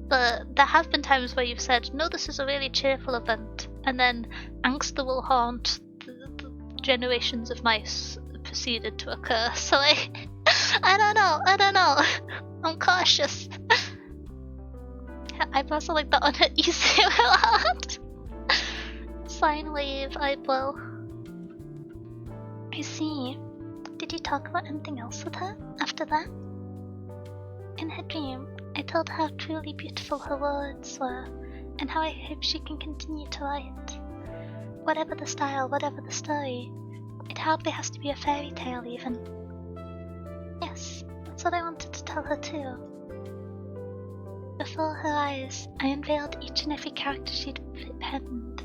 S1: but there have been times where you've said, no, this is a really cheerful event, and then angst will haunt the generations of mice proceeded to occur, so I don't know. I'm cautious. Eyebrows are like the uneasy lot. Sine wave, eyebrow. I see. Did you talk about anything else with her after that? In her dream, I told her how truly beautiful her words were, and how I hope she can continue to write. Whatever the style, whatever the story, it hardly has to be a fairy tale even. Yes, that's what I wanted to tell her too. Before her eyes, I unveiled each and every character she'd penned.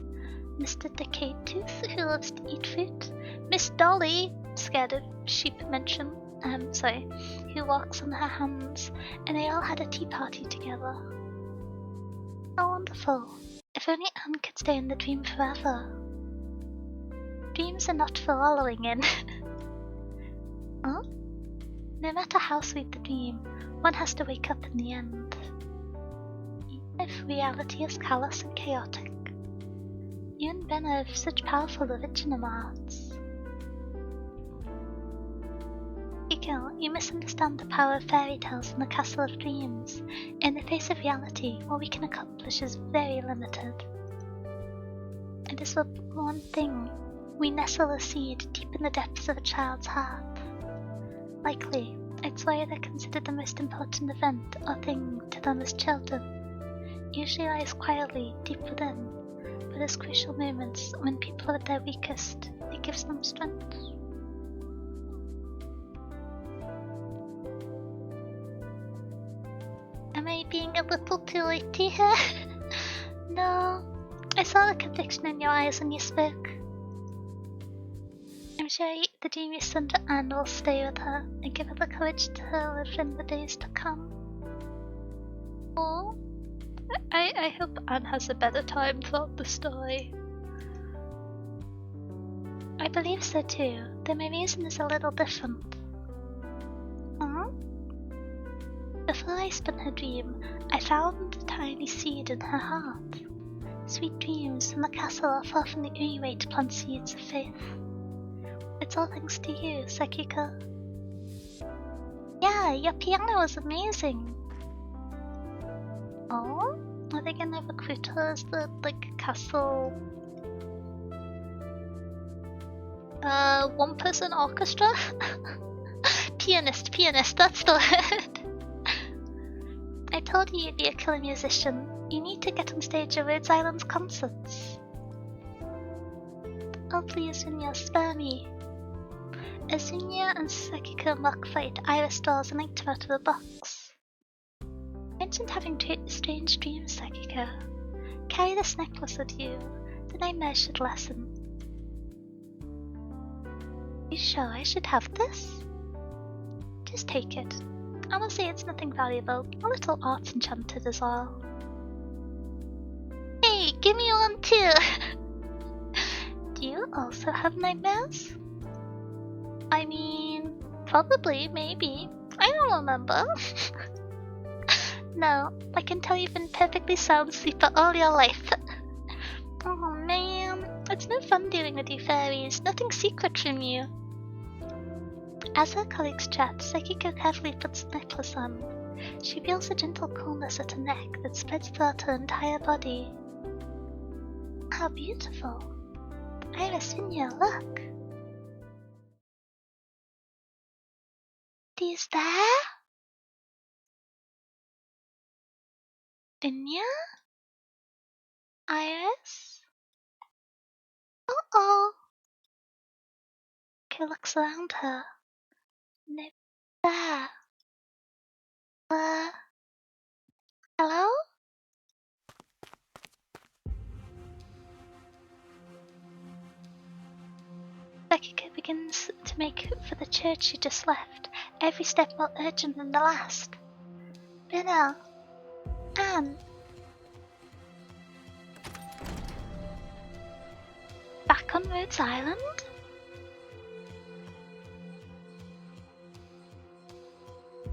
S1: Mr. Decayed Tooth, who loves to eat fruit. Miss Dolly, scared of sheep mention, who walks on her hands, and they all had a tea party together. How wonderful. If only Anne could stay in the dream forever. Dreams are not for wallowing in. Huh? No matter how sweet the dream, one has to wake up in the end. If reality is callous and chaotic, you and Ben have such powerful original arts. Girl, you misunderstand the power of fairy tales and the Castle of Dreams. In the face of reality, what we can accomplish is very limited. It is the one thing. We nestle a seed deep in the depths of a child's heart. Likely, it's why they're considered the most important event or thing to them as children. Usually lies quietly, deep within, but as crucial moments when people are at their weakest, it gives them strength. Am I being a little too late here? No, I saw the conviction in your eyes when you spoke. I'm sure the dream you sent to Anne will stay with her and give her the courage to live in the days to come. Oh, I hope Anne has a better time throughout the story. I believe so too, though my reason is a little different. Before I spun her dream, I found a tiny seed in her heart. Sweet dreams from the castle are far from the only way to plant seeds of faith. It's all thanks to you, Sekiko. Yeah, your piano was amazing. Oh? Are they gonna recruit her as the, castle... one-person orchestra? Pianist, that's the word. I told you you'd be a killer musician. You need to get on stage at Rhodes Island's concerts. Oh please, Zunya, spare me. As Zunya and Sekiko mock fight, Iris draws an item out of the box. You mentioned having strange dreams, Sekiko. Carry this necklace with you. The nightmare should lessen. You sure I should have this? Just take it. Honestly, it's nothing valuable. A little art enchanted is all. Hey, give me one too! Do you also have nightmares? I mean, probably, maybe. I don't remember. No, I can tell you've been perfectly sound sleeper all your life. Oh man, it's no fun dealing with you fairies. Nothing secret from you. As her colleagues chat, Sekiko carefully puts the necklace on. She feels a gentle coolness at her neck that spreads throughout her entire body. How beautiful. Iris Vinya, look. Is there? Vinya? Iris? Uh-oh. She looks around her. No there. Hello? Sekiko begins to make for the church she just left, every step more urgent than the last. Binna. Anne. Back on Rhodes Island?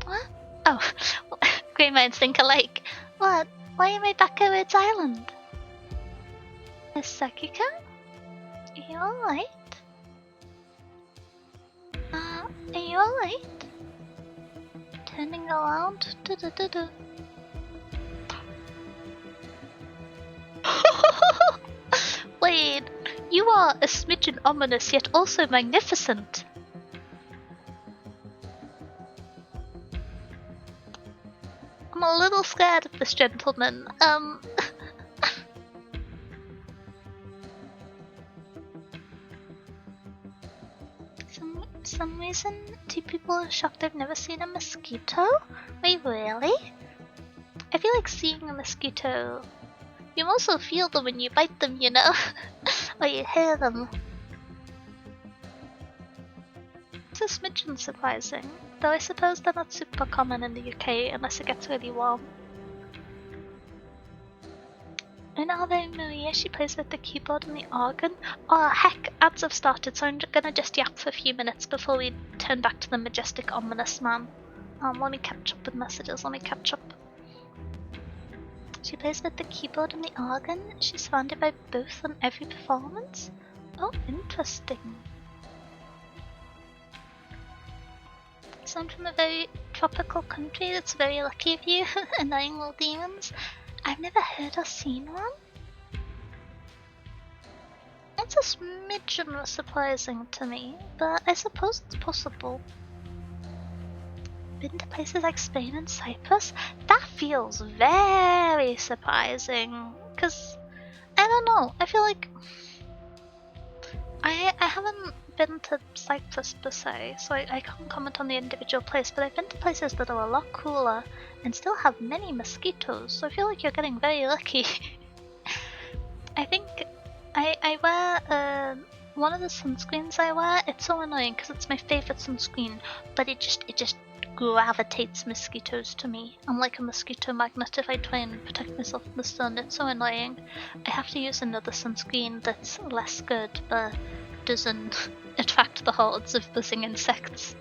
S1: What? Oh, great minds think alike. What? Why am I back at Rhodes Island? Miss Sekiko? Are you alright? Are you alright? Turning around? Do-do-do-do. Wait, you are a smidgen ominous yet also magnificent. I'm a little scared of this gentleman. Some reason, two people are shocked they've never seen a mosquito? Wait, really? I feel like seeing a mosquito. You also feel them when you bite them, you know? Or you hear them. It's a smidgen surprising, though I suppose they're not super common in the UK unless it gets really warm. In Ave Mujica, she plays with the keyboard and the organ. Oh heck, ads have started, so I'm gonna just yap for a few minutes before we turn back to the majestic ominous man. Let me catch up with messages, let me catch up. She plays with the keyboard and the organ. She's surrounded by both on every performance. Oh, interesting. So I'm from a very tropical country. That's very lucky of you, annoying little demons. I've never heard or seen one. It's a smidgen surprising to me, but I suppose it's possible. Been to places like Spain and Cyprus? That feels very surprising, because, I don't know, I feel like I haven't been to Cyprus per se, so I can't comment on the individual place, but I've been to places that are a lot cooler and still have many mosquitoes, so I feel like you're getting very lucky. I think I wear one of the sunscreens I wear. It's so annoying because it's my favorite sunscreen, but it just gravitates mosquitoes to me. I'm like a mosquito magnet if I try and protect myself from the sun. It's so annoying. I have to use another sunscreen that's less good but doesn't attract the hordes of buzzing insects.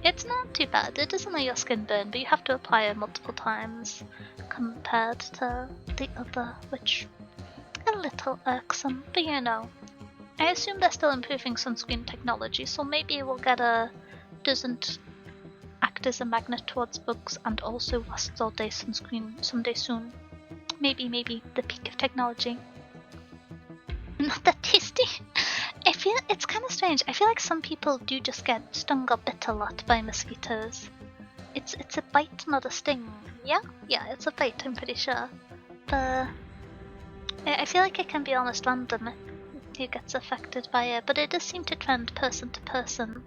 S1: It's not too bad. It doesn't let your skin burn, but you have to apply it multiple times compared to the other, which a little irksome, but you know. I assume they're still improving sunscreen technology, so maybe we'll get a doesn't act as a magnet towards bugs and also lasts all day sunscreen someday soon. Maybe the peak of technology. Not that tasty. I feel it's kind of strange. I feel like some people do just get stung or bit a lot by mosquitoes. It's a bite, not a sting. Yeah, it's a bite. I'm pretty sure. But I feel like it can be almost random who gets affected by it. But it does seem to trend person to person.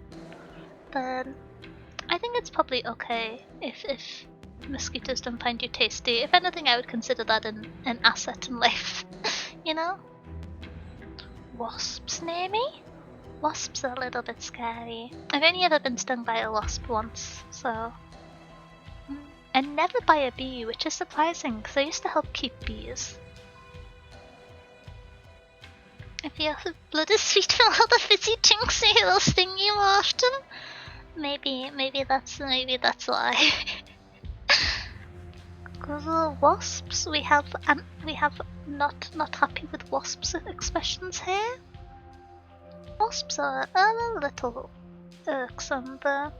S1: But I think it's probably okay if mosquitoes don't find you tasty. If anything, I would consider that an asset in life. You know? Wasps near me? wasps are a little bit scary. I've only ever been stung by a wasp once, so... And never by a bee, which is surprising, because I used to help keep bees. If your blood is sweet from all the fizzy drinks, it will sting you more often. Maybe that's why. Because wasps, we have not happy with wasps expressions here. Wasps are a little irksome, but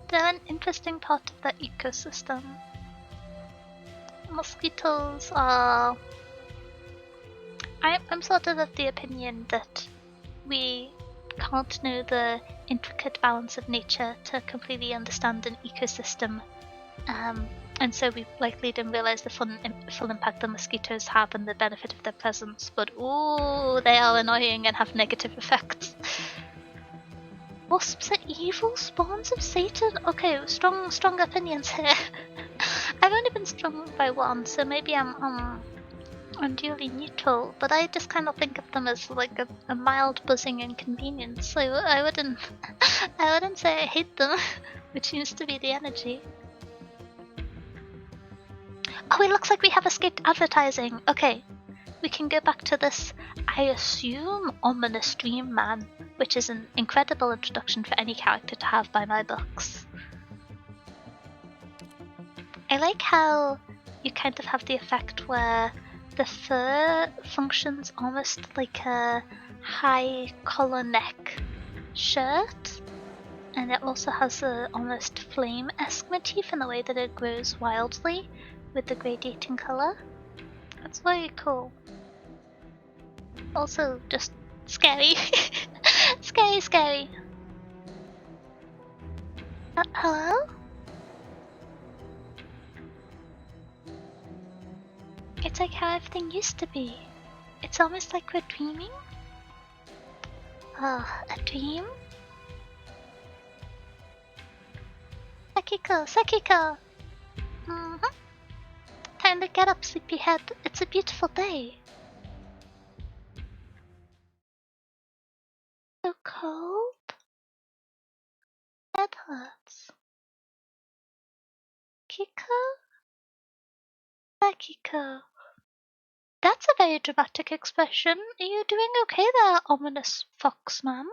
S1: they're an interesting part of the ecosystem. Mosquitoes are... I'm sort of the opinion that we can't know the intricate balance of nature to completely understand an ecosystem. And so we likely didn't realize the full impact the mosquitoes have and the benefit of their presence. But ooh, they are annoying and have negative effects. Wasps are evil spawns of Satan. Okay, strong opinions here. I've only been stung by one, so maybe I'm unduly neutral. But I just kind of think of them as like a mild buzzing inconvenience. So I wouldn't say I hate them, which seems to be the energy. Oh, it looks like we have escaped advertising. Okay, we can go back to this, I assume, ominous dream man, which is an incredible introduction for any character to have by my books. I like how you kind of have the effect where the fur functions almost like a high collar neck shirt, and it also has a almost flame-esque motif in the way that it grows wildly with the gradiating color. That's very cool. Also, just scary. Scary. Hello? It's like how everything used to be. It's almost like we're dreaming. Oh, a dream? Sakiko! Time to get up, sleepyhead. It's a beautiful day. So cold? Head hurts. Sakiko. That's a very dramatic expression. Are you doing okay there, ominous foxman?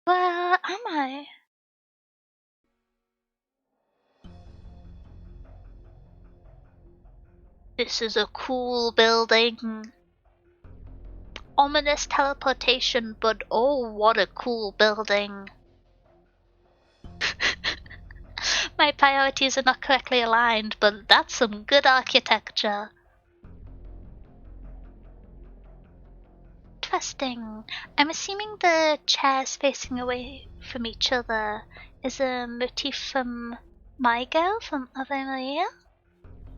S1: Where am I? This is a cool building. Ominous teleportation, but oh, what a cool building. My priorities are not correctly aligned, but that's some good architecture. Interesting. I'm assuming the chairs facing away from each other is a motif from My Girl from Ave Maria?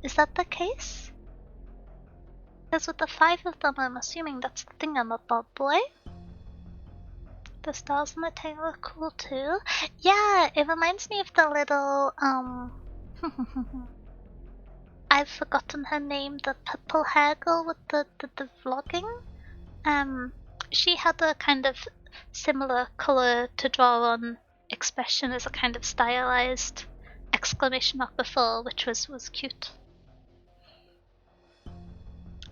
S1: Is that the case? Because with the 5 of them, I'm assuming that's the thingamabob boy. The stars on the tail are cool too. Yeah, it reminds me of the little, I've forgotten her name, the purple hair girl with the vlogging. She had a kind of similar color to draw on expression as a kind of stylized exclamation mark before, which was cute.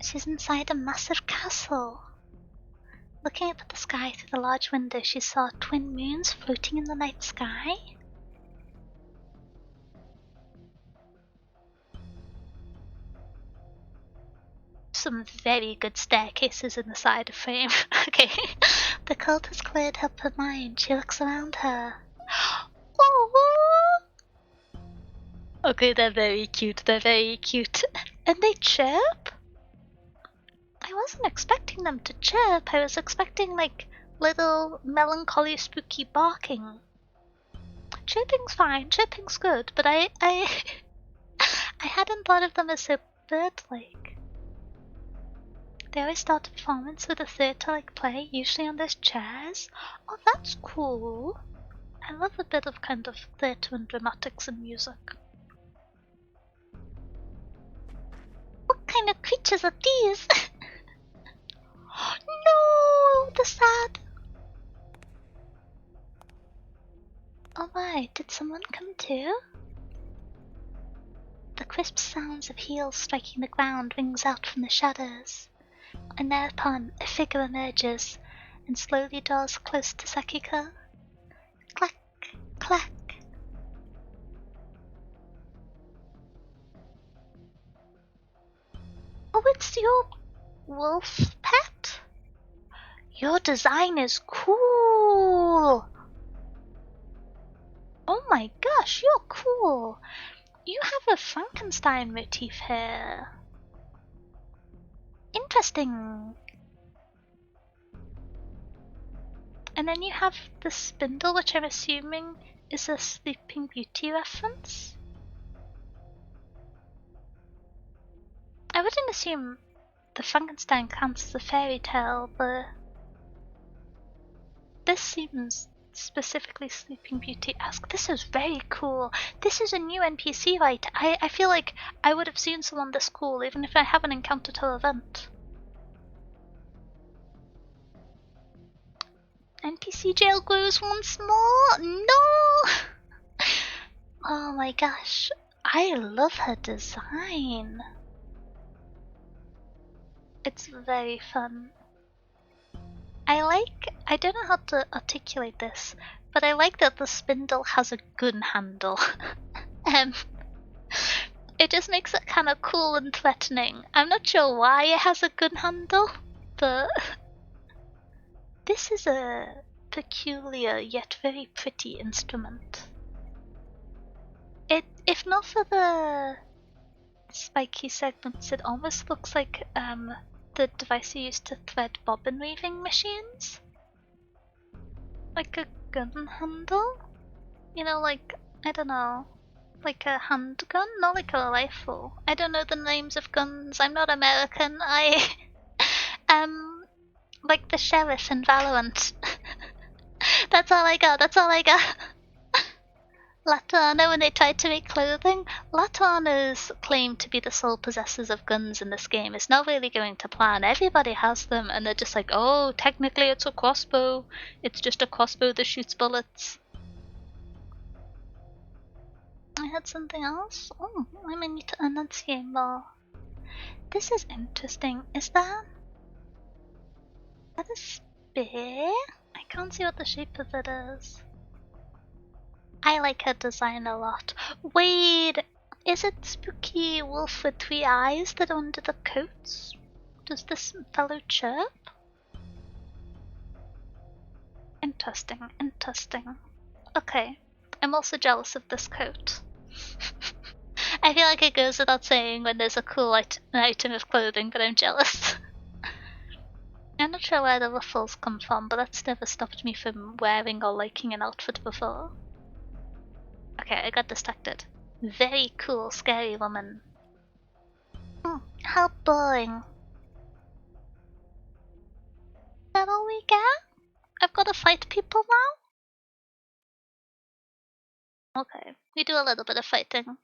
S1: She's inside a massive castle. Looking up at the sky through the large window, she saw twin moons floating in the night sky. Some very good staircases in the side of frame. Okay. The cult has cleared up her mind. She looks around her. Oh! Okay, they're very cute. And they chirp? I wasn't expecting them to chirp. I was expecting, like, little melancholy spooky barking. Chirping's fine. Chirping's good. But I hadn't thought of them as so bird-like. They always start a performance with a theatre-like play, usually on those chairs. Oh, that's cool. I love a bit of kind of theatre and dramatics in music. What kind of creatures are these? No, the sad. Oh my, did someone come too? The crisp sounds of heels striking the ground rings out from the shadows, and thereupon a figure emerges and slowly draws close to Sakiko. Clack, clack. Oh, it's your wolf pet? Your design is cool! Oh my gosh, you're cool! You have a Frankenstein motif here. Interesting. And then you have the spindle, which I'm assuming is a Sleeping Beauty reference. I wouldn't assume the Frankenstein counts as a fairy tale, but this seems specifically Sleeping Beauty-esque. This is very cool. This is a new NPC, right? I feel like I would have seen someone this cool even if I haven't encountered her event. NPC jail grows once more? No! Oh my gosh. I love her design. It's very fun. I don't know how to articulate this, but I like that the spindle has a gun handle. It just makes it kind of cool and threatening. I'm not sure why it has a gun handle, but this is a peculiar yet very pretty instrument. If not for the spiky segments, it almost looks like the device you use to thread bobbin weaving machines. Like a gun handle? You know, like, I don't know, like a handgun? Not like a rifle. I don't know the names of guns, I'm not American. I like the sheriff in Valorant. That's all I got, that's all I got. Latano, when they tried to make clothing, Latanos claim to be the sole possessors of guns in this game. It's not really going to plan. Everybody has them, and they're just like, oh, technically it's a crossbow. It's just a crossbow that shoots bullets. I had something else? Oh, I may need to enunciate more. This is interesting. Is that a spear? I can't see what the shape of it is. I like her design a lot. Wait, is it Spooky Wolf with 3 eyes that are under the coats? Does this fellow chirp? Interesting, interesting. Okay, I'm also jealous of this coat. I feel like it goes without saying when there's a cool item of clothing, but I'm jealous. I'm not sure where the ruffles come from, but that's never stopped me from wearing or liking an outfit before. Okay, I got distracted. Very cool, scary woman. How boring. Is that all we get? I've got to fight people now? Okay, we do a little bit of fighting.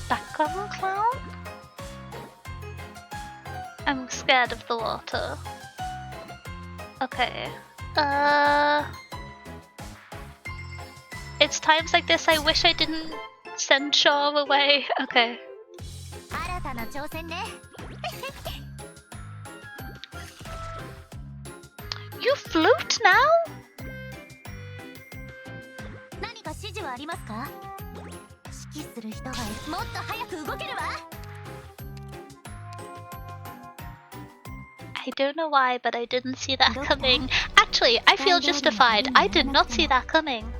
S1: Background clown? I'm scared of the water. Okay. It's times like this I wish I didn't send Shaw away. Okay. You float now? I don't know why, but I didn't see that coming. Actually, I feel justified. I did not see that coming.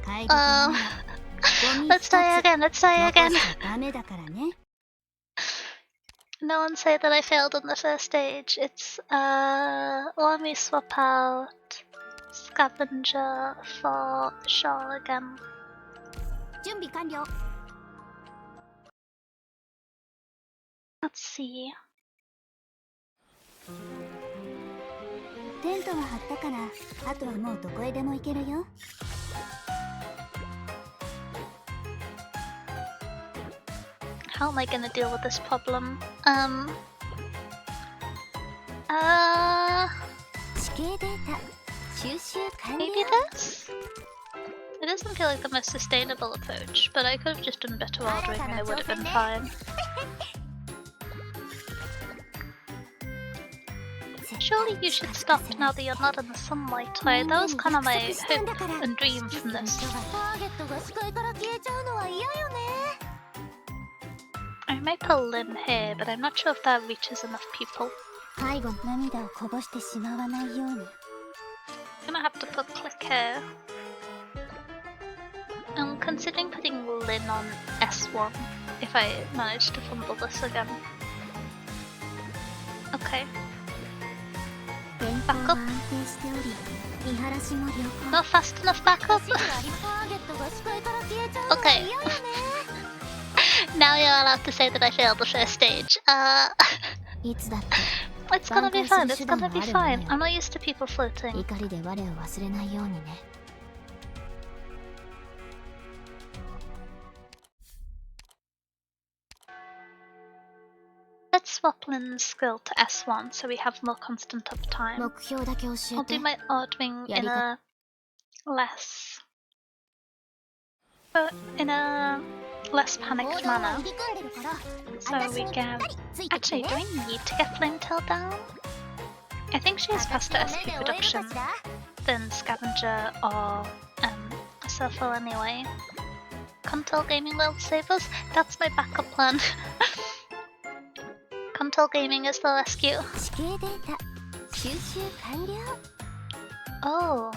S1: Let's try again, let's try again. No one say that I failed on the first stage. It's, let me swap out Scavenger for Shawl again. Let's see. How am I gonna deal with this problem? Maybe this? It doesn't feel like the most sustainable approach, but I could have just done better ordering and it would have been fine. Surely you should stop now that you're not in the sunlight. That was kind of my hope and dream from this. I might put Lynn here, but I'm not sure if that reaches enough people. I'm gonna have to put Click here. I'm considering putting Lynn on S1 if I manage to fumble this again. Okay. Back up. Not fast enough back up. Okay. Now you're allowed to say that I failed the first stage. It's gonna be fine, it's gonna be fine. I'm not used to people floating. Let's swap Lynn's skill to S1 so we have more constant uptime. I'll do my ordering in a less panicked manner. So we can... Actually, do I need to get Flame Tail down? I think she has faster SP production than Scavenger or Surfer anyway. Control Gaming will save us? That's my backup plan. Control Gaming is the rescue. Oh,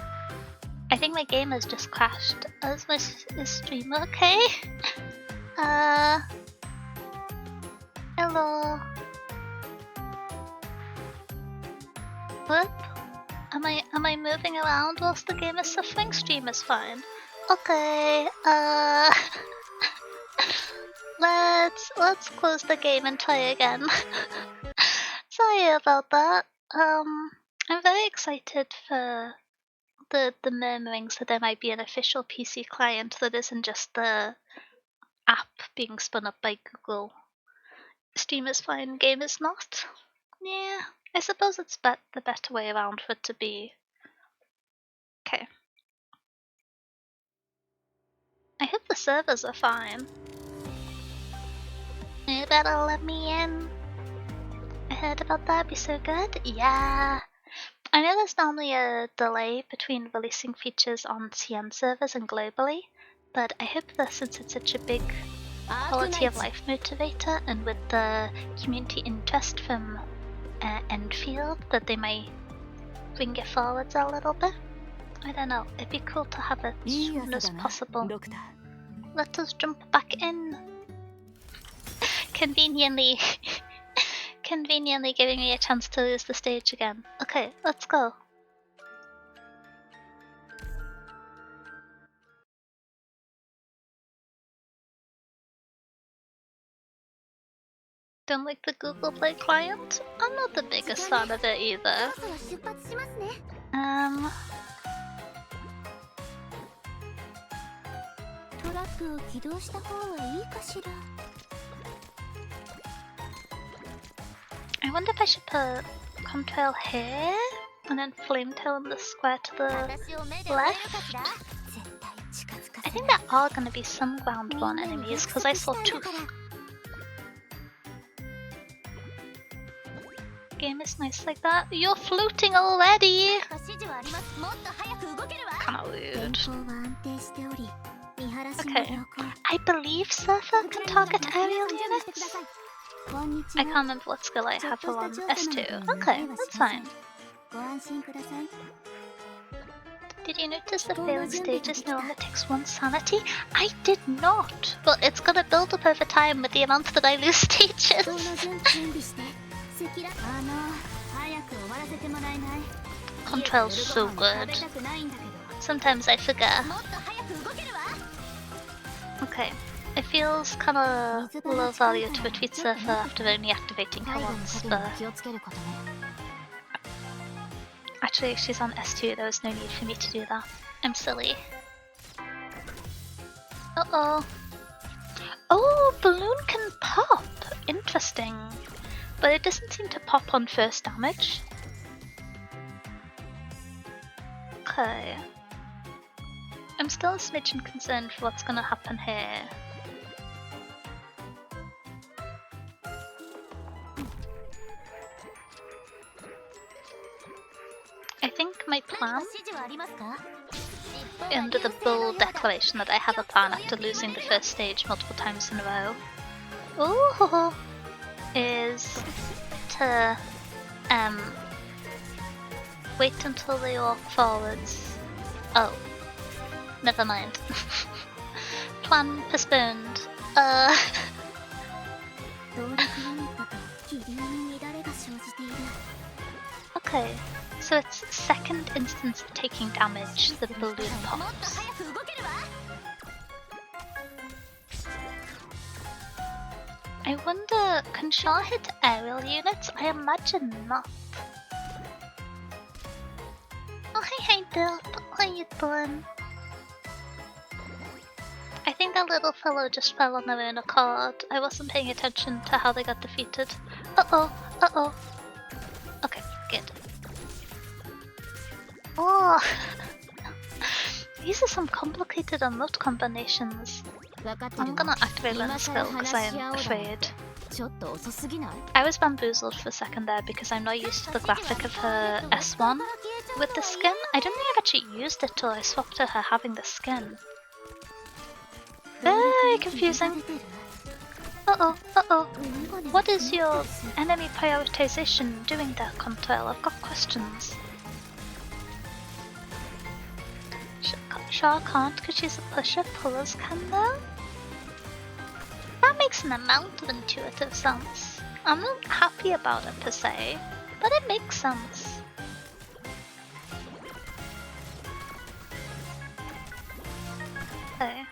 S1: I think my game has just crashed. Is my stream okay? Hello. What? Am I moving around whilst the game is suffering? Stream is fine. Okay. Let's close the game and try again. Sorry about that. I'm very excited for the murmurings that there might be an official PC client that isn't just the app being spun up by Google. Steam is fine, game is not. Yeah, I suppose it's the better way around for it to be. Okay. I hope the servers are fine. You better let me in. I heard about that, be so good. Yeah. I know there's normally a delay between releasing features on CN servers and globally, but I hope that since it's such a big quality of life motivator and with the community interest from Enfield that they might bring it forwards a little bit. I don't know, it'd be cool to have it as soon as possible. Let us jump back in. Conveniently giving me a chance to lose the stage again. Okay, let's go. Don't like the Google Play client? I'm not the biggest fan of it either. I wonder if I should put Contrail here and then Flametail in the square to the left. I think there are going to be some ground one enemies because I saw Tooth. Game is nice like that. You're floating already! Kinda rude. Okay. I believe Surfer can target aerial units. I can't remember what skill I have for on S2. Okay, that's fine. Did you notice the failing stages no longer takes 1 sanity? I did not! But it's gonna build up over time with the amount that I lose stages. Contrail's so good. Sometimes I forget. Okay. It feels kinda low value to retreat Surfer after only activating her once, but... Actually, if she's on S2, there was no need for me to do that. I'm silly. Uh-oh. Oh, balloon can pop. Interesting. But it doesn't seem to pop on first damage. Okay. I'm still a smidgen concerned for what's gonna happen here. I think my plan, under the bold declaration that I have a plan after losing the first stage multiple times in a row, ooh, is to wait until they walk forwards. Oh, never mind. Plan postponed. Okay, so it's second instance of taking damage, the balloon pops. I wonder, can Shaw hit aerial units? I imagine not. Oh, hey Bill, how you doing? I think that little fellow just fell on their own accord. I wasn't paying attention to how they got defeated. Uh-oh. Okay, good. Oh, these are some complicated emote combinations. I'm gonna activate Lynn's skill because I am afraid. I was bamboozled for a second there because I'm not used to the graphic of her S1 with the skin. I don't think I've actually used it till I swapped to her having the skin. Very confusing. Uh-oh. What is your enemy prioritization doing there, Contrail? I've got questions. Shaw can't because she's a pusher. Pullers can though? That makes an amount of intuitive sense. I'm not happy about it per se, but it makes sense. Okay.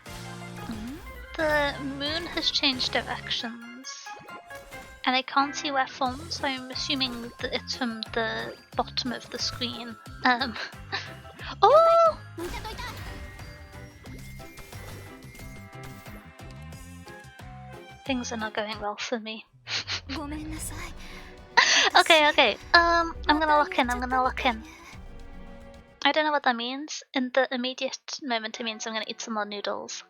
S1: The moon has changed directions, and I can't see where from, so I'm assuming that it's from the bottom of the screen. Oh! Things are not going well for me. Okay. I'm gonna lock in. I don't know what that means. In the immediate moment, it means I'm gonna eat some more noodles.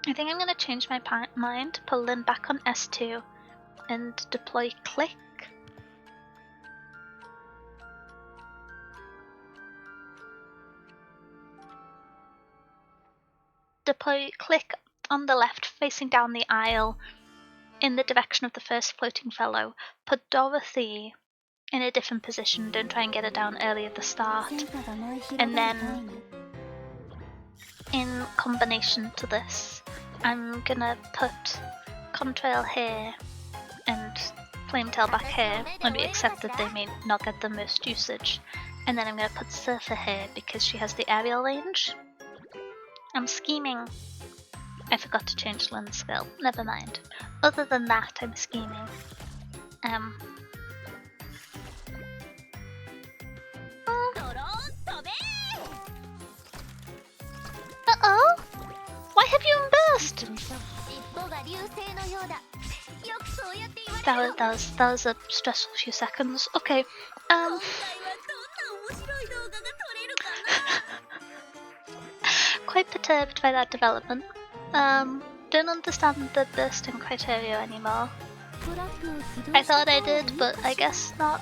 S1: I think I'm gonna change my mind, pull Lynn back on S2, and deploy Click. Deploy Click on the left, facing down the aisle, in the direction of the first floating fellow. Put Dorothy in a different position, don't try and get her down early at the start. And then, in combination to this, I'm gonna put Contrail here and Flametail back here, and we accept that they may not get the most usage. And then I'm gonna put Surfer here because she has the aerial range. I'm scheming. I forgot to change Lynn's skill. Never mind. Other than that, I'm scheming. Uh-oh! Why have you burst? That was a stressful few seconds. Okay. Quite perturbed by that development. Don't understand the bursting criteria anymore. I thought I did, but I guess not.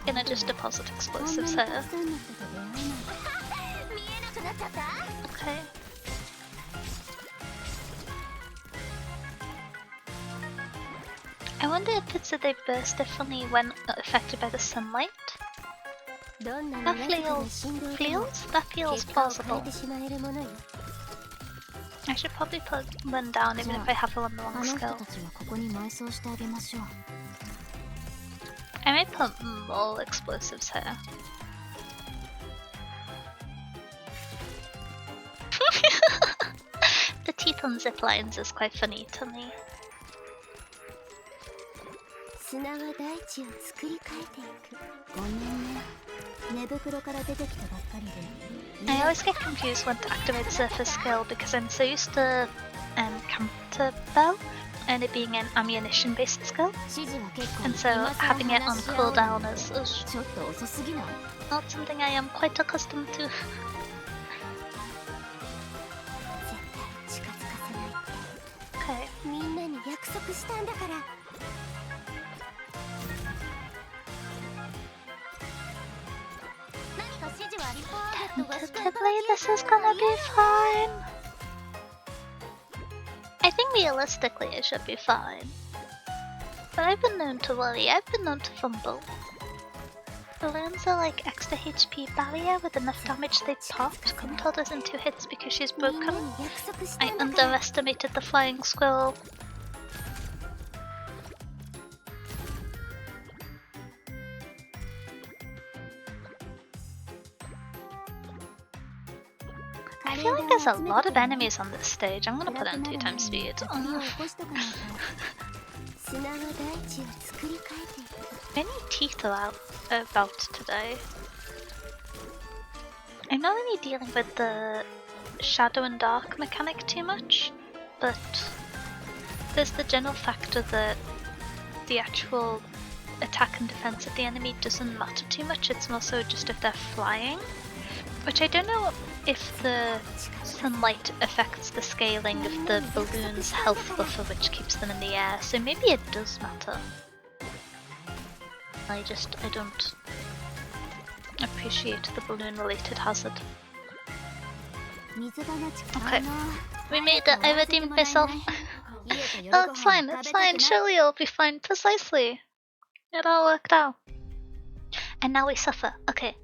S1: Gonna just deposit explosives here. Okay. I wonder if it's that they burst differently when affected by the sunlight. That feels plausible. I should probably put Lynn down even if I have her on the wrong skill. I might put more explosives here. The teeth on zip lines is quite funny to me.
S3: 砂は大地を作り変えていく。ごめんね。寝袋から出てきたばっかりで。
S1: I always get confused when to activate surface skill because I'm so used to counterbell and it being an ammunition based skill, and so having it on cooldown is not something I am quite accustomed to. Okay.
S3: みんなに約束したんだから。何か指示はリポートがしか
S1: Tentatively, this is gonna be fine. I think realistically it should be fine. But I've been known to worry, I've been known to fumble. Balloons are like extra HP barrier with enough damage they popped. Contold is in 2 hits because she's broken. I underestimated the flying squirrel. I feel like there's a lot of enemies on this stage. I'm gonna put it on 2 times speed. Many teeth are about today. I'm not really dealing with the shadow and dark mechanic too much, but there's the general factor that the actual attack and defense of the enemy doesn't matter too much. It's more so just if they're flying, which I don't know if the sunlight affects the scaling of the balloon's health buffer, which keeps them in the air, so maybe it does matter. I don't appreciate the balloon related hazard. Okay, we made it, I redeemed myself. Oh, it's fine, surely it'll be fine, precisely. It all worked out. And now we suffer, okay.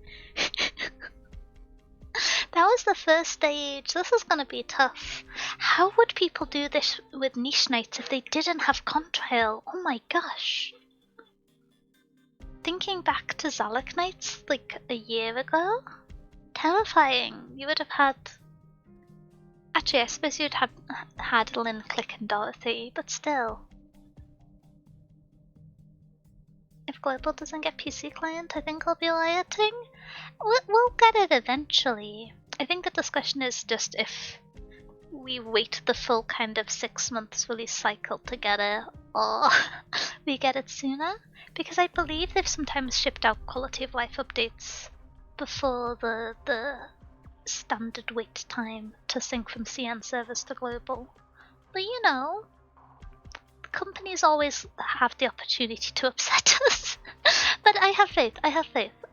S1: That was the first stage, this is gonna be tough. How would people do this with Niche Knights if they didn't have Contrail? Oh my gosh. Thinking back to Arknights like a year ago, terrifying. You would have had... Actually, I suppose you'd have had Lynn, Click and Dorothy, but still. If Global doesn't get PC client, I think I'll be rioting. We'll get it eventually. I think the discussion is just if we wait the full kind of 6 months release cycle to get it, or we get it sooner. Because I believe they've sometimes shipped out quality of life updates before the standard wait time to sync from CN servers to global. But you know, companies always have the opportunity to upset us. But I have faith.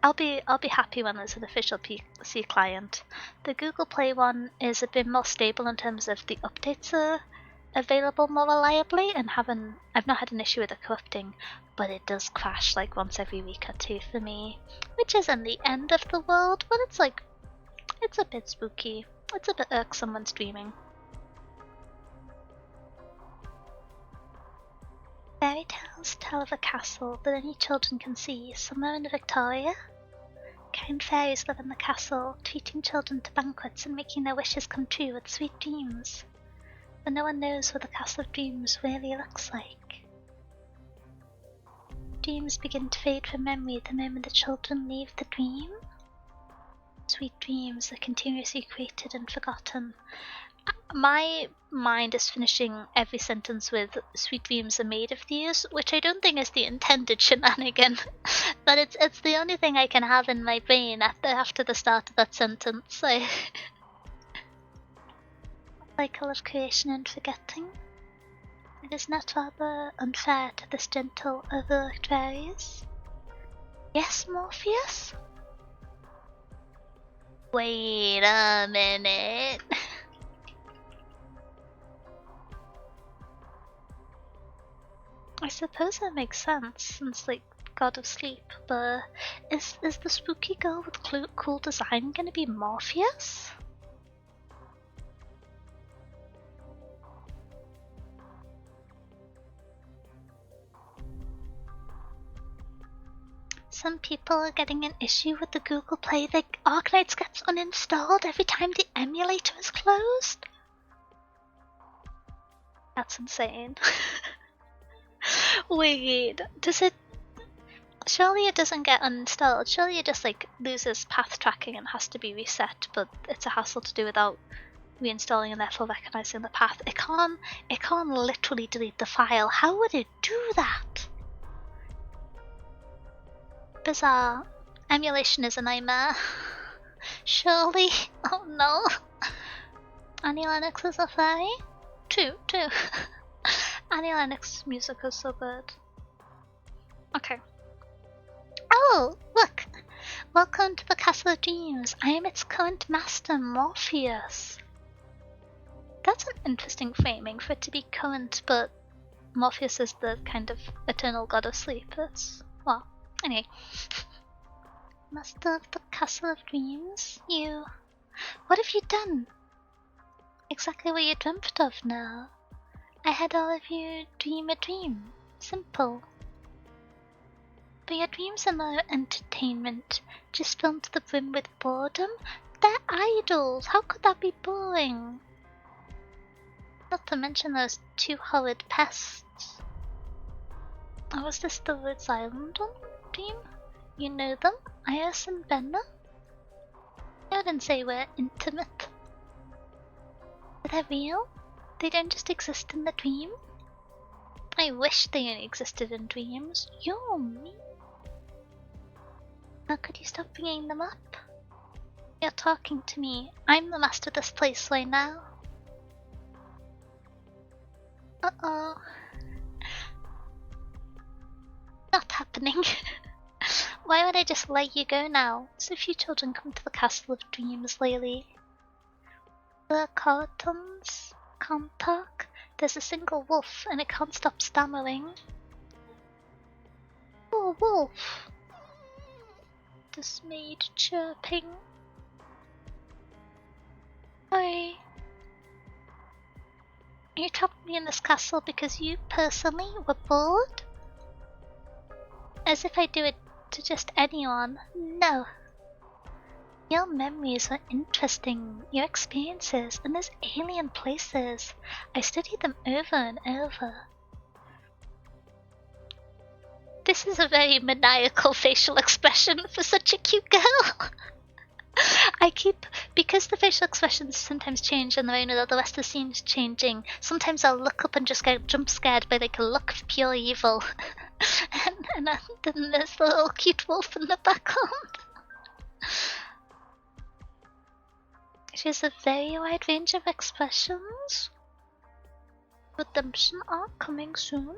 S1: I'll be happy when there's an official PC client. The Google Play one is a bit more stable in terms of the updates are available more reliably, and I've not had an issue with it corrupting, but it does crash like once every week or 2 for me, which isn't the end of the world, but it's a bit spooky. It's a bit irksome when streaming. Fairy tales tell of a castle that only children can see, somewhere in Victoria. Kind fairies live in the castle, treating children to banquets and making their wishes come true with sweet dreams. But no one knows what the Castle of Dreams really looks like. Dreams begin to fade from memory the moment the children leave the dream. Sweet dreams are continuously created and forgotten. My mind is finishing every sentence with "sweet dreams are made of these," which I don't think is the intended shenanigan, but it's the only thing I can have in my brain after the start of that sentence. Cycle of creation and forgetting. It is not rather unfair to this gentle overlooked fairies. Yes, Morpheus? Wait a minute. I suppose that makes sense, since like God of Sleep, but is the spooky girl with cool design gonna be Morpheus? Some people are getting an issue with the Google Play that Arknights gets uninstalled every time the emulator is closed. That's insane. Wait, does it... Surely it doesn't get uninstalled. Surely it just like loses path tracking and has to be reset, but it's a hassle to do without reinstalling and therefore recognizing the path. It can't literally delete the file. How would it do that? Bizarre. Emulation is a nightmare. Surely. Oh no. Annie Lennox is a fairy? Two. Annie Lennox music is so good. Okay. Oh, look! Welcome to the Castle of Dreams. I am its current master, Morpheus. That's an interesting framing for it to be current, but Morpheus is the kind of eternal god of sleep. That's, well, anyway. Master of the Castle of Dreams? You... What have you done? Exactly what you dreamt of now. I had all of you dream a dream. Simple. But your dreams are no entertainment, just filled to the brim with boredom. They're idols. How could that be boring? Not to mention those two horrid pests. Oh, was this the Rhodes Island one, dream? You know them? Iris and Benna? I wouldn't say we're intimate. Are they real? They don't just exist in the dream? I wish they only existed in dreams. You're me. How could you stop bringing them up? You're talking to me. I'm the master of this place right now. Uh-oh. Not happening. Why would I just let you go now? So few children come to the Castle of Dreams lately. The Cartons can't talk. There's a single wolf and it can't stop stammering. Oh, wolf! Dismayed chirping. Sorry. You trapped me in this castle because you personally were bored? As if I do it to just anyone. No. Your memories are interesting, your experiences, and those alien places. I studied them over and over. This is a very maniacal facial expression for such a cute girl. Because the facial expressions sometimes change and the rest of the scene is changing, sometimes I'll look up and just get jump scared by like a look of pure evil. and then there's the little cute wolf in the background. She has a very wide range of expressions. Redemption arc coming soon.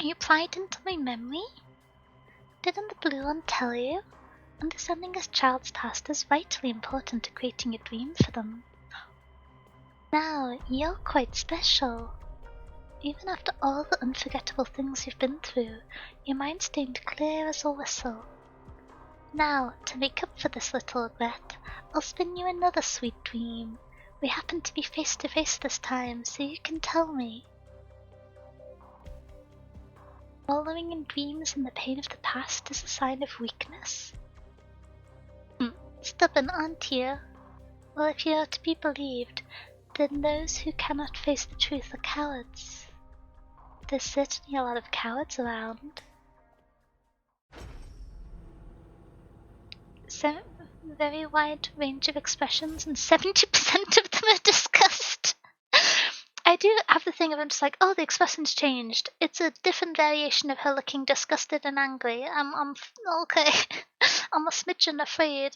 S1: You pried into my memory? Didn't the blue one tell you? Understanding a child's past is vitally important to creating a dream for them. Now, you're quite special. Even after all the unforgettable things you've been through, your mind stayed clear as a whistle. Now, to make up for this little regret, I'll spin you another sweet dream. We happen to be face to face this time, so you can tell me. Wallowing in dreams and the pain of the past is a sign of weakness? Stubborn, aren't you? Well, if you are to be believed, then those who cannot face the truth are cowards. There's certainly a lot of cowards around. So, very wide range of expressions, and 70% of them are disgust. I do have the thing of I'm just like, oh, the expression's changed. It's a different variation of her looking disgusted and angry. I'm okay. I'm a smidgen afraid.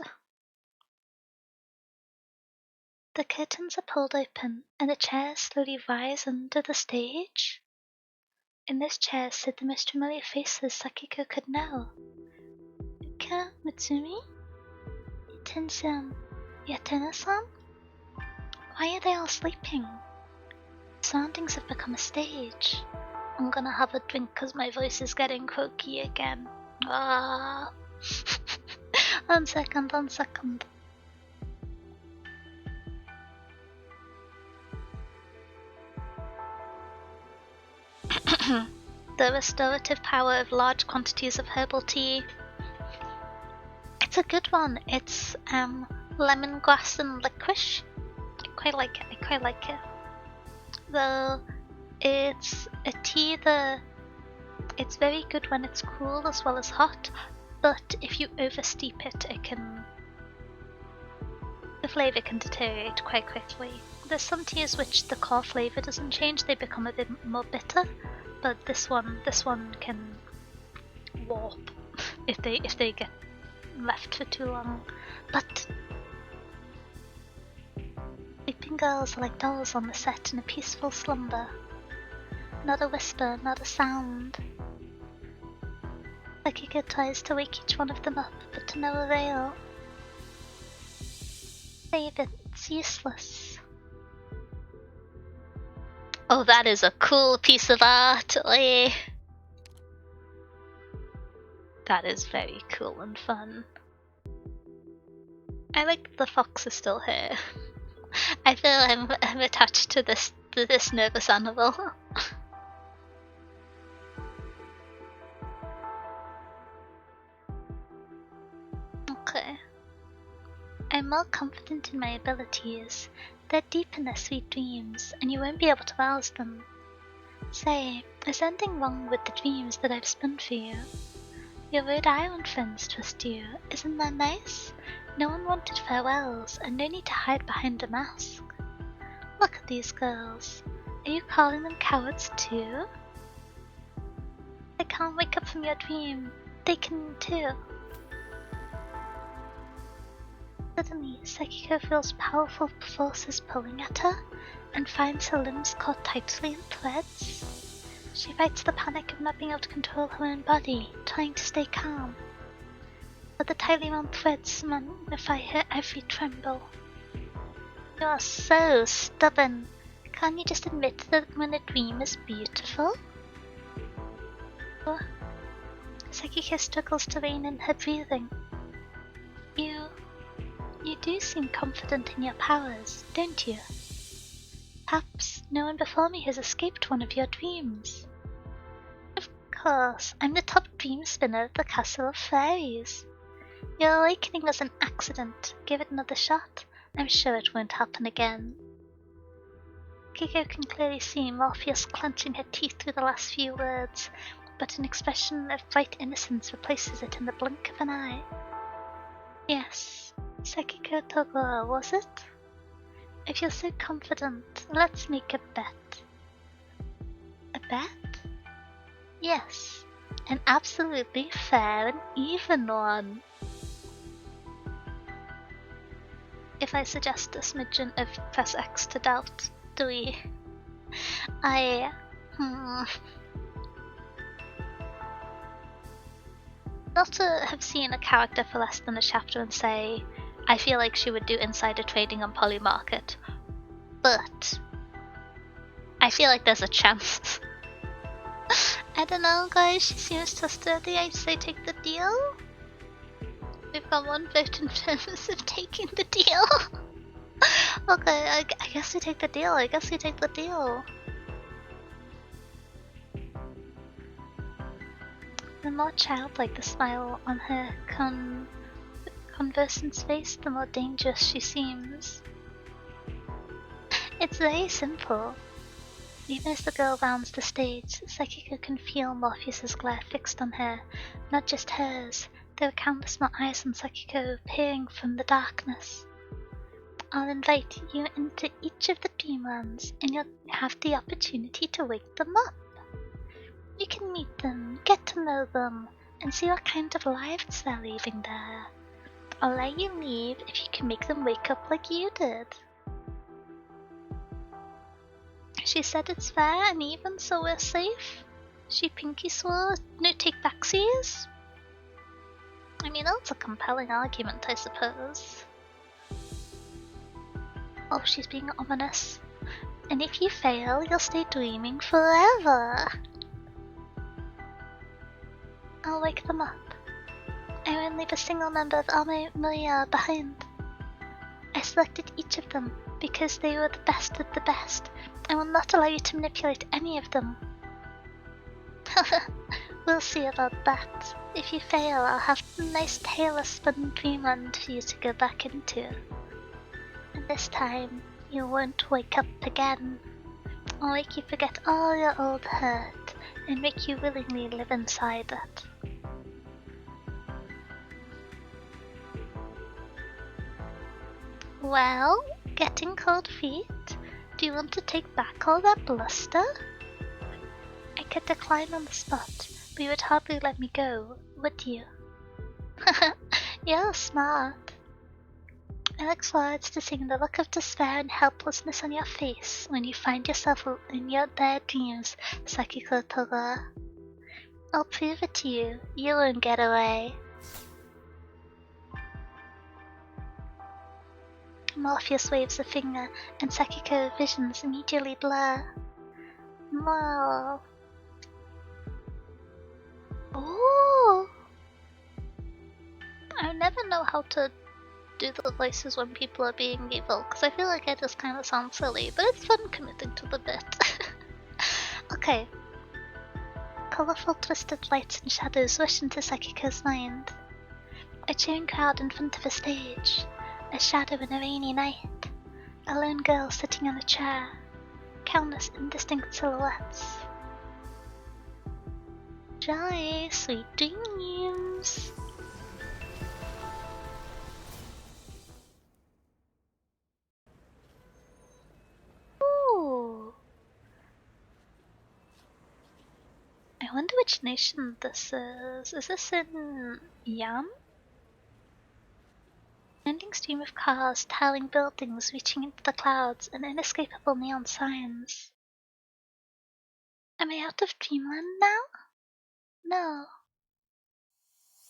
S1: The curtains are pulled open, and the chairs slowly rise under the stage. In this chair sit the most familiar faces Sakiko could know. Uka, Mitsumi, Tenshin, Yatena-san? Why are they all sleeping? Surroundings have become a stage. I'm gonna have a drink because my voice is getting croaky again. Ah. 1 second, 1 second. The restorative power of large quantities of herbal tea. It's a good one. It's lemongrass and licorice. I quite like it. Though It's a tea that it's very good when it's cool as well as hot, but if you oversteep it, the flavour can deteriorate quite quickly. There's some teas which the core flavour doesn't change, they become a bit more bitter, but this one can warp if they get left for too long. But sleeping girls are like dolls on the set in a peaceful slumber. Not a whisper, not a sound. Sakiko tries to wake each one of them up, but to no avail. Save it, it's useless. Oh, that is a cool piece of art! That is very cool and fun. I like that the fox is still here. I feel I'm attached to this nervous animal. Okay. I'm more confident in my abilities. They're deep in their sweet dreams, and you won't be able to rouse them. Say, is anything wrong with the dreams that I've spun for you? Your Rhode Island friends trust you. Isn't that nice? No one wanted farewells, and no need to hide behind a mask. Look at these girls. Are you calling them cowards too? They can't wake up from your dream. They can too. Suddenly, Sakiko feels powerful forces pulling at her, and finds her limbs caught tightly in threads. She fights the panic of not being able to control her own body, trying to stay calm. But the tightly wound threads magnify her every tremble. You are so stubborn. Can't you just admit that when a dream is beautiful? Sakiko struggles to rein in her breathing. You do seem confident in your powers, don't you? Perhaps no one before me has escaped one of your dreams. Of course, I'm the top dream spinner at the Castle of Fairies. Your awakening was an accident. Give it another shot. I'm sure it won't happen again. Kiko can clearly see Morpheus clenching her teeth through the last few words, but an expression of bright innocence replaces it in the blink of an eye. Yes, Sakiko Toguro, was it? If you're so confident, let's make a bet. A bet? Yes, an absolutely fair and even one. If I suggest a smidgen of press X to doubt, do we? Not to have seen a character for less than a chapter and say, I feel like she would do insider trading on Polymarket, but I feel like there's a chance. I don't know, guys, she seems trustworthy. I say take the deal. We've got one vote in terms of taking the deal. Okay, I guess we take the deal. The more childlike the smile on her conversant's face, the more dangerous she seems. It's very simple. Even as the girl rounds the stage, Sakiko can feel Morpheus's glare fixed on her, not just hers. There are countless more eyes on Sakiko peering from the darkness. I'll invite you into each of the dreamlands, and you'll have the opportunity to wake them up. You can meet them, get to know them, and see what kind of lives they're leaving there. I'll let you leave if you can make them wake up like you did. She said it's fair and even, so we're safe. She pinky swore no take-backsies. I mean, that's a compelling argument, I suppose. Oh, she's being ominous. And if you fail, you'll stay dreaming forever. I'll wake them up. I won't leave a single member of Ave Mujica behind. I selected each of them because they were the best of the best. I will not allow you to manipulate any of them. We'll see about that. If you fail, I'll have a nice tailor-spun dreamland for you to go back into. And this time, you won't wake up again. I'll make you forget all your old hurt and make you willingly live inside it. Well, getting cold feet? Do you want to take back all that bluster? I could decline on the spot, but you would hardly let me go, would you? You're smart. I look forward to seeing the look of despair and helplessness on your face when you find yourself in their dreams, Sakiko Toga. I'll prove it to you. You won't get away. Morpheus waves a finger, and Sakiko visions immediately blur. Whoa. Ooh! I never know how to do the voices when people are being evil, because I feel like I just kind of sound silly, but it's fun committing to the bit. Okay. Colourful twisted lights and shadows rush into Sakiko's mind. A cheering crowd in front of a stage. A shadow in a rainy night. A lone girl sitting on a chair. Countless indistinct silhouettes. Joy, sweet dreams. Ooh. I wonder which nation this is. Is this in Yam? An ending stream of cars, towering buildings reaching into the clouds, and inescapable neon signs. Am I out of dreamland now? No.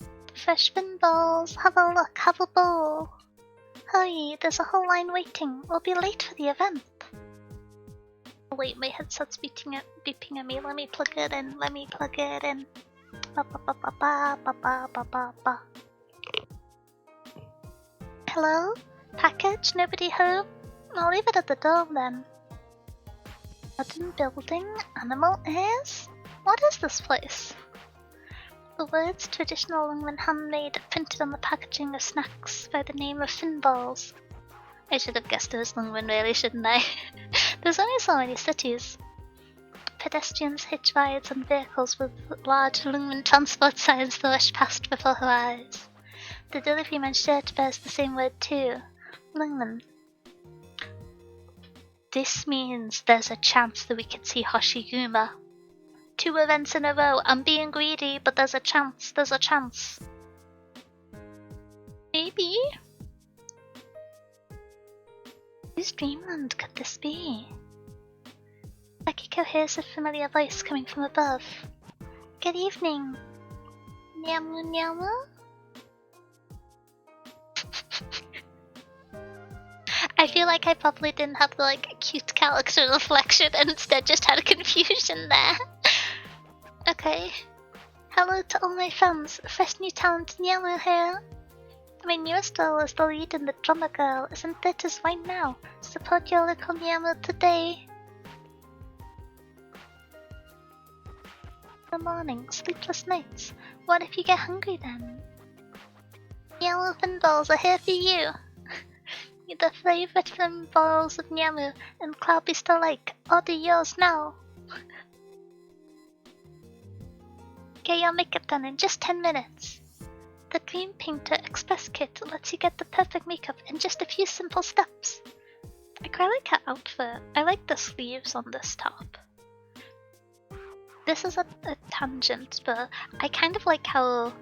S1: The freshman balls, have a look, have a bowl. Hurry, there's a whole line waiting. We'll be late for the event. Oh, wait, my headset's beeping at me. Let me plug it in. Ba ba ba ba ba ba ba ba ba ba. Hello? Package? Nobody home? I'll leave it at the door then. Wooden building? Animal ears? What is this place? The words traditional Lungmen handmade printed on the packaging of snacks by the name of Finballs. I should have guessed it was Lungmen really, shouldn't I? There's only so many cities. Pedestrians hitch rides on vehicles with large Lungmen transport signs that rush past before her eyes. The deliveryman's shirt bears the same word too. Lungmen. This means there's a chance that we could see Hoshiguma. 2 events in a row. I'm being greedy, but there's a chance. Maybe? Whose dreamland could this be? Akiko hears a familiar voice coming from above. Good evening. Nyamu nyamu? I feel like I probably didn't have the cute character reflection and instead just had a confusion there. Okay. Hello to all my fans. Fresh new talent Nyamu here. My newest role is the lead in the Drummer Girl, isn't it? Is right now. Support your local Nyamu today. The morning, sleepless nights. What if you get hungry then? Yellow Finballs are here for you. The favorite Finballs of Nyamu and Cloud Beast alike. Order yours now. Get your makeup done in just 10 minutes. The Dream Painter Express Kit lets you get the perfect makeup in just a few simple steps. I quite like her outfit. I like the sleeves on this top. This is a tangent, but I kind of like how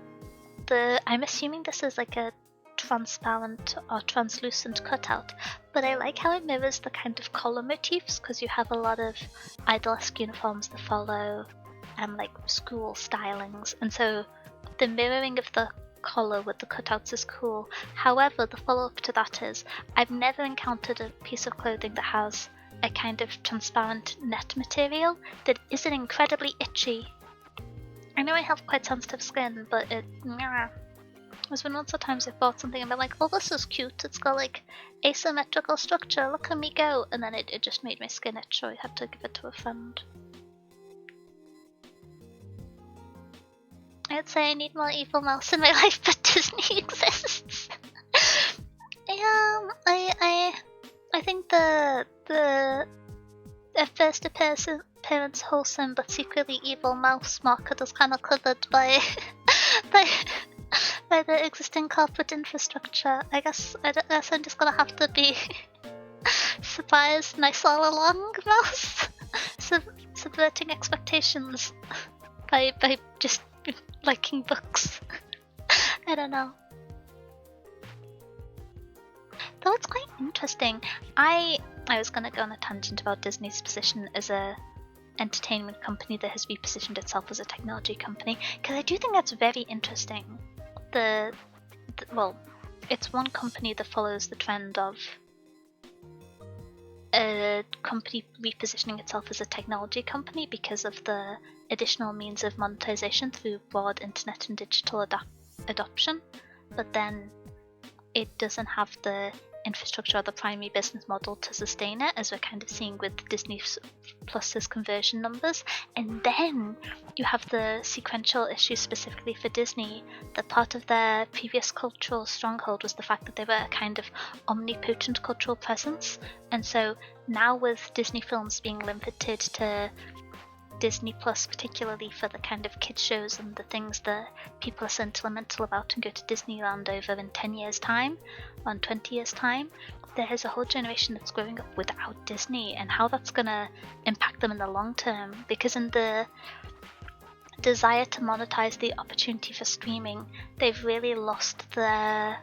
S1: I'm assuming this is like a transparent or translucent cutout, but I like how it mirrors the kind of collar motifs, because you have a lot of idolesque uniforms that follow like school stylings, and so the mirroring of the collar with the cutouts is cool. However, the follow-up to that is, I've never encountered a piece of clothing that has a kind of transparent net material that isn't incredibly itchy. I know I have quite sensitive skin, but there's been lots of times I've bought something and been like, oh, this is cute, it's got like asymmetrical structure, look at me go, and then it just made my skin itch, so I had to give it to a friend. I'd say I need more evil mouse in my life, but Disney exists. I think the a first appearance wholesome but secretly evil mouse market is kind of covered by by by the existing corporate infrastructure. I guess I'm just gonna have to be surprised, nice all along, mouse. Subverting expectations by just liking books. I don't know. Though it's quite interesting. I was gonna go on a tangent about Disney's position as a entertainment company that has repositioned itself as a technology company, because I do think that's very interesting. Well, it's one company that follows the trend of a company repositioning itself as a technology company because of the additional means of monetization through broad internet and digital adoption, but then it doesn't have the infrastructure or the primary business model to sustain it, as we're kind of seeing with Disney Plus's conversion numbers. And then you have the sequential issue specifically for Disney, that part of their previous cultural stronghold was the fact that they were a kind of omnipotent cultural presence. And so now with Disney films being limited to Disney Plus, particularly for the kind of kids shows and the things that people are sentimental about and go to Disneyland over in 10 years time, or in 20 years time, there is a whole generation that's growing up without Disney, and how that's going to impact them in the long term, because in the desire to monetize the opportunity for streaming, they've really lost their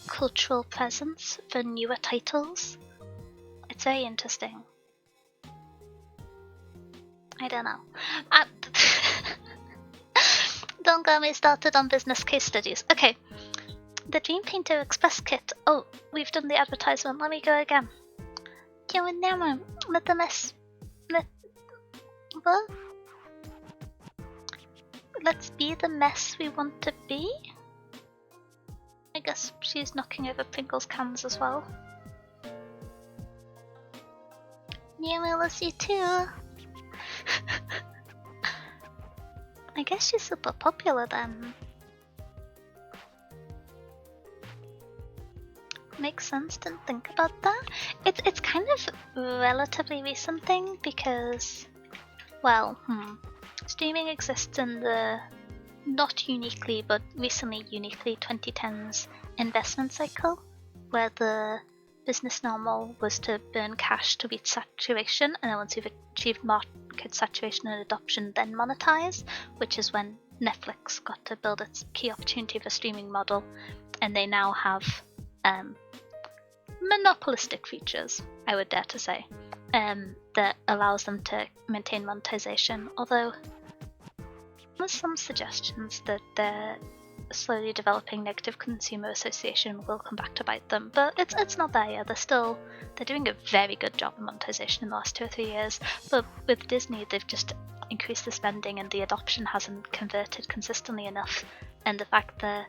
S1: cultural presence for newer titles. It's very interesting. I don't know. Don't get me started on business case studies. Okay, the Dream Painter Express Kit. Oh, we've done the advertisement. Let me go again. Let the mess. What? Let's be the mess we want to be. I guess she's knocking over Pringles cans as well. Nemo loves you too. I guess she's super popular then. Makes sense, didn't think about that. It's kind of relatively recent thing because, well, streaming exists in the not uniquely but recently uniquely 2010s investment cycle, where the business normal was to burn cash to reach saturation, and then once you've achieved market saturation and adoption, then monetize, which is when Netflix got to build its key opportunity for streaming model, and they now have monopolistic features, I would dare to say, that allows them to maintain monetization, although there's some suggestions that they're slowly developing negative consumer association will come back to bite them, but it's not there yet. They're doing a very good job of monetization in the last 2 or 3 years, but with Disney they've just increased the spending and the adoption hasn't converted consistently enough, and the fact that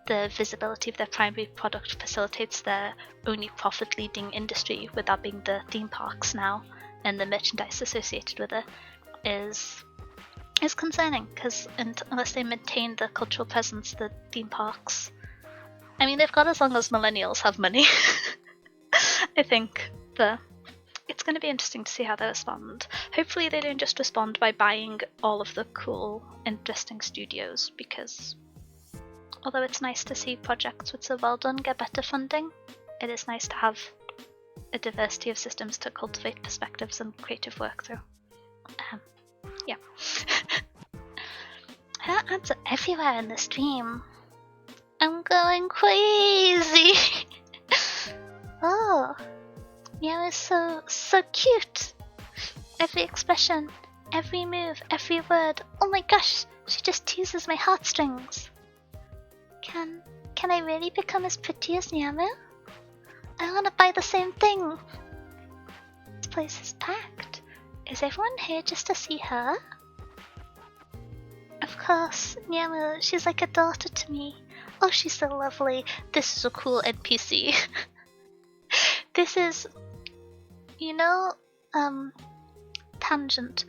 S1: the visibility of their primary product facilitates their only profit leading industry, with that being the theme parks now and the merchandise associated with it, is concerning, because unless they maintain the cultural presence, the theme parks, I mean, they've got as long as millennials have money. I think it's going to be interesting to see how they respond. Hopefully they don't just respond by buying all of the cool, interesting studios, because although it's nice to see projects which are well done get better funding, it is nice to have a diversity of systems to cultivate perspectives and creative work through. Yeah. Her ads are everywhere in the stream. I'm going crazy. Oh, Meow is so cute. Every expression, every move, every word. Oh my gosh, she just teases my heartstrings. Can I really become as pretty as Nyamu? I want to buy the same thing. This place is packed. Is everyone here just to see her? Of course, Nyamu, she's like a daughter to me. Oh, she's so lovely. This is a cool NPC. This is, tangent.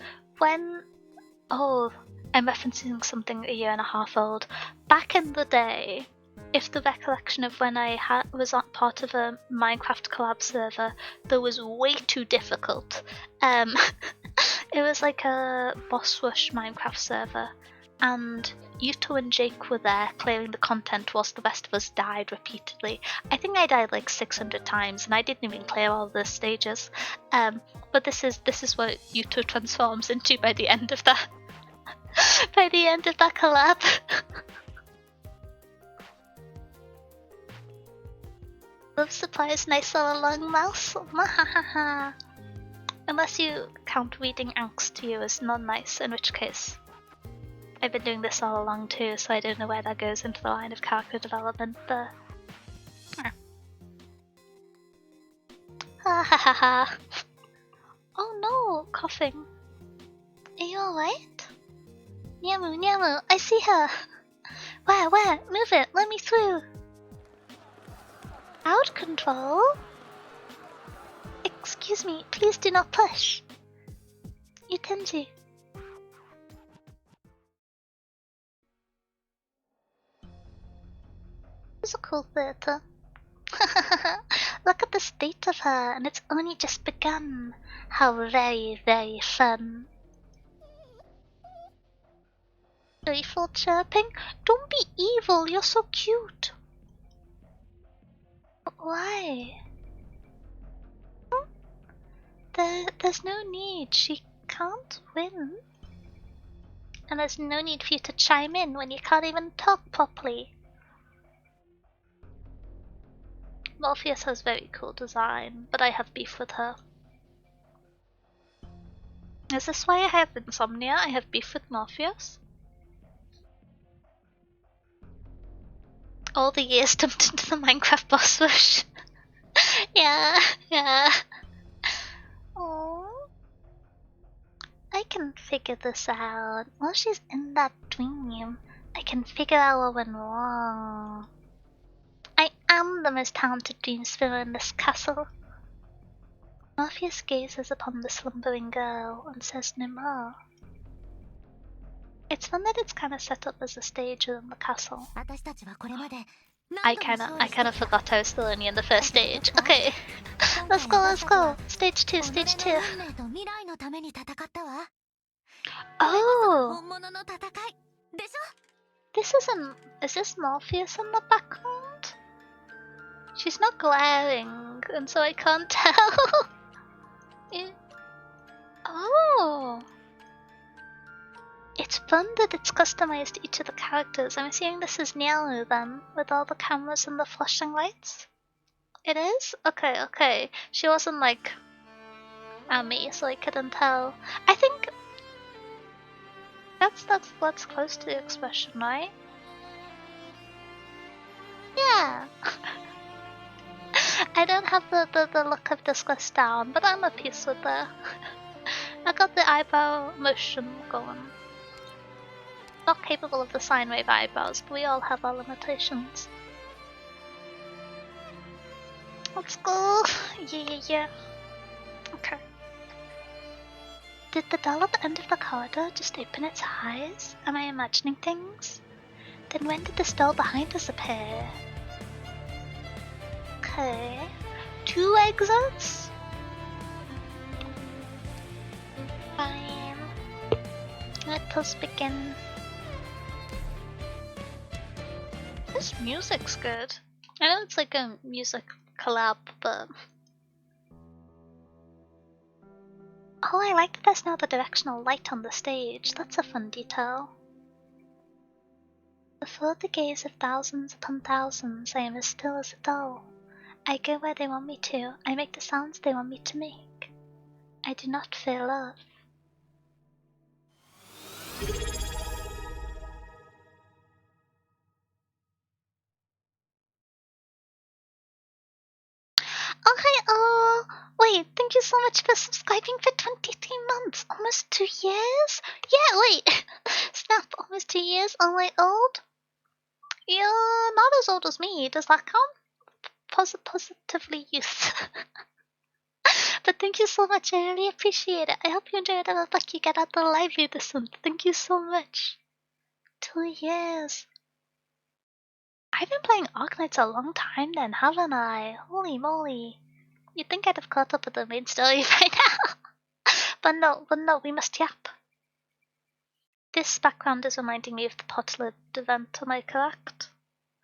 S1: I'm referencing something a year and a half old. Back in the day, if the recollection of when I was on part of a Minecraft collab server that was way too difficult. It was like a boss rush Minecraft server, and Yuto and Jake were there clearing the content whilst the rest of us died repeatedly. I think I died like 600 times, and I didn't even clear all the stages. But this is what Yuto transforms into by the end of that. By the end of that collab. Love supplies, nice little long mouse. Mahahaha. Unless you count reading angst to you as not nice, in which case I've been doing this all along too, so I don't know where that goes into the line of character development, but ha ha ha ha. Oh no, coughing. Are you alright? Nyamu, Nyamu, I see her. Where? Move it, let me through. Out control? Excuse me, please do not push. Yutenji. It's a cool theater. Look at the state of her, and it's only just begun. How very, very fun. Joyful chirping? Don't be evil, you're so cute. Why? There's no need, she can't win. And there's no need for you to chime in when you can't even talk properly. Morpheus has very cool design, but I have beef with her. Is this why I have insomnia? I have beef with Morpheus? All the years dumped into the Minecraft boss rush. Yeah. Oh, I can figure this out. While she's in that dream, I can figure out what went wrong. I am the most talented dream spinner in this castle. Morpheus gazes upon the slumbering girl and says no more. It's fun that it's kind of set up as a stage within the castle. I kind of forgot I was still only in the first stage. Okay, let's go. Stage 2. Oh, is this Morpheus in the background? She's not glaring, and so I can't tell. Oh. It's fun that it's customized to each of the characters. I'm assuming this is Nialu then, with all the cameras and the flashing lights? It is? Okay. She wasn't like Ami, so I couldn't tell. I think that's close to the expression, right? Yeah. I don't have the look of disgust down, but I'm at peace with that. I got the eyebrow motion going. Not capable of the sine wave eyebrows, but we all have our limitations. Let's go! Yeah. Okay. Did the doll at the end of the corridor just open its eyes? Am I imagining things? Then when did this doll behind us appear? Okay. 2 exits? Fine. Let us begin. This music's good. I know it's like a music collab, but... Oh, I like that there's now the directional light on the stage. That's a fun detail. Before the gaze of thousands upon thousands, I am as still as a doll. I go where they want me to. I make the sounds they want me to make. I do not fear love. Okay, wait, thank you so much for subscribing for 23 months. Almost 2 years? Yeah, wait. Snap, almost 2 years? Am I old? You're not as old as me. Does that count? Positively youth. But thank you so much. I really appreciate it. I hope you enjoyed it. Like you get out the lively this month. Thank you so much. 2 years. I've been playing Arknights a long time then, haven't I? Holy moly. You'd think I'd have caught up with the main story by now. But no, we must yap. This background is reminding me of the Potlet event, am I correct?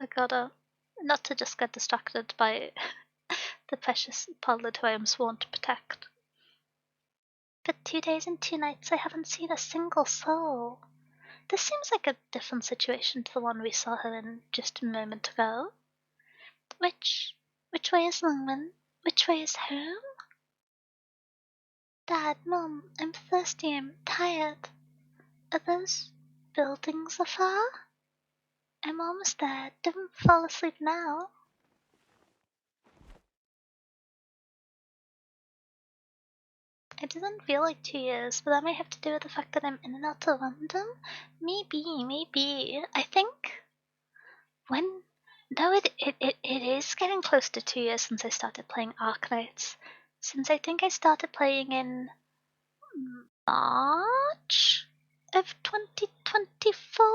S1: I gotta... Not to just get distracted by the precious Potlet who I am sworn to protect. For 2 days and 2 nights I haven't seen a single soul. This seems like a different situation to the one we saw her in just a moment ago. Which way is Lungman? Which way is home? Dad, Mom, I'm thirsty, I'm tired. Are those buildings afar? I'm almost there. Don't fall asleep now. It doesn't feel like 2 years, but that might have to do with the fact that I'm in and out of London. Maybe. I think when... No, it is getting close to 2 years since I started playing Arknights. Since I think I started playing in March of 2024?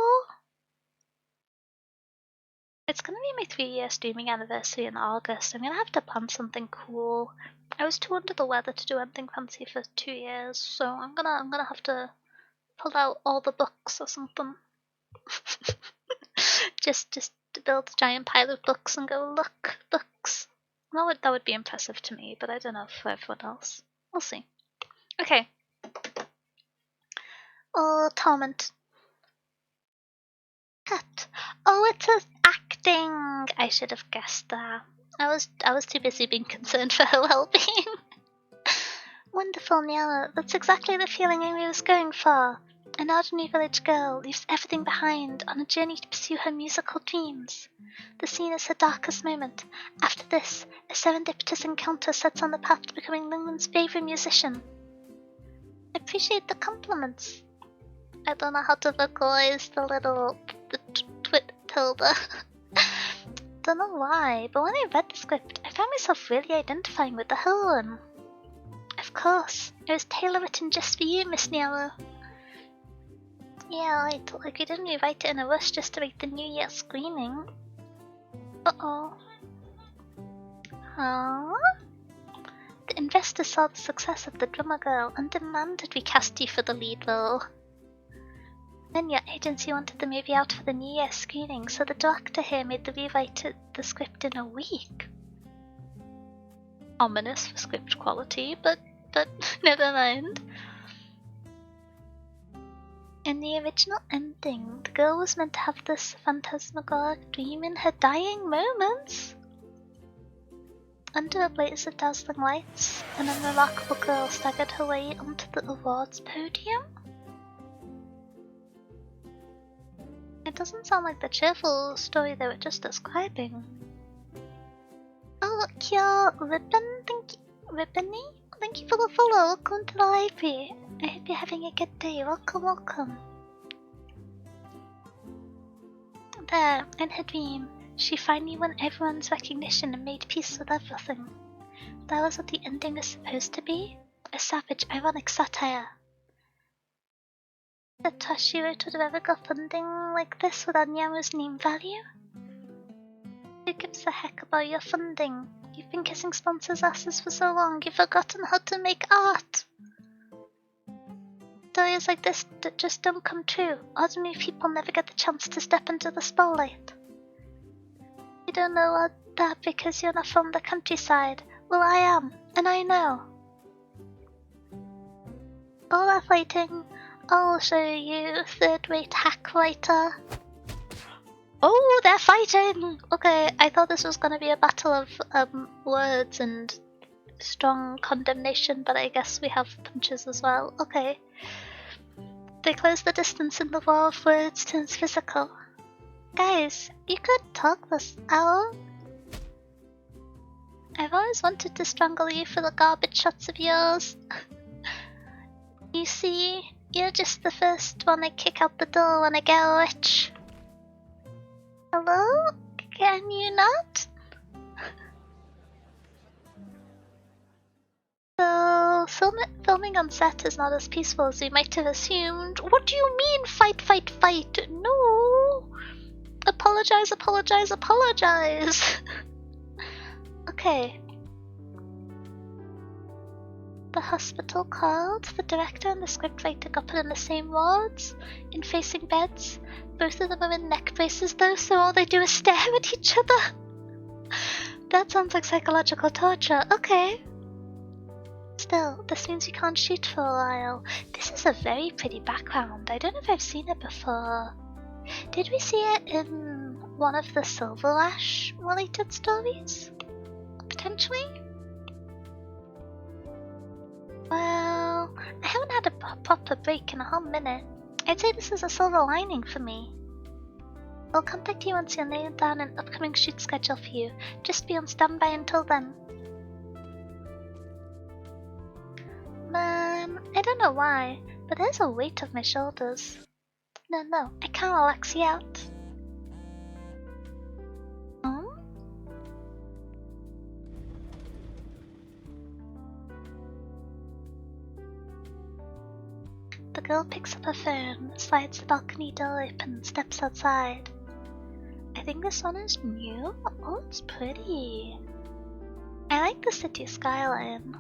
S1: It's gonna be my 3-year streaming anniversary in August. I'm gonna have to plan something cool. I was too under the weather to do anything fancy for 2 years, so I'm gonna have to pull out all the books or something. just to build a giant pile of books and go, look, books. That would be impressive to me, but I don't know for everyone else. We'll see. Okay. Oh, Torment. Cat. Oh, it's acting. I should have guessed that. I was too busy being concerned for her well-being. Wonderful, Niala. That's exactly the feeling Amy was going for. An ordinary village girl leaves everything behind on a journey to pursue her musical dreams. The scene is her darkest moment. After this, a serendipitous encounter sets on the path to becoming Lingman's favorite musician. I appreciate the compliments. I don't know how to vocalize the twit tilde. Don't know why, but when I read the script, I found myself really identifying with the heroine. Of course, it was tailor-written just for you, Miss Niala. Yeah, right, like we didn't rewrite it in a rush just to make the New Year screening. Uh-oh. Huh? The investor saw the success of the drummer girl and demanded we cast you for the lead role. Then your agency wanted the movie out for the New Year screening, so the director here made the rewrite the script in a week. Ominous for script quality, but never mind. In the original ending, the girl was meant to have this phantasmagoric dream in her dying moments. Under a blaze of dazzling lights, an unremarkable girl staggered her way onto the awards podium. It doesn't sound like the cheerful story they were just describing. Oh, Kyo Ribbon, thank you for the follow. Welcome to the library. I hope you're having a good day. Welcome. There, in her dream, she finally won everyone's recognition and made peace with everything. That was what the ending was supposed to be? A savage, ironic satire. That Toshiro would have ever got funding like this without Nyamu's name value? Who gives a heck about your funding? You've been kissing sponsors' asses for so long, you've forgotten how to make art! Stories like this just don't come true. Ordinary people never get the chance to step into the spotlight. You don't know that because you're not from the countryside. Well, I am, and I know. All that fighting, I'll show you, third-rate hack writer. Oh, they're fighting! Okay, I thought this was gonna be a battle of words and strong condemnation, but I guess we have punches as well. Okay. They close the distance and the war of words turns physical. Guys, you could talk this out. I've always wanted to strangle you for the garbage shots of yours. You see, you're just the first one I kick out the door when I get rich. Hello? Can you not? So, filming on set is not as peaceful as we might have assumed. What do you mean, fight? No! apologize, apologize, apologize. Okay. The hospital called. The director and the scriptwriter got put in the same wards, in facing beds. Both of them are in neck braces though, so all they do is stare at each other. That sounds like psychological torture. Okay. Still, this means you can't shoot for a while. This is a very pretty background. I don't know if I've seen it before. Did we see it in one of the Silver Ash related stories? Potentially? Well, I haven't had a proper break in a whole minute. I'd say this is a silver lining for me. I'll contact you once you've nailed down an upcoming shoot schedule for you. Just be on standby until then. I don't know why, but there's a weight off my shoulders. No, I can't relax you out. The girl picks up her phone, slides the balcony door open, and steps outside. I think this one is new. Oh, it's pretty. I like the city skyline.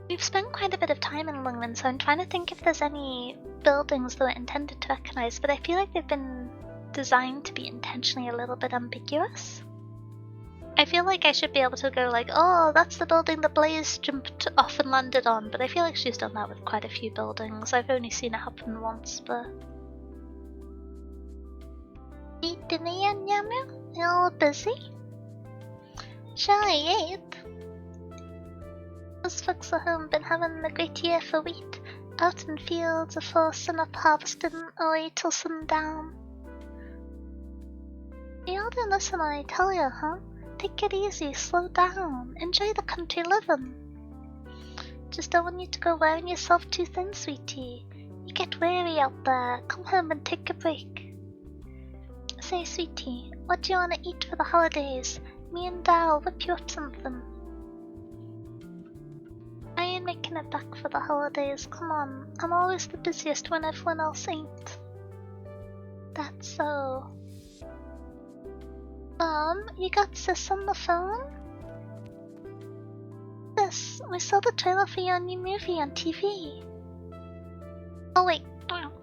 S1: We've spent quite a bit of time in Lungmen, so I'm trying to think if there's any buildings that were intended to recognize, but I feel like they've been designed to be intentionally a little bit ambiguous. I feel like I should be able to go like, oh, that's the building that Blaze jumped off and landed on, but I feel like she's done that with quite a few buildings. I've only seen it happen once, but... Eat dinner yet, Nyamu? You all busy? Shall I eat? Those folks at home been having a great year for wheat, out in fields afore sun up harvesting away till sundown. You all don't listen when I tell you, huh? Take it easy, slow down, enjoy the country living. Just don't want you to go wearing yourself too thin, sweetie. You get weary out there, come home and take a break. Say, sweetie, what do you want to eat for the holidays? Me and Dal whip you up something. I ain't making it back for the holidays, come on. I'm always the busiest when everyone else ain't. That's so... Mom, you got Sis on the phone? Sis, we saw the trailer for your new movie on TV. Oh wait,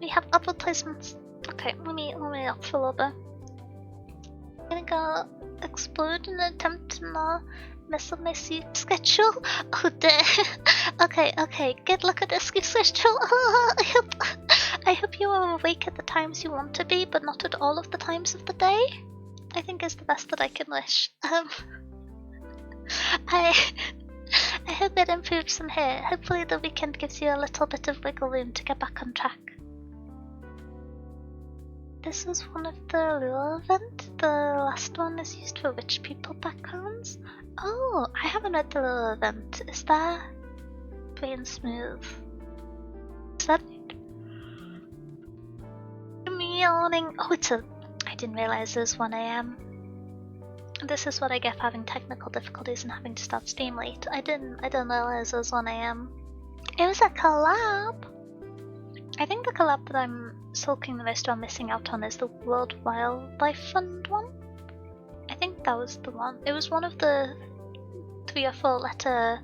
S1: we have advertisements. Okay, let me up for a little bit. I'm gonna go explode in an attempt to not mess up my sleep schedule. Oh dear. Okay, good luck at the sleep schedule. I hope you are awake at the times you want to be, but not at all of the times of the day. I think is the best that I can wish. I hope it improves from here. Hopefully the weekend gives you a little bit of wiggle room to get back on track. This was one of the lure events. The last one is used for rich people backgrounds. Oh, I haven't read the lure event. Is that Brain Smooth? Is that me yawning? Oh, it's a... I didn't realize it was 1 AM. This is what I get for having technical difficulties and having to start stream late. I didn't realize it was 1 AM. It was a collab! I think the collab that I'm sulking the most on missing out on is the World Wildlife Fund one. I think that was the one. It was one of the 3 or 4 letter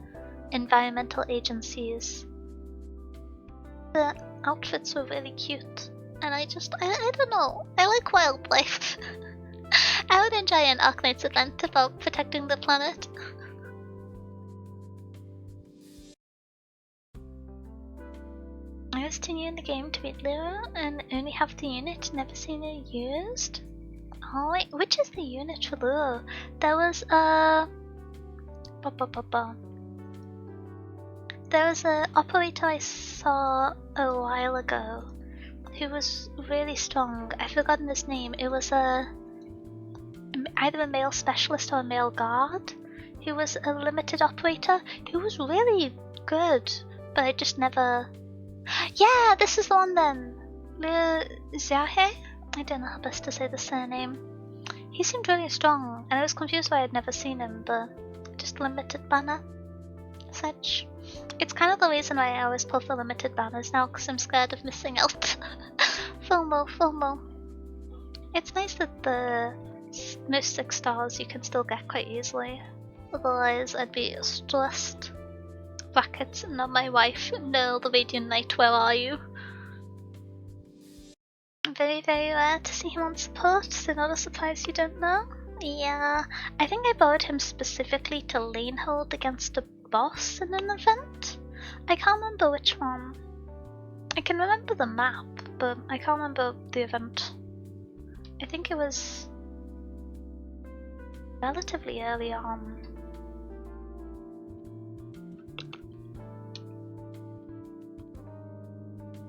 S1: environmental agencies. The outfits were really cute. And I don't know, I like wildlife. I would enjoy an Arknights event about protecting the planet. I was too new in the game to beat Lure and only have the unit, never seen it used. Oh wait, which is the unit for Lure? There was a... There was an operator I saw a while ago who was really strong. I've forgotten his name. It was either a male specialist or a male guard who was a limited operator who was really good, but I just never... Yeah, this is the one then! Le Zahe? I don't know how best to say the surname. He seemed really strong, and I was confused why I'd never seen him, but just limited banner. Arknights Edge. It's kind of the reason why I always pull for limited banners now, because I'm scared of missing out. FOMO. It's nice that the most 6 stars you can still get quite easily. Otherwise, I'd be stressed. Brackets, not my wife. No, the Radiant Knight, where are you? Very, very rare to see him on support, so not a surprise you don't know. Yeah, I think I borrowed him specifically to lane hold against a boss in an event. I can't remember which one. I can remember the map, but I can't remember the event. I think it was relatively early on.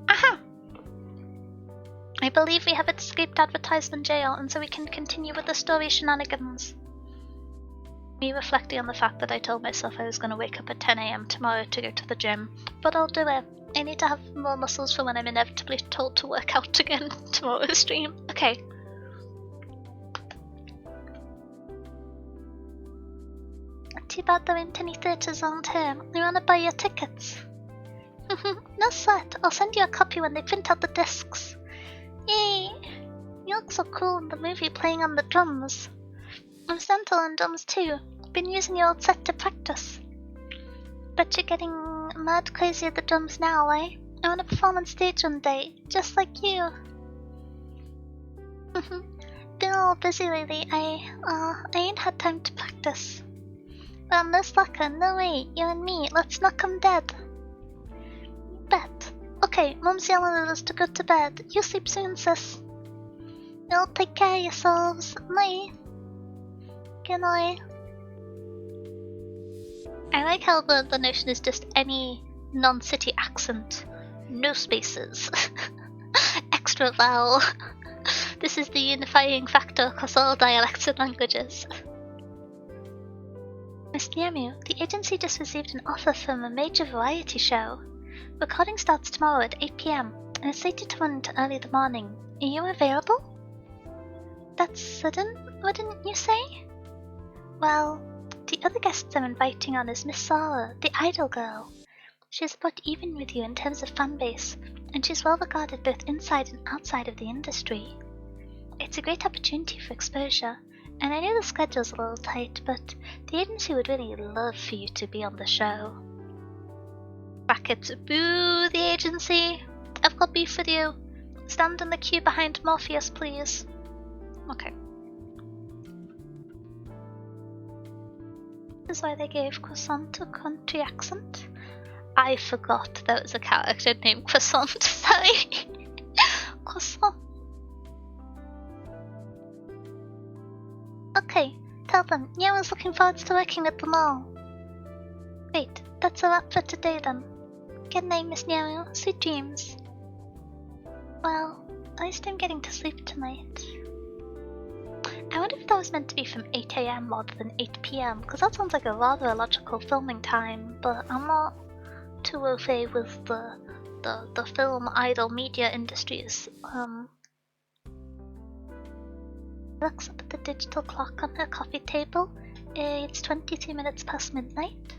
S1: Aha! I believe we have escaped advertisement jail, and so we can continue with the story shenanigans. Me reflecting on the fact that I told myself I was going to wake up at 10 AM tomorrow to go to the gym, but I'll do it. I need to have more muscles for when I'm inevitably told to work out again tomorrow's stream. Okay. Too bad there ain't any theatres around here. You wanna buy your tickets? No sweat, I'll send you a copy when they print out the discs. Yay! You look so cool in the movie playing on the drums. I'm gentle on drums too. Been using your old set to practice. Bet you're getting mad crazy at the drums now, eh? I wanna perform on stage one day, just like you. Been all busy lately. I ain't had time to practice. Well, no slacker, no way. You and me, let's knock 'em dead. Bet. Okay, Mum's yelling at us to go to bed. You sleep soon, sis. You'll take care of yourselves. Night. Good night. I like how the notion is just any non-city accent. No spaces. Extra vowel. This is the unifying factor across all dialects and languages. Miss Niamu, the agency just received an offer from a major variety show. Recording starts tomorrow at 8 PM, and it's slated to run into early in the morning. Are you available? That's sudden, wouldn't you say? Well, the other guests I'm inviting on is Miss Sara, the idol girl. She's about even with you in terms of fan base, and she's well regarded both inside and outside of the industry. It's a great opportunity for exposure, and I know the schedule's a little tight, but the agency would really love for you to be on the show. Brackets, boo the agency! I've got beef with you. Stand in the queue behind Morpheus, please. Okay. This is why they gave Croissant a country accent. I forgot there was a character named Croissant, sorry. Croissant. Okay, tell them, Niamu's looking forward to working at the mall. Great, that's a wrap for today then. Good night, Miss Niamu, sweet dreams. Well, at least I'm getting to sleep tonight. I wonder if that was meant to be from 8 AM rather than 8 PM, because that sounds like a rather illogical filming time, but I'm not too au fait with the film idol media industries. Looks up at the digital clock on her coffee table. It's 22 minutes past midnight.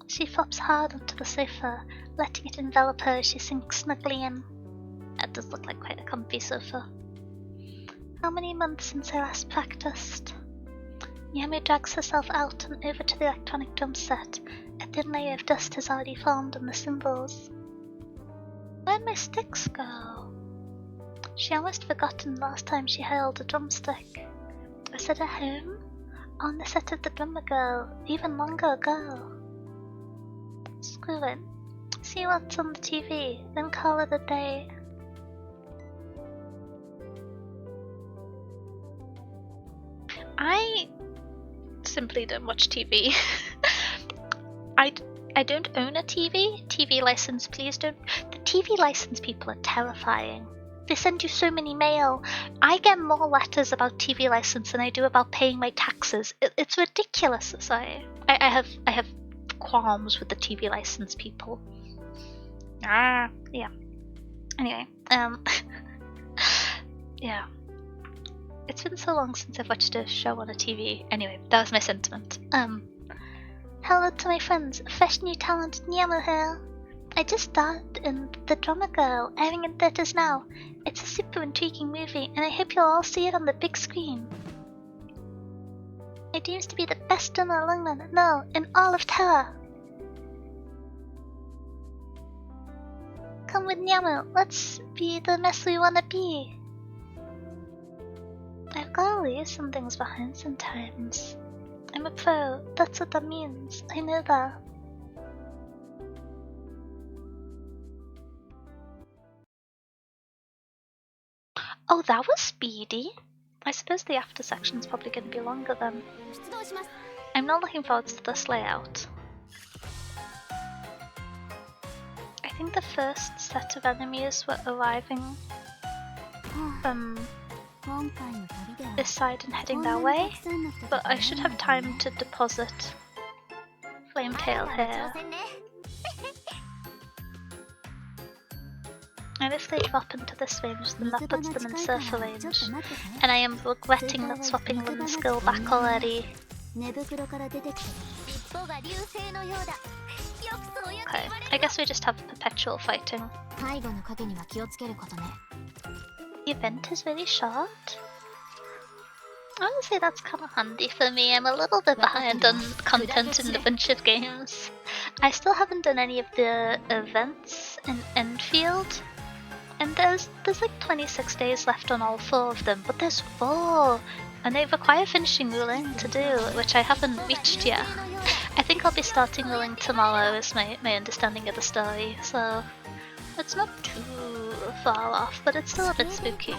S1: She flops hard onto the sofa, letting it envelop her as she sinks snugly in. That does look like quite a comfy sofa. How many months since I last practiced? Niamu drags herself out and over to the electronic drum set. A thin layer of dust has already formed on the cymbals. Where'd my sticks go? She almost forgotten the last time she held a drumstick. Was it at home? On the set of The Drummer Girl, even longer ago. Screw it. See what's on the TV, then call it a day. I simply don't watch TV. I don't own a TV. TV license, please don't. The TV license people are terrifying. They send you so many mail. I get more letters about TV license than I do about paying my taxes. It's ridiculous. So I have qualms with the TV license people. Yeah. Anyway, yeah. It's been so long since I've watched a show on a TV. Anyway, that was my sentiment. Hello to my friends, fresh new talent Niamu here. I just starred in The Drummer Girl, airing in theatres now. It's a super intriguing movie, and I hope you'll all see it on the big screen. It aims to be the best drummer Lungman, no, in all of Terra. Come with Niamu, let's be the mess we wanna be. I've gotta leave some things behind sometimes. I'm a pro, that's what that means, I know that. Oh, that was speedy. I suppose the after section's probably going to be longer then. I'm not looking forward to this layout. I think the first set of enemies were arriving from this side and heading that way, but I should have time to deposit Flametail here. And if they drop into this range, then that puts them in Surfer range. And I am regretting not swapping Lynn skill back already. Okay, I guess we just have perpetual fighting. The event is really short. Honestly, that's kind of handy for me. I'm a little bit behind on content in a bunch of games. I still haven't done any of the events in Enfield. And there's like 26 days left on all 4 of them, but there's 4! And they require finishing Ruling to do, which I haven't reached yet. I think I'll be starting Ruling tomorrow is my understanding of the story, so it's not too far off, but it's still a bit spooky.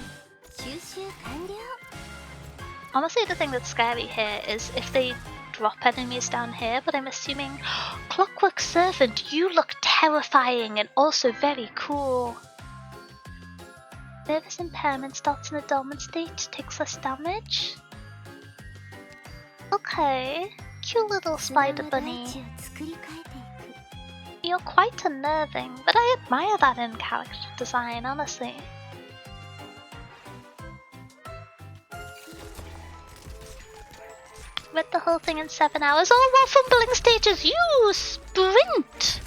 S1: Honestly, the thing that's scary here is if they drop enemies down here, but I'm assuming Clockwork Servant, you look terrifying and also very cool. Nervous impairment starts in a dormant state, takes less damage. Okay, cute little spider bunny. You're quite unnerving, but I admire that in character design, honestly. Read the whole thing in 7 hours. Oh, more fumbling stages! You sprint!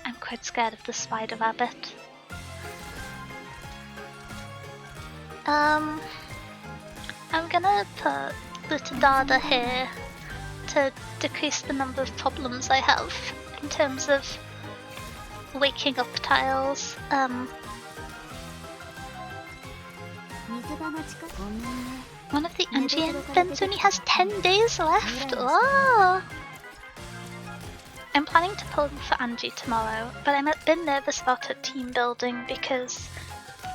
S1: I'm quite scared of the spider rabbit. I'm gonna put Butadada here to decrease the number of problems I have in terms of waking up tiles. One of the Angie events only has 10 days left. Oh! I'm planning to pull them for Angie tomorrow, but I'm a bit nervous about her team building because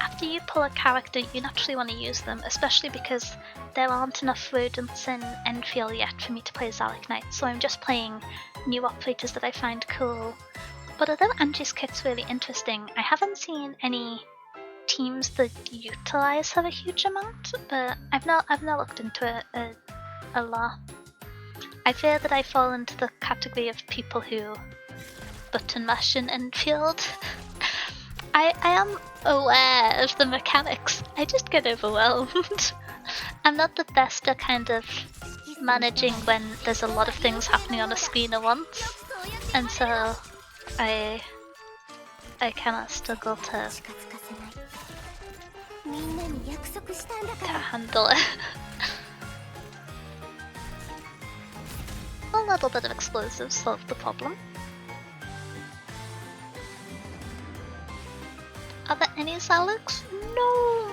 S1: after you pull a character, you naturally want to use them, especially because there aren't enough rodents in Enfield yet for me to play as Arknights, so I'm just playing new operators that I find cool. But although Angie's kit's really interesting, I haven't seen any teams that utilize her a huge amount, but I've not looked into it a lot. I fear that I fall into the category of people who button mash in Enfield. I am aware of the mechanics, I just get overwhelmed. I'm not the best at kind of managing when there's a lot of things happening on a screen at once, and so I kinda struggle to handle it. A little bit of explosives solved the problem. Are there any Zalux? No!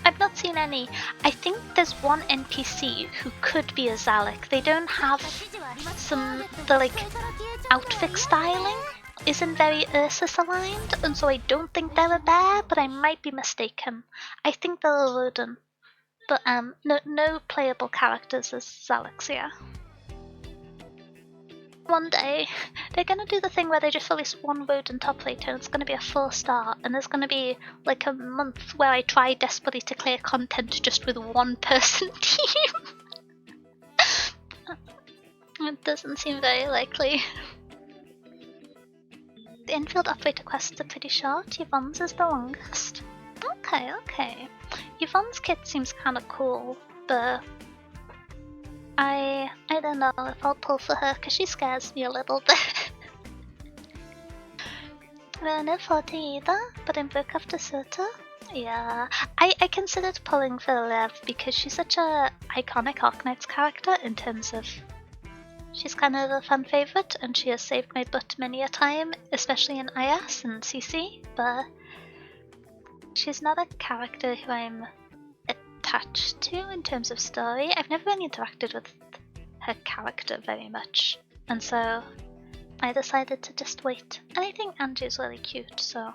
S1: I've not seen any. I think there's one NPC who could be a Zalek. They don't have the like outfit styling isn't very Ursus aligned, and so I don't think they're a bear, but I might be mistaken. I think they're a rodent. But no playable characters as Zaleks, yeah. One day, they're gonna do the thing where they just release one rodent operator and it's gonna be a 4-star, and there's gonna be like a month where I try desperately to clear content just with one person team. It doesn't seem very likely. The Enfield operator quests are pretty short, Yvonne's is the longest. Okay. Yvonne's kit seems kinda cool, but I don't know if I'll pull for her because she scares me a little bit. Well, no 40 either, but I'm broke after Sota. Yeah, I considered pulling for Lev because she's such a iconic Arknights character in terms of she's kind of a fan favorite and she has saved my butt many a time, especially in IS and CC, but she's not a character who I'm attached to in terms of story. I've never really interacted with her character very much, and so I decided to just wait. And I think Angie's really cute, so.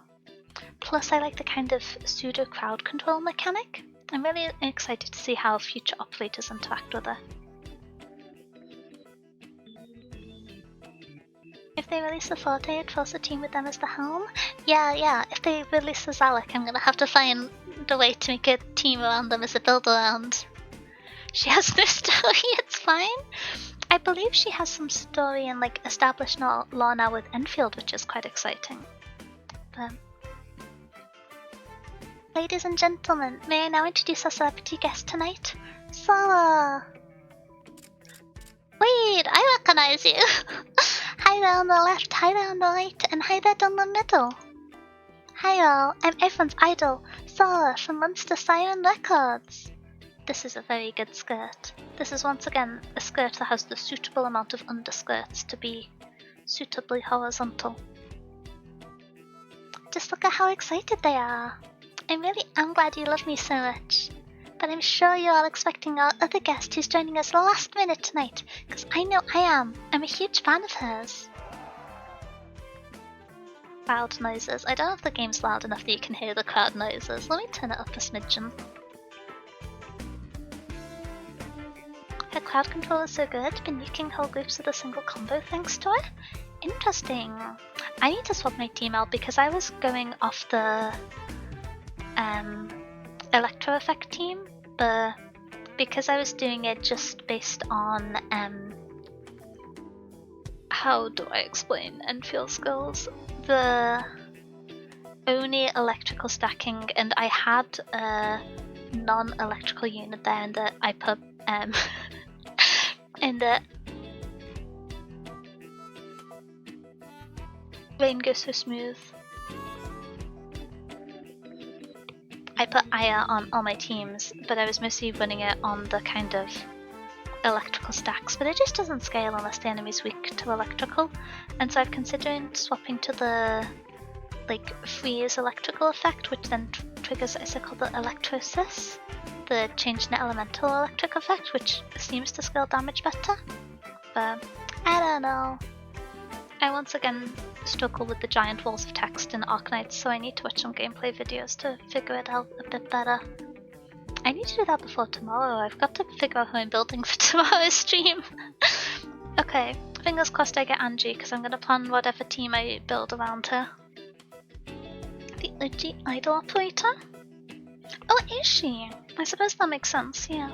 S1: Plus I like the kind of pseudo crowd control mechanic. I'm really excited to see how future operators interact with her. If they release the Forte, I'd force a team with them as the helm. Yeah, if they release the Zalek, I'm gonna have to find a way to make a team around them as a build around. She has no story, it's fine. I believe she has some story and like established law now with Enfield, which is quite exciting. But... Ladies and gentlemen, may I now introduce our celebrity guest tonight? Sala! Wait, I recognize you! Hi there on the left, hi there on the right, and hi there down the middle. Hi all, I'm everyone's idol, Sala from Monster Siren Records. This is a very good skirt. This is once again a skirt that has the suitable amount of underskirts to be suitably horizontal. Just look at how excited they are. I'm glad you love me so much. But I'm sure you're all expecting our other guest who's joining us last minute tonight, because I know I am. I'm a huge fan of hers. Loud noises. I don't know if the game's loud enough that you can hear the crowd noises. Let me turn it up a smidgen. Her crowd control is so good, been nuking whole groups with a single combo thanks to it. Interesting. I need to swap my team out because I was going off the Electro Effect team, but because I was doing it just based on how do I explain Enfield skills? The only electrical stacking, and I had a non-electrical unit there, and that I put in the rain goes so smooth. I put Aya on all my teams, but I was mostly running it on the kind of electrical stacks, but it just doesn't scale unless the enemy's weak to electrical, and so I'm considering swapping to the like freeze electrical effect, which then triggers, is it called the electrosis? The change in elemental electric effect, which seems to scale damage better, but I don't know. I once again struggle with the giant walls of text in Arknights, so I need to watch some gameplay videos to figure it out a bit better. I need to do that before tomorrow. I've got to figure out who I'm building for tomorrow's stream. Okay, fingers crossed I get Angie, because I'm going to plan whatever team I build around her. The OG idol operator? Oh, is she? I suppose that makes sense, yeah.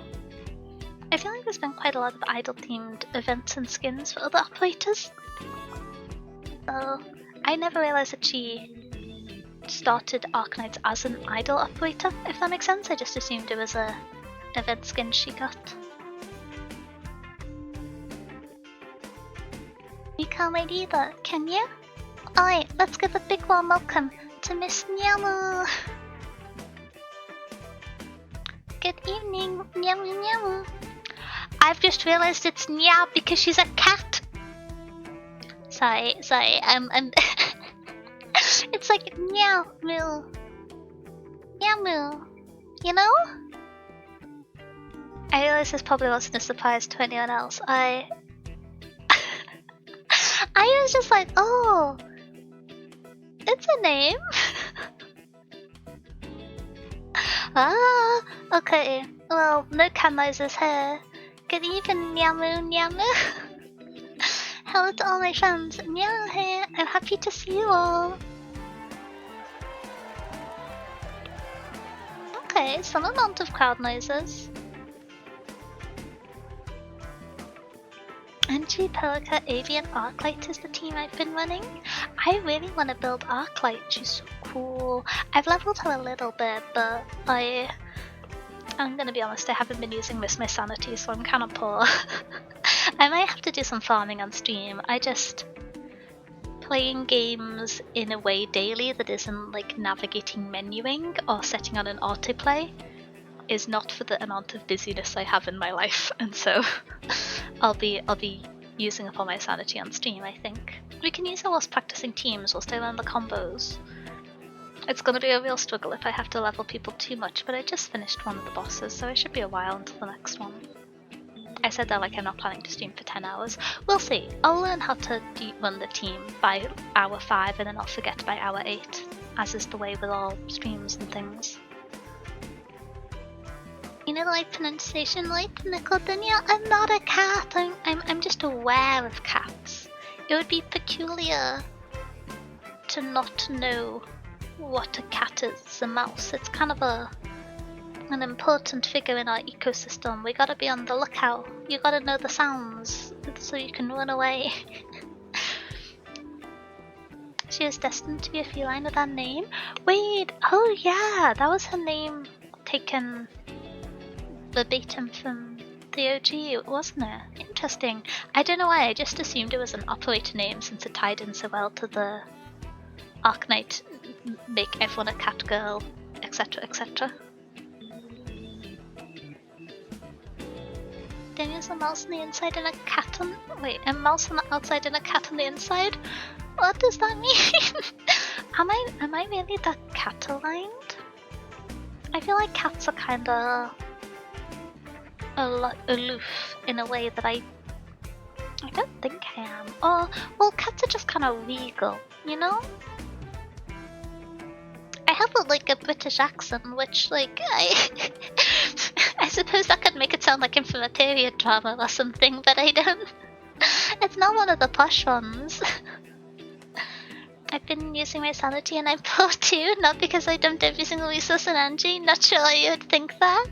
S1: I feel like there's been quite a lot of idol-themed events and skins for other operators. So, I never realised that she started Arknights as an idol operator, if that makes sense. I just assumed it was a event skin she got. You can't wait either, can you? Alright, let's give a big warm welcome to Miss Nyamu! Good evening, Nyamu Nyamu! I've just realised it's Nya because she's a cat! Sorry, I'm it's like meow moo. Meow moo. You know? I realize this probably wasn't a surprise to anyone else. I was just like, oh, it's a name. Ah, okay. Well, no cat noises here. Good evening, Nyamu Nyamu. Hello to all my fans, Meow here, I'm happy to see you all. Okay, some amount of crowd noises. Angie, Pelica, Avian, Arklight is the team I've been running. I really want to build Arklight, she's so cool. I've leveled her a little bit, but I'm gonna be honest, I haven't been using my sanity, so I'm kind of poor. I might have to do some farming on stream. Playing games in a way daily that isn't like navigating menuing or setting on an autoplay is not for the amount of busyness I have in my life, and so I'll be using up all my sanity on stream, I think. We can use it whilst practicing teams, whilst I learn the combos. It's gonna be a real struggle if I have to level people too much, but I just finished one of the bosses, so it should be a while until the next one. I said that like I'm not planning to stream for 10 hours. We'll see. I'll learn how to run the team by hour 5 and then I'll forget by hour 8, as is the way with all streams and things. You know the right pronunciation, right, Nicole Danielle? I'm not a cat. I'm just aware of cats. It would be peculiar to not know what a cat is, a mouse. It's kind of an important figure in our ecosystem. We gotta be on the lookout. You gotta know the sounds so you can run away. She is destined to be a feline with that name. Wait, oh yeah, that was her name taken verbatim from the OG, wasn't it? Interesting. I don't know why, I just assumed it was an operator name since it tied in so well to the Arknight, make everyone a cat girl, etc, etc. Then there's a mouse on the inside and a cat on... Wait, a mouse on the outside and a cat on the inside? What does that mean? Am I really that cat-aligned? I feel like cats are kinda aloof in a way that I don't think I am. Or, well, cats are just kinda regal, you know? I have a British accent, which I suppose that could make it sound like I'm from a period drama or something, but I don't. It's not one of the posh ones. I've been using my sanity and I'm poor too, not because I dumped every single resource in Angie. Not sure you'd think that.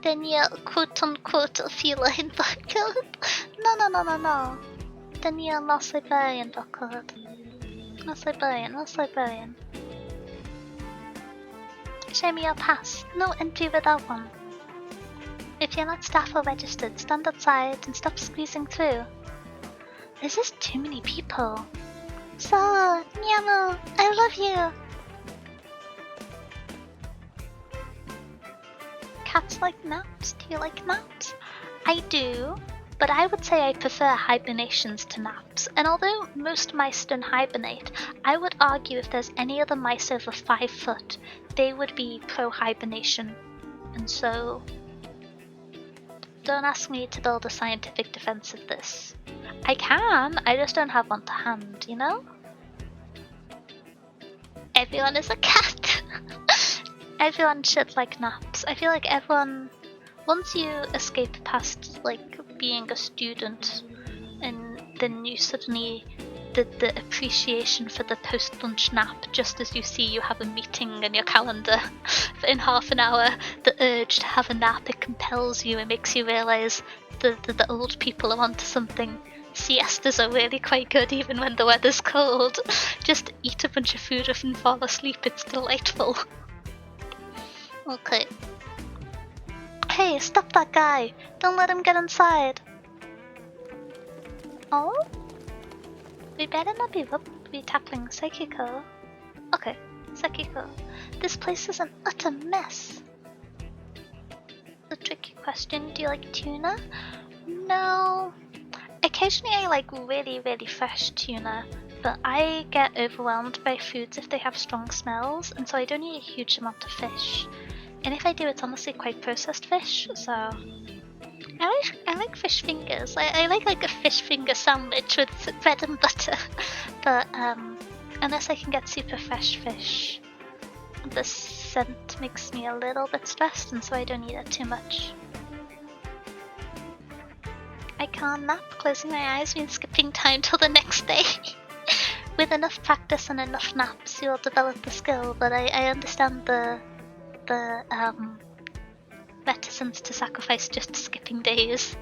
S1: Then you're quote unquote a feline buckled. No. Then you're not Siberian buckled. Not Siberian. Show me your pass. No entry without one. If you're not staff or registered, stand outside and stop squeezing through. There's just too many people. So, Nyamu, I love you. Cats like naps? Do you like naps? I do, but I would say I prefer hibernations to naps. And although most mice don't hibernate, I would argue if there's any other mice over 5 foot, they would be pro-hibernation. And so, don't ask me to build a scientific defense of this. I can, I just don't have one to hand, you know? Everyone is a cat! Everyone should like naps. I feel like everyone, once you escape past being a student, and then you suddenly, the appreciation for the post-lunch nap, just as you see you have a meeting in your calendar in half an hour, the urge to have a nap, it compels you, it makes you realise the old people are onto something. Siestas are really quite good even when the weather's cold. Just eat a bunch of food and fall asleep, it's delightful. Okay. Hey, stop that guy! Don't let him get inside! Oh? We better not be tackling Sekiko. Okay, Sekiko. This place is an utter mess. The tricky question, do you like tuna? No. Occasionally I like really, really fresh tuna, but I get overwhelmed by foods if they have strong smells, and so I don't eat a huge amount of fish. And if I do, it's honestly quite processed fish, so... I like fish fingers. I like a fish finger sandwich with bread and butter, but unless I can get super fresh fish, the scent makes me a little bit stressed, and so I don't eat it too much. I can't nap. Closing my eyes means skipping time till the next day. With enough practice and enough naps, you'll develop the skill, but I understand the reticence to sacrifice just skipping days.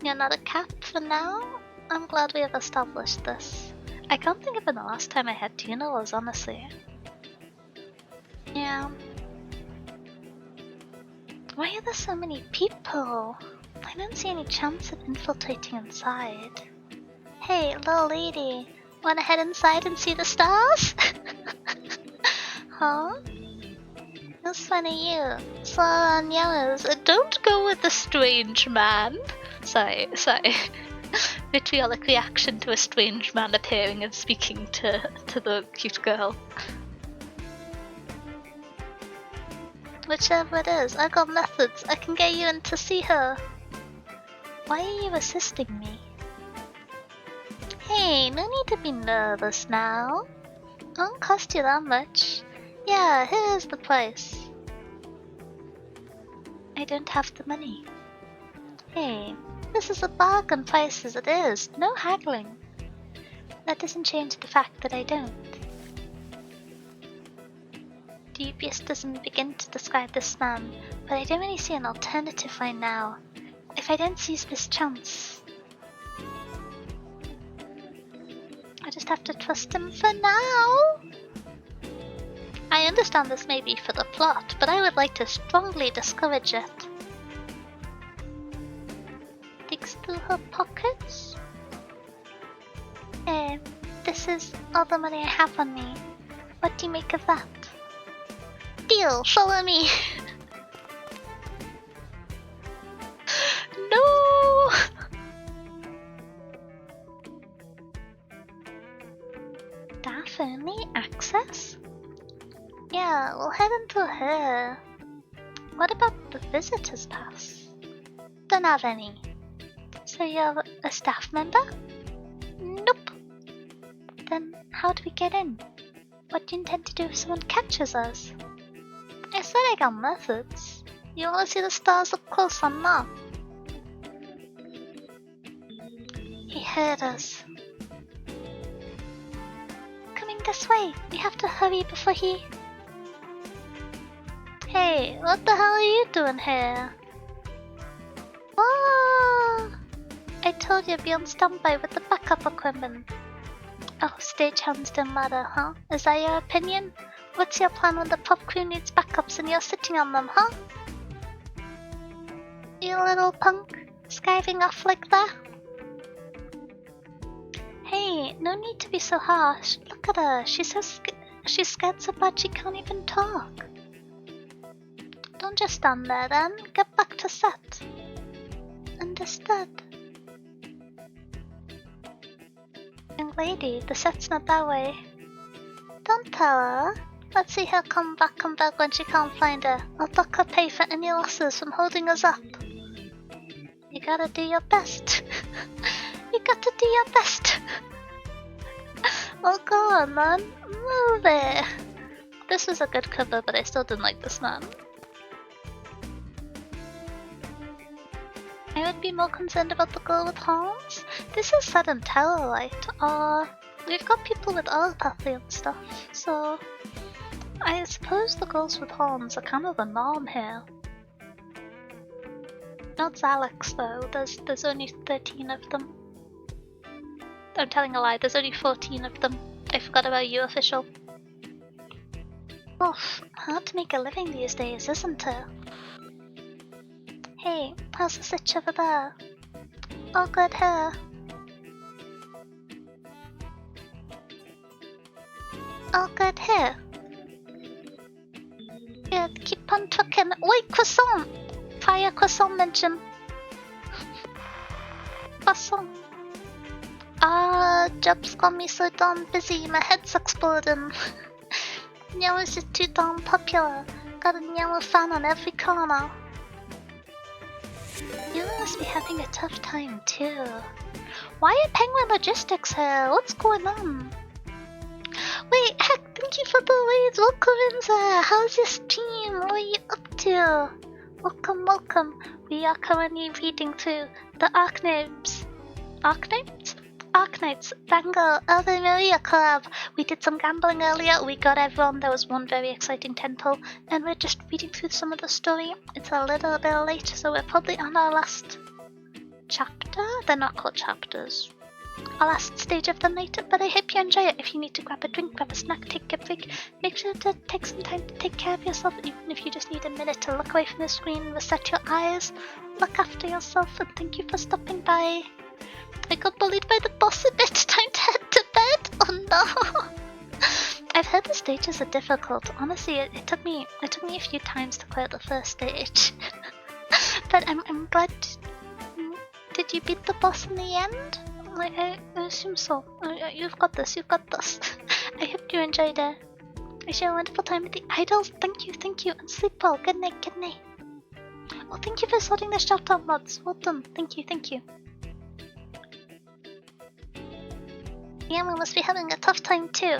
S1: You're not a cat for now? I'm glad we have established this. I can't think of when the last time I had tuna was, honestly. Yeah. Why are there so many people? I don't see any chance of infiltrating inside. Hey, little lady, wanna head inside and see the stars? Huh? That's funny, you. Saw on yellows. Don't go with the strange man. Sorry. Vitriolic reaction to a strange man appearing and speaking to the cute girl. Whichever it is, I got methods. I can get you in to see her. Why are you assisting me? Hey, no need to be nervous now. It won't cost you that much. Yeah, here's the price. I don't have the money. Hey, this is a bargain price as it is. No haggling. That doesn't change the fact that I don't. Dubious doesn't begin to describe this man, but I don't really see an alternative right now. If I don't seize this chance, I just have to trust him for now. I understand this may be for the plot, but I would like to strongly discourage it. Digs through her pockets. Hey, this is all the money I have on me. What do you make of that? Deal, follow me. No! Staff only access? Yeah, we'll head into here. What about the visitor's pass? Don't have any. So you're a staff member? Nope. Then how do we get in? What do you intend to do if someone catches us? I said I got methods. You wanna see the stars up close or not? He heard us. Coming this way. We have to hurry before he... Hey, what the hell are you doing here? Oh! I told you be on standby with the backup equipment. Oh, stagehands don't matter, huh? Is that your opinion? What's your plan when the pop crew needs backups and you're sitting on them, huh? You little punk, skiving off like that? Hey, no need to be so harsh. Look at her, she's scared so bad she can't even talk. Don't just stand there then, get back to set. Understood. Young lady, the set's not that way. Don't tell her. Let's see her come back and beg when she can't find her. I'll duck her pay for any losses from holding us up. You gotta do your best. You gotta do your best. Oh, go on, man. Move it. This was a good cover, but I still didn't like this man. I would be more concerned about the girl with horns. This is set in Tellarlight. We've got people with telepathy and stuff, so I suppose the girls with horns are kind of the norm here. Not Alex though, there's only 13 of them. I'm telling a lie, there's only 14 of them. I forgot about you, official. Oof, hard to make a living these days, isn't it? Hey, how's the sitch over there? All good here. All good here. Good, keep on trucking. Wait, croissant! Fire croissant mention. Croissant. Job's got me so darn busy, my head's exploding. Yellow's just too darn popular. Got a yellow fan on every corner. You must be having a tough time too. Why are Penguin Logistics here? What's going on? Wait, heck, thank you for the raids. Welcome in there. How's your stream? What are you up to? Welcome, welcome. We are currently reading through the Arknights BanG Ave Mujica collab. We did some gambling earlier, we got everyone, there was one very exciting temple, and we're just reading through some of the story. It's a little bit late, so we're probably on our last chapter? They're not called chapters. our last stage of the night, but I hope you enjoy it. If you need to grab a drink, grab a snack, take a break, make sure to take some time to take care of yourself, even if you just need a minute to look away from the screen, reset your eyes, look after yourself, and thank you for stopping by. I got bullied by the boss a bit. Time to head to bed. Oh no. I've heard the stages are difficult. Honestly, it took me a few times to clear the first stage. But I'm glad. Did you beat the boss in the end? I assume so. You've got this. I hope you enjoyed it. Wish you a wonderful time with the idols. Thank you, and sleep well. Good night. Oh, thank you for sorting the shout out mods. Well done. Thank you. Yama must be having a tough time too.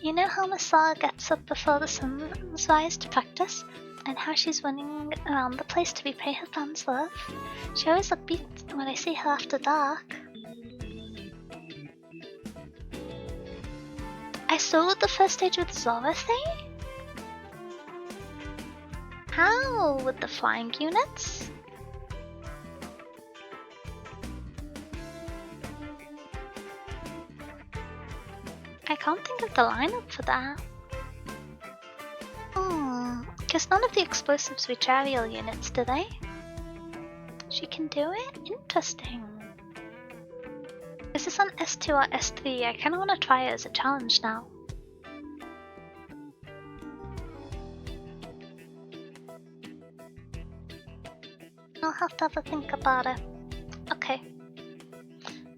S1: You know how Masala gets up before the sun's rise to practice? And how she's running around the place to repay her fans' love? She always looks beat when I see her after dark. I soloed the first stage with Zorathay? How? With the flying units? I can't think of the lineup for that. Because none of the explosives reach aerial units, do they? She can do it? Interesting. Is this on S2 or S3? I kinda wanna try it as a challenge now. I'll have to have a think about it. Okay.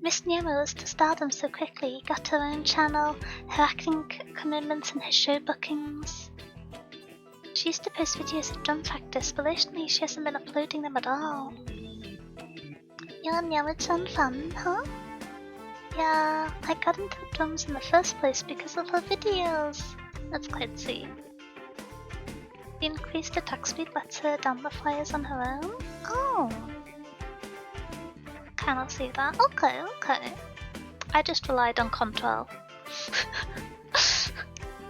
S1: Miss Niema rose to stardom so quickly, got her own channel, her acting commitments and her show bookings. She used to post videos of drum practice, but lately she hasn't been uploading them at all. You're a Niema-chan fan, huh? Yeah, I got into the drums in the first place because of her videos. That's quite sweet. The increased attack speed lets her down the flyers on her own? Oh. Cannot see that. Okay. I just relied on control.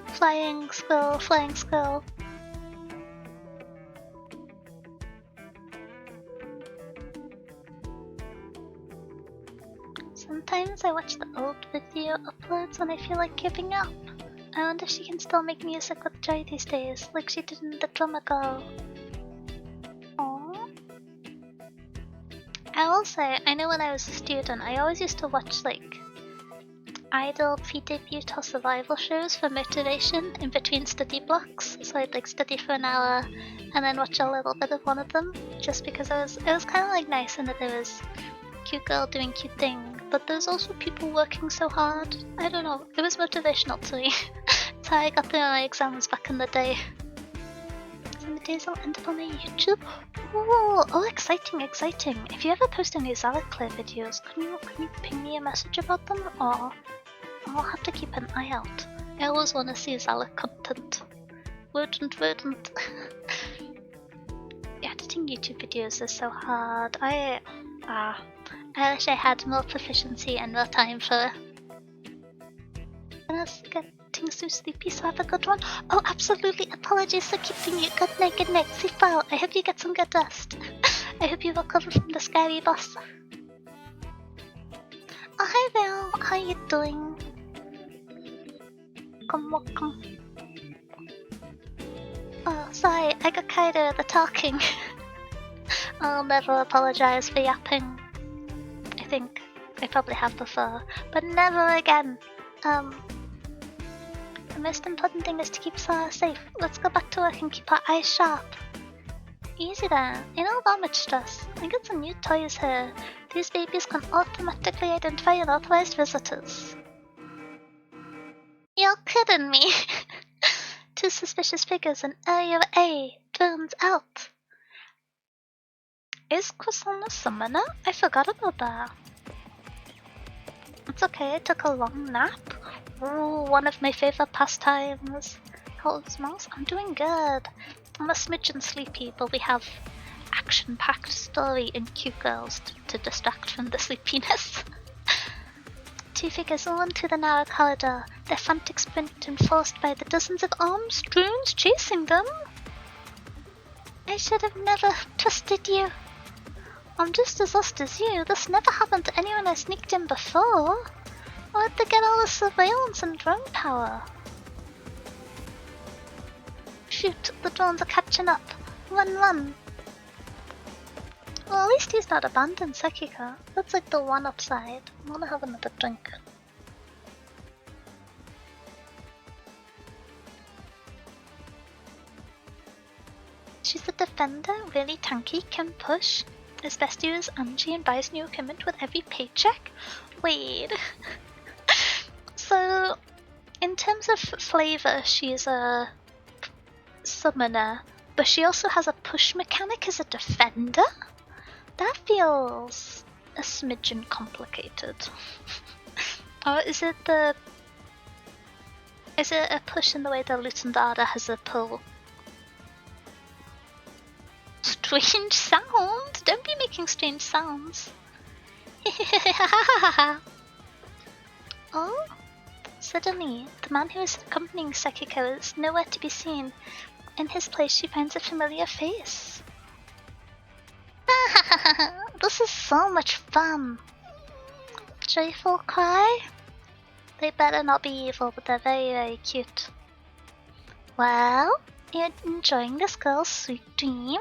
S1: Flying squirrel. Sometimes I watch the old video uploads when I feel like giving up. I wonder if she can still make music with joy these days, like she did in the drummer girl. Aww. I will say, I know when I was a student, I always used to watch like idol pre-debut or survival shows for motivation in between study blocks. So I'd like study for an hour and then watch a little bit of one of them, just because it was kind of like nice in that there was cute girl doing cute thing, but there's also people working so hard. I don't know, it was motivational to me. That's how I got through my exams back in the day. Some days I'll end up on my YouTube. Oh, exciting. If you ever post any Zalakclear videos, can you ping me a message about them, or I'll have to keep an eye out. I always want to see Zalak content. Wouldn't. Editing YouTube videos is so hard. I wish I had more proficiency and more time for it. And I was getting so sleepy, so have a good one. Oh, absolutely. Apologies for keeping you. Good night. Sleep well. I hope you get some good rest. I hope you recover from the scary boss. Oh, hi Val. How you doing? Welcome. Oh, sorry. I got carried away with the talking. I'll never apologize for yapping. I think I probably have before, but never again. The most important thing is to keep Sarah safe. Let's go back to work and keep our eyes sharp. Easy then, ain't all that much stress. I got some new toys here. These babies can automatically identify unauthorized visitors. You're kidding me. 2 suspicious figures in Area A. Turns out. Is Croissant a summoner? I forgot about that. It's okay, I took a long nap. Ooh, one of my favorite pastimes. How's Mouse? I'm doing good. I'm a smidgen sleepy, but we have action-packed story and cute girls to distract from the sleepiness. 2 figures run through the narrow corridor, their frantic sprint enforced by the dozens of armed drones chasing them. I should have never trusted you. I'm just as lost as you. This never happened to anyone I sneaked in before. Where'd they get all the surveillance and drone power? Shoot, the drones are catching up. Run, run. Well, at least he's not abandoned Sekika. That's like the one upside. I wanna have another drink. She's a defender, really tanky, can push. His bestie is Angie and buys new equipment with every paycheck. Wait. So, in terms of flavor, she's a summoner, but she also has a push mechanic as a defender? That feels a smidgen complicated. Or is it a push in the way that Lutendada has a pull? Strange sound! Don't be making strange sounds. Oh? Suddenly, the man who is accompanying Sekiko is nowhere to be seen. In his place, she finds a familiar face. This is so much fun. Joyful cry? They better not be evil, but they're very, very cute. Well, you're enjoying this girl's sweet dream?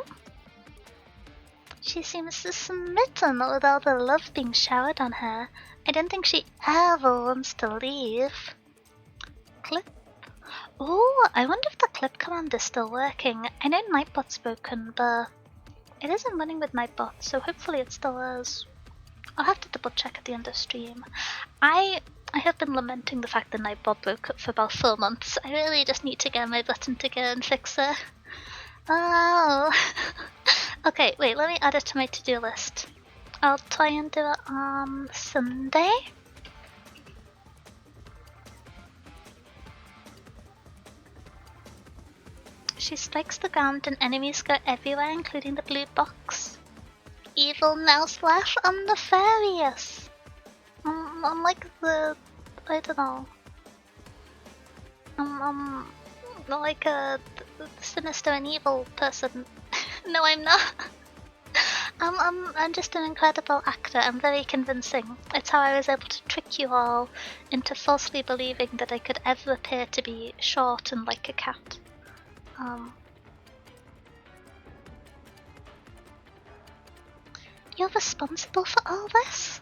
S1: She seems smitten with all the love being showered on her. I don't think she ever wants to leave. Clip. Oh, I wonder if the clip command is still working. I know Nightbot's broken, but it isn't running with Nightbot, so hopefully it still is. I'll have to double check at the end of stream. I have been lamenting the fact that Nightbot broke up for about 4 months. I really just need to get my button to go and fix it. Oh. Okay, wait, let me add it to my to-do list. I'll try and do it on Sunday. She strikes the ground and enemies go everywhere, including the blue box. Evil mouse lash and nefarious. I'm like the... I don't know. I'm like a sinister and evil person. No, I'm not. I'm just an incredible actor. I'm very convincing. It's how I was able to trick you all into falsely believing that I could ever appear to be short and like a cat. You're responsible for all this?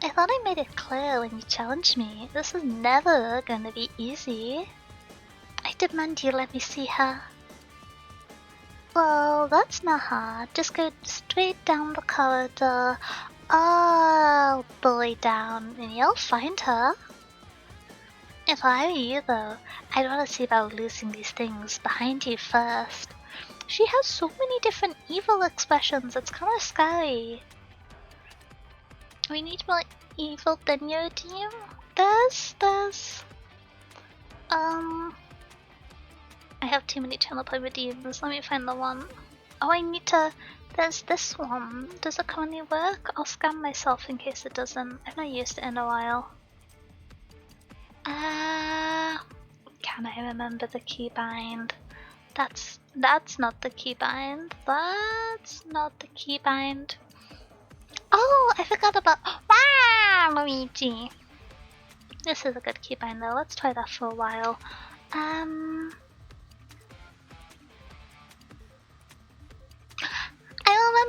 S1: I thought I made it clear when you challenged me. This is never gonna be easy. I demand you let me see her. Well, that's not hard. Just go straight down the corridor, all the way down, and you'll find her. If I were you, though, I'd want to see about losing these things behind you first. She has so many different evil expressions, it's kind of scary. We need more evil than your team. There's... I have too many channel play redeems. Let me find the one. Oh, I need to... There's this one. Does it currently work? I'll scan myself in case it doesn't. I've not used it in a while. Can I remember the keybind? That's not the keybind. That's not the keybind. Oh, I forgot about... Wow, Luigi! This is a good keybind though. Let's try that for a while. I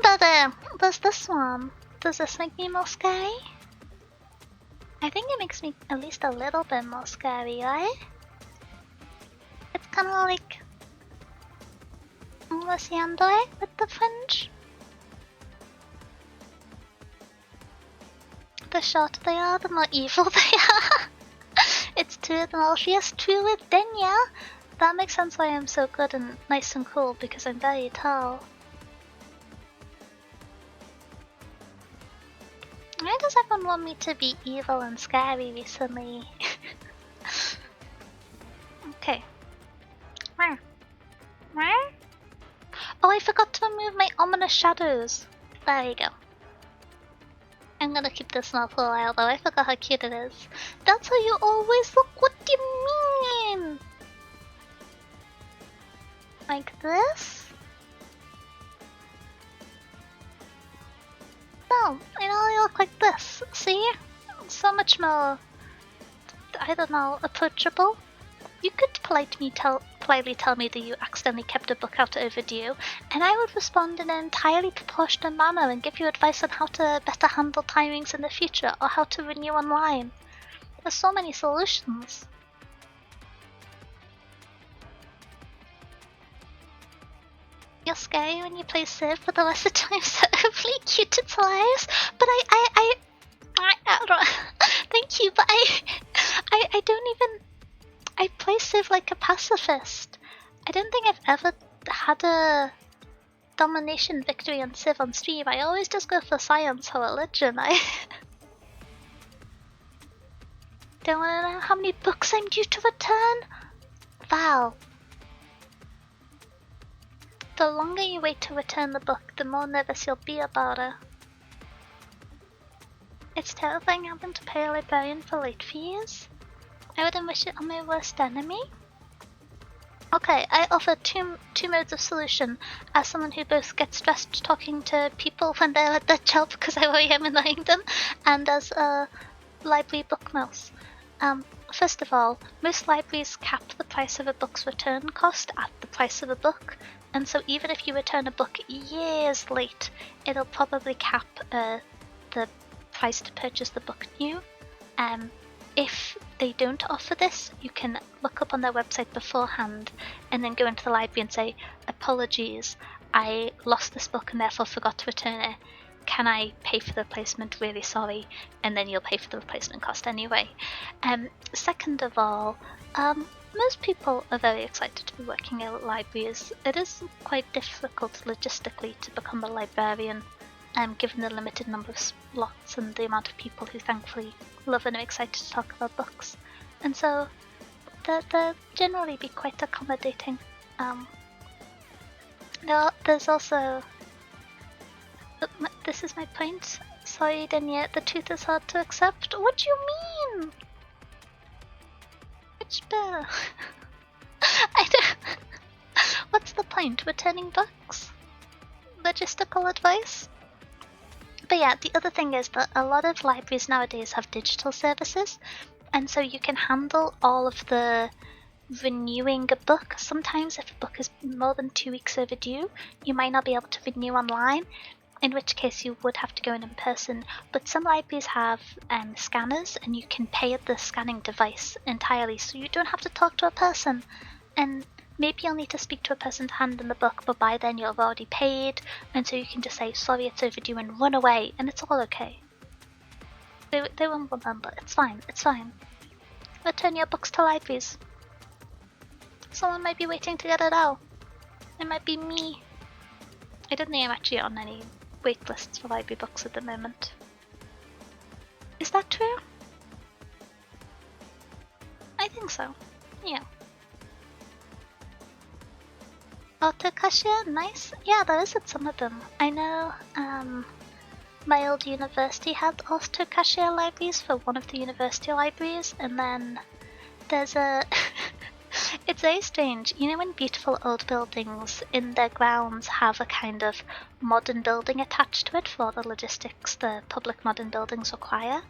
S1: remember there's this one. Does this make me more scary? I think it makes me at least a little bit more scary, right? It's kind of like Yandere with the fringe. The shorter they are, the more evil they are. It's two of them all. She has two with Denya. That makes sense why I'm so good and nice and cool, because I'm very tall. Why does everyone want me to be evil and scary recently? Okay. Where? Oh, I forgot to remove my ominous shadows. There you go. I'm gonna keep this now for a while though. I forgot how cute it is. That's how you always look. What do you mean? Like this? this. See? So much more, I don't know, approachable. You could politely tell me that you accidentally kept a book out overdue, and I would respond in an entirely proportionate manner and give you advice on how to better handle timings in the future or how to renew online. There's so many solutions. You're scary when you play Civ, but the rest of the time so overly cute it's hilarious. But I don't, thank you, but I don't even, I play Civ like a pacifist. I don't think I've ever had a domination victory on Civ on stream. I always just go for science or religion. I don't want to know how many books I'm due to return. Val. The longer you wait to return the book, the more nervous you'll be about it. It's terrifying having to pay a librarian for late fees. I wouldn't wish it on my worst enemy. Okay, I offer two modes of solution as someone who both gets stressed talking to people when they're at their job because I worry I'm annoying them, and as a library book mouse. First of all, most libraries cap the price of a book's return cost at the price of a book, and so even if you return a book years late, it'll probably cap the price to purchase the book new. If they don't offer this, you can look up on their website beforehand and then go into the library and say, apologies, I lost this book and therefore forgot to return it. Can I pay for the replacement? Really sorry. And then you'll pay for the replacement cost anyway. Second of all, most people are very excited to be working at libraries. It is quite difficult logistically to become a librarian, given the limited number of slots and the amount of people who thankfully love and are excited to talk about books. And so they'll generally be quite accommodating. There's also... This is my point. Sorry, Danya, the truth is hard to accept. What do you mean? Which bear? I don't... What's the point? Returning books? Logistical advice? But yeah, the other thing is that a lot of libraries nowadays have digital services, and so you can handle all of the renewing a book. Sometimes if a book is more than 2 weeks overdue, you might not be able to renew online, in which case you would have to go in person. But some libraries have scanners, and you can pay at the scanning device entirely, so you don't have to talk to a person. And maybe you'll need to speak to a person to hand in the book, but by then you'll have already paid, and so you can just say, sorry, it's overdue, and run away, and it's all okay. They won't remember. It's fine. It's fine. Return your books to libraries. Someone might be waiting to get it out. It might be me. I don't think I'm actually on any wait lists for library books at the moment. Is that true? I think so. Yeah. Auto cashier, nice. Yeah, there is at some of them. I know my old university had auto cashier libraries for one of the university libraries, and then there's a it's very strange. You know when beautiful old buildings in their grounds have a kind of modern building attached to it for the logistics the public modern buildings require?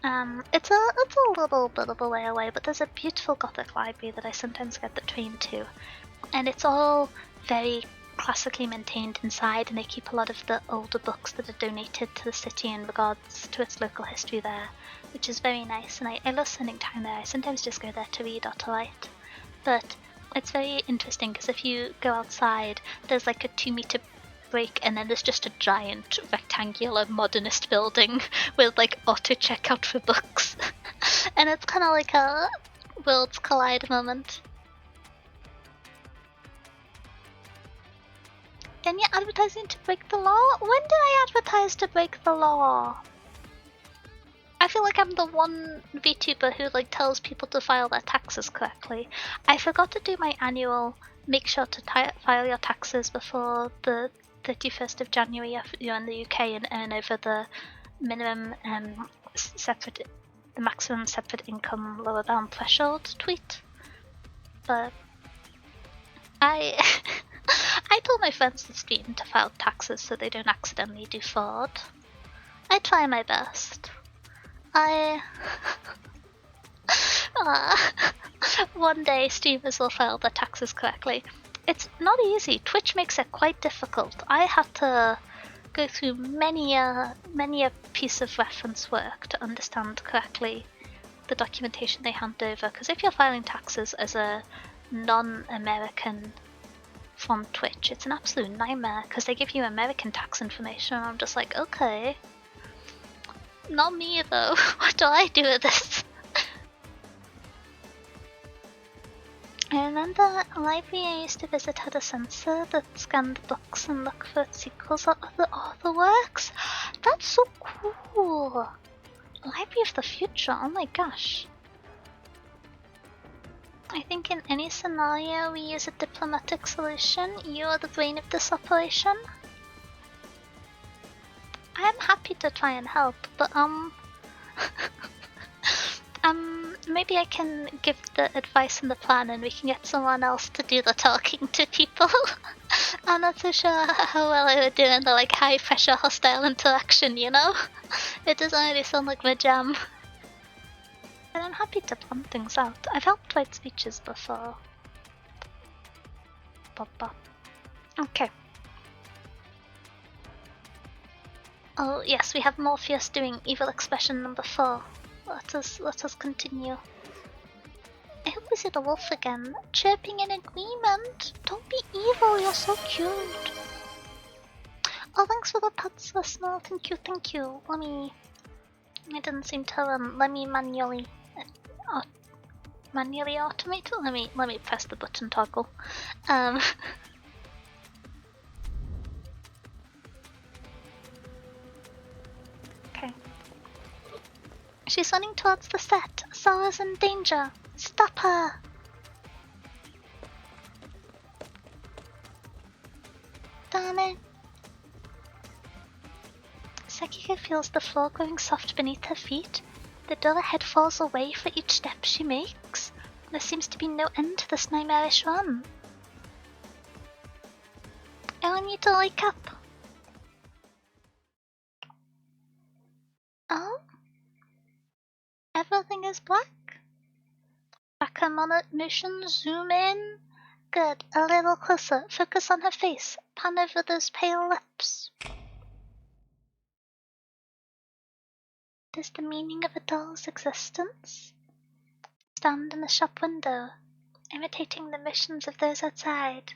S1: It's a little bit of a way away, but there's a beautiful Gothic library that I sometimes get the train to. And it's all very classically maintained inside, and they keep a lot of the older books that are donated to the city in regards to its local history there, which is very nice, and I love spending time there. I sometimes just go there to read or to write. But it's very interesting because if you go outside, there's like a 2-meter break, and then there's just a giant rectangular modernist building with like auto checkout for books. And it's kind of like a worlds collide moment. And you're advertising to break the law? When did I advertise to break the law? I feel like I'm the one VTuber who like tells people to file their taxes correctly. I forgot to do my annual make sure to file your taxes before the 31st of January if you're in the UK and earn over the minimum the maximum separate income lower bound threshold tweet. But I told my friends to stream to file taxes so they don't accidentally do fraud. I try my best. One day streamers will file their taxes correctly. It's not easy. Twitch makes it quite difficult. I had to go through many a piece of reference work to understand correctly the documentation they hand over. Because if you're filing taxes as a non-American from Twitch, it's an absolute nightmare because they give you American tax information and I'm just like, okay. Not me though. What do I do with this? I remember a library I used to visit had a sensor that scanned books and looked for sequels of the author works. That's so cool! Library of the future, oh my gosh. I think in any scenario we use a diplomatic solution. You are the brain of this operation. I am happy to try and help, but maybe I can give the advice and the plan and we can get someone else to do the talking to people. I'm not so sure how well I would do in the like high pressure hostile interaction, you know? It doesn't really sound like my jam. But I'm happy to plan things out. I've helped write speeches before. Okay. Oh yes, we have Morpheus doing evil expression number 4. Let us continue. I hope we see the wolf again. Chirping in agreement. Don't be evil, you're so cute. Oh, thanks for the pets, listener. Thank you, thank you. I didn't seem to let me manually automate it. Let me press the button toggle. Okay. She's running towards the set. Sarah's in danger. Stop her! Darn it. Sekiko feels the floor growing soft beneath her feet. The door ahead falls away for each step she makes. There seems to be no end to this nightmarish run. I want you to wake up. Oh? Everything is black? Back her motion, zoom in. Good, a little closer. Focus on her face. Pan over those pale lips. What is the meaning of a doll's existence? Stand in the shop window, imitating the motions of those outside,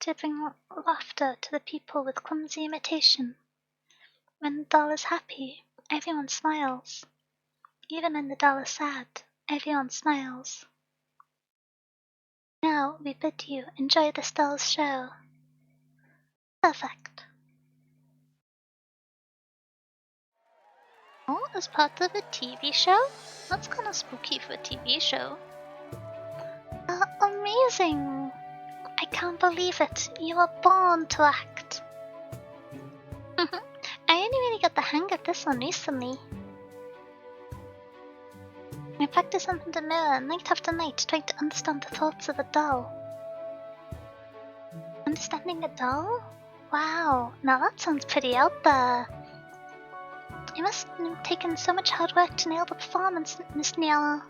S1: to bring laughter to the people with clumsy imitation. When the doll is happy, everyone smiles. Even when the doll is sad, everyone smiles. Now we bid you enjoy this doll's show. Perfect. Oh, as part of a TV show? That's kind of spooky for a TV show. Amazing! I can't believe it. You were born to act. I only really got the hang of this one recently. I practice in the mirror night after night trying to understand the thoughts of a doll. Understanding a doll? Wow, now that sounds pretty out there. You must have taken so much hard work to nail the performance, Miss Niala.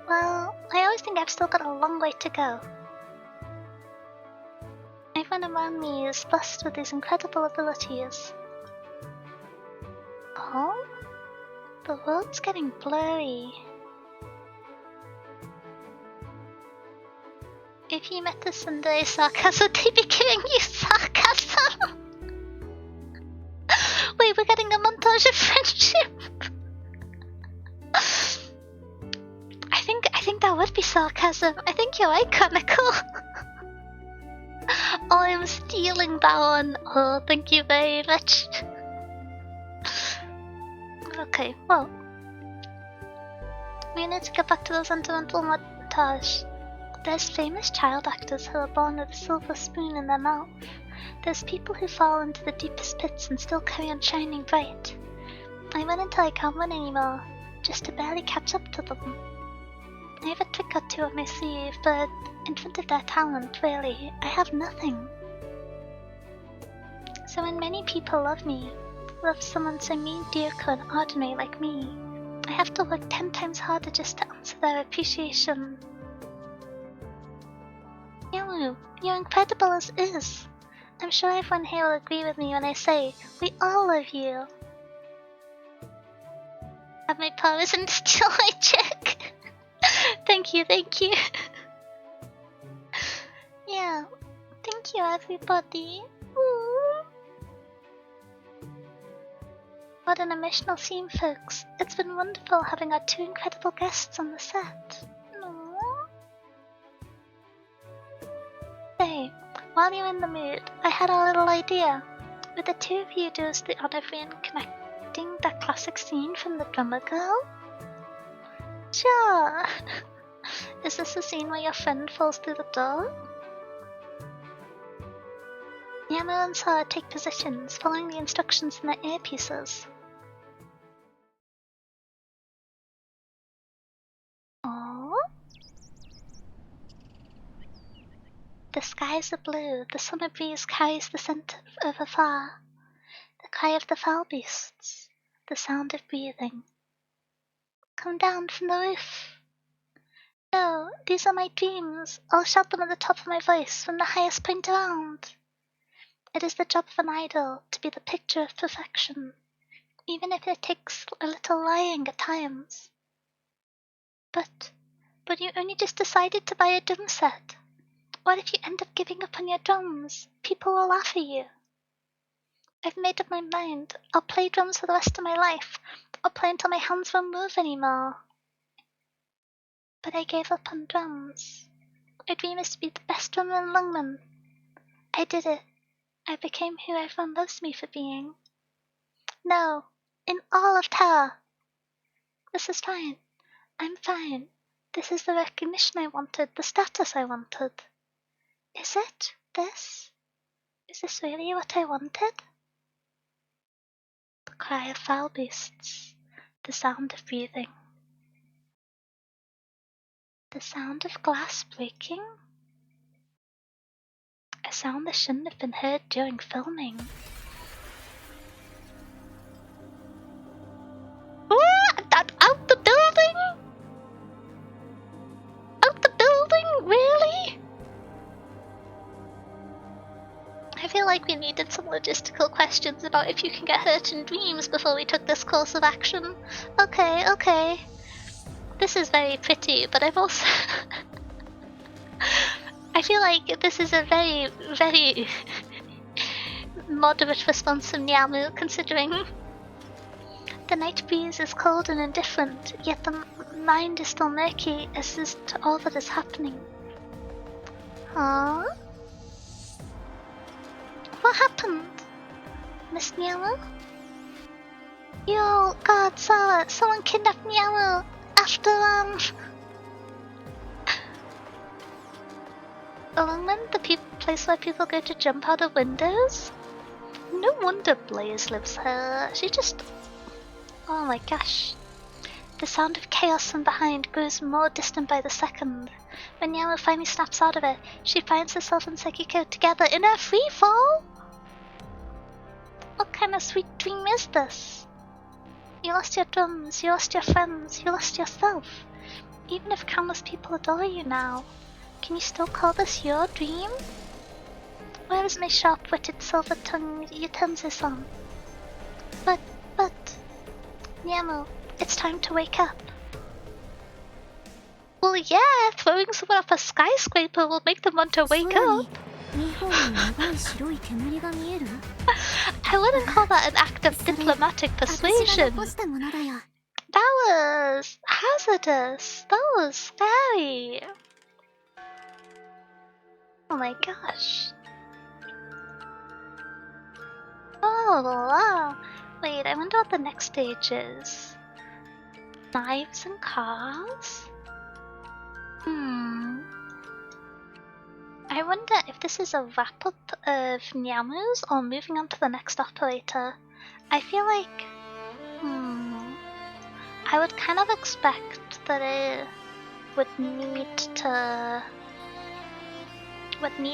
S1: Well, I always think I've still got a long way to go. Everyone around me is blessed with these incredible abilities. Oh? The world's getting blurry. If you met a Sunday sarcasm, they'd be giving you sarcasm. Wait, we're getting a montage of friendship. I think that would be sarcasm. I think you're right, Chronicle. Oh, I'm stealing that one. Oh, thank you very much. Okay, well, we need to get back to the sentimental montage. There's famous child actors who are born with a silver spoon in their mouth. There's people who fall into the deepest pits and still carry on shining bright. I run until I can't run anymore, just to barely catch up to them. I have a trick or two up my sleeve, but in front of their talent, really, I have nothing. So when many people love me, love someone so mediocre and ordinary like me. I have to work 10 times harder just to answer their appreciation. Yamu, you're incredible as is. I'm sure everyone here will agree with me when I say we all love you. Have my powers and still I check. Thank you, thank you. Yeah, thank you everybody. Ooh. What an emotional scene, folks. It's been wonderful having our two incredible guests on the set. Aww. Hey, while you're in the mood, I had a little idea. Would the two of you do us the honor of reenacting that classic scene from The Drummer Girl? Sure. Is this the scene where your friend falls through the door? Yamu and Sora take positions, following the instructions in their earpieces. Aww. The skies are blue, the summer breeze carries the scent of afar. The cry of the foul beasts, the sound of breathing. Come down from the roof. No, these are my dreams. I'll shout them at the top of my voice from the highest point around. It is the job of an idol to be the picture of perfection, even if it takes a little lying at times. But you only just decided to buy a drum set. What if you end up giving up on your drums? People will laugh at you. I've made up my mind. I'll play drums for the rest of my life. I'll play until my hands won't move anymore. But I gave up on drums. My dream is to be the best drummer in Lungmen. I did it. I became who everyone loves me for being. No, in all of Terra. This is fine. I'm fine. This is the recognition I wanted, the status I wanted. Is it this? Is this really what I wanted? The cry of foul beasts, the sound of breathing. The sound of glass breaking? A sound that shouldn't have been heard during filming. Out the building? Out the building? Really? I feel like we needed some logistical questions about if you can get hurt in dreams before we took this course of action. Okay. This is very pretty, but I've also... I feel like this is a very, very moderate response from Nyamu, considering the night breeze is cold and indifferent, yet the mind is still murky as is to all that is happening. Huh? What happened? Miss Nyamu? Yo, God, Sara, someone kidnapped Nyamu after, Lungmen, the place where people go to jump out of windows? No wonder Blaze lives here. She just... Oh my gosh. The sound of chaos from behind grows more distant by the second. When Nyamu finally snaps out of it, she finds herself and Sekiko together in a free fall? What kind of sweet dream is this? You lost your drums, you lost your friends, you lost yourself. Even if countless people adore you now, can you still call this your dream? Where is my sharp-witted silver-tongued utensil? But, Nyamu, it's time to wake up. Well, yeah, throwing someone off a skyscraper will make them want to wake up. I wouldn't call that an act of diplomatic persuasion. That was hazardous. That was scary. Oh my gosh. Oh wow. Wait, I wonder what the next stage is. Knives and cars? I wonder if this is a wrap-up of Nyamu's or moving on to the next operator. I feel like... I would kind of expect that it would need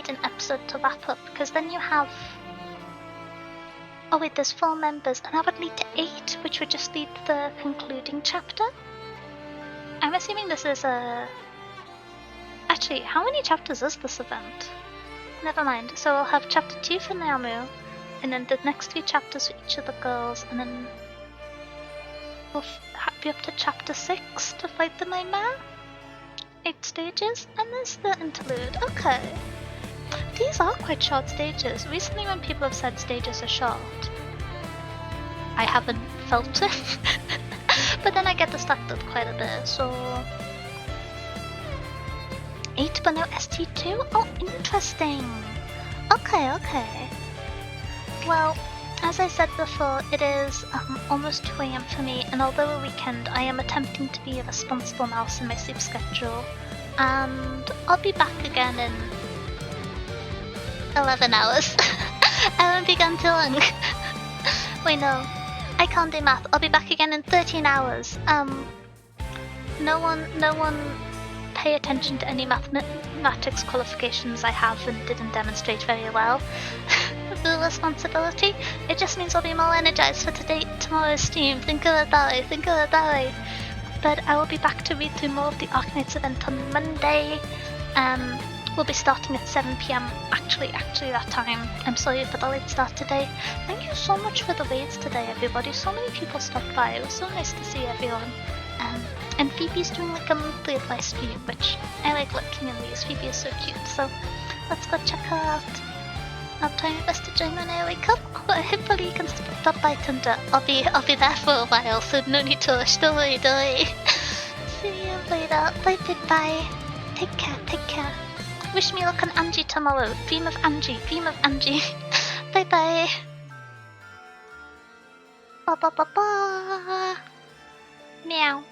S1: an episode to wrap up, because then you have Oh wait, there's 4 members, and that would lead to 8, which would just lead to the concluding chapter. I'm assuming this is a... Actually, how many chapters is this event? Never mind. So we'll have chapter 2 for Namu, and then the next 3 chapters for each of the girls, and then we'll be up to chapter 6 to fight the nightmare. 8 stages, and there's the interlude. Okay. These are quite short stages. Recently when people have said stages are short, I haven't felt it. But then I get distracted quite a bit, so... 8 but no ST2? Oh, interesting! Okay, okay. Well, as I said before, it is almost 2 AM for me, and although a weekend, I am attempting to be a responsible mouse in my sleep schedule. And I'll be back again in 11 hours. I won't be gone too long. Wait, no. I can't do math. I'll be back again in 13 hours. No one pay attention to any mathematics qualifications I have and didn't demonstrate very well. The responsibility. It just means I'll be more energized for tomorrow's stream. Think of it that way, think of it that way. But I will be back to read through more of the Arknights event on Monday. We'll be starting at 7 PM, actually that time. I'm sorry for the late start today. Thank you so much for the raids today, everybody. So many people stopped by. It was so nice to see everyone. And Phoebe's doing like a monthly advice feed, which I like looking in these. Phoebe is so cute, so let's go check her out. I'll try my best to join when I wake up. Hopefully you can stop by Tundra. I'll be there for a while, so no need to rush. Don't worry. See you later. Bye. Take care. Wish me luck on Angie tomorrow. Dream of Angie. Bye. Ba. Meow.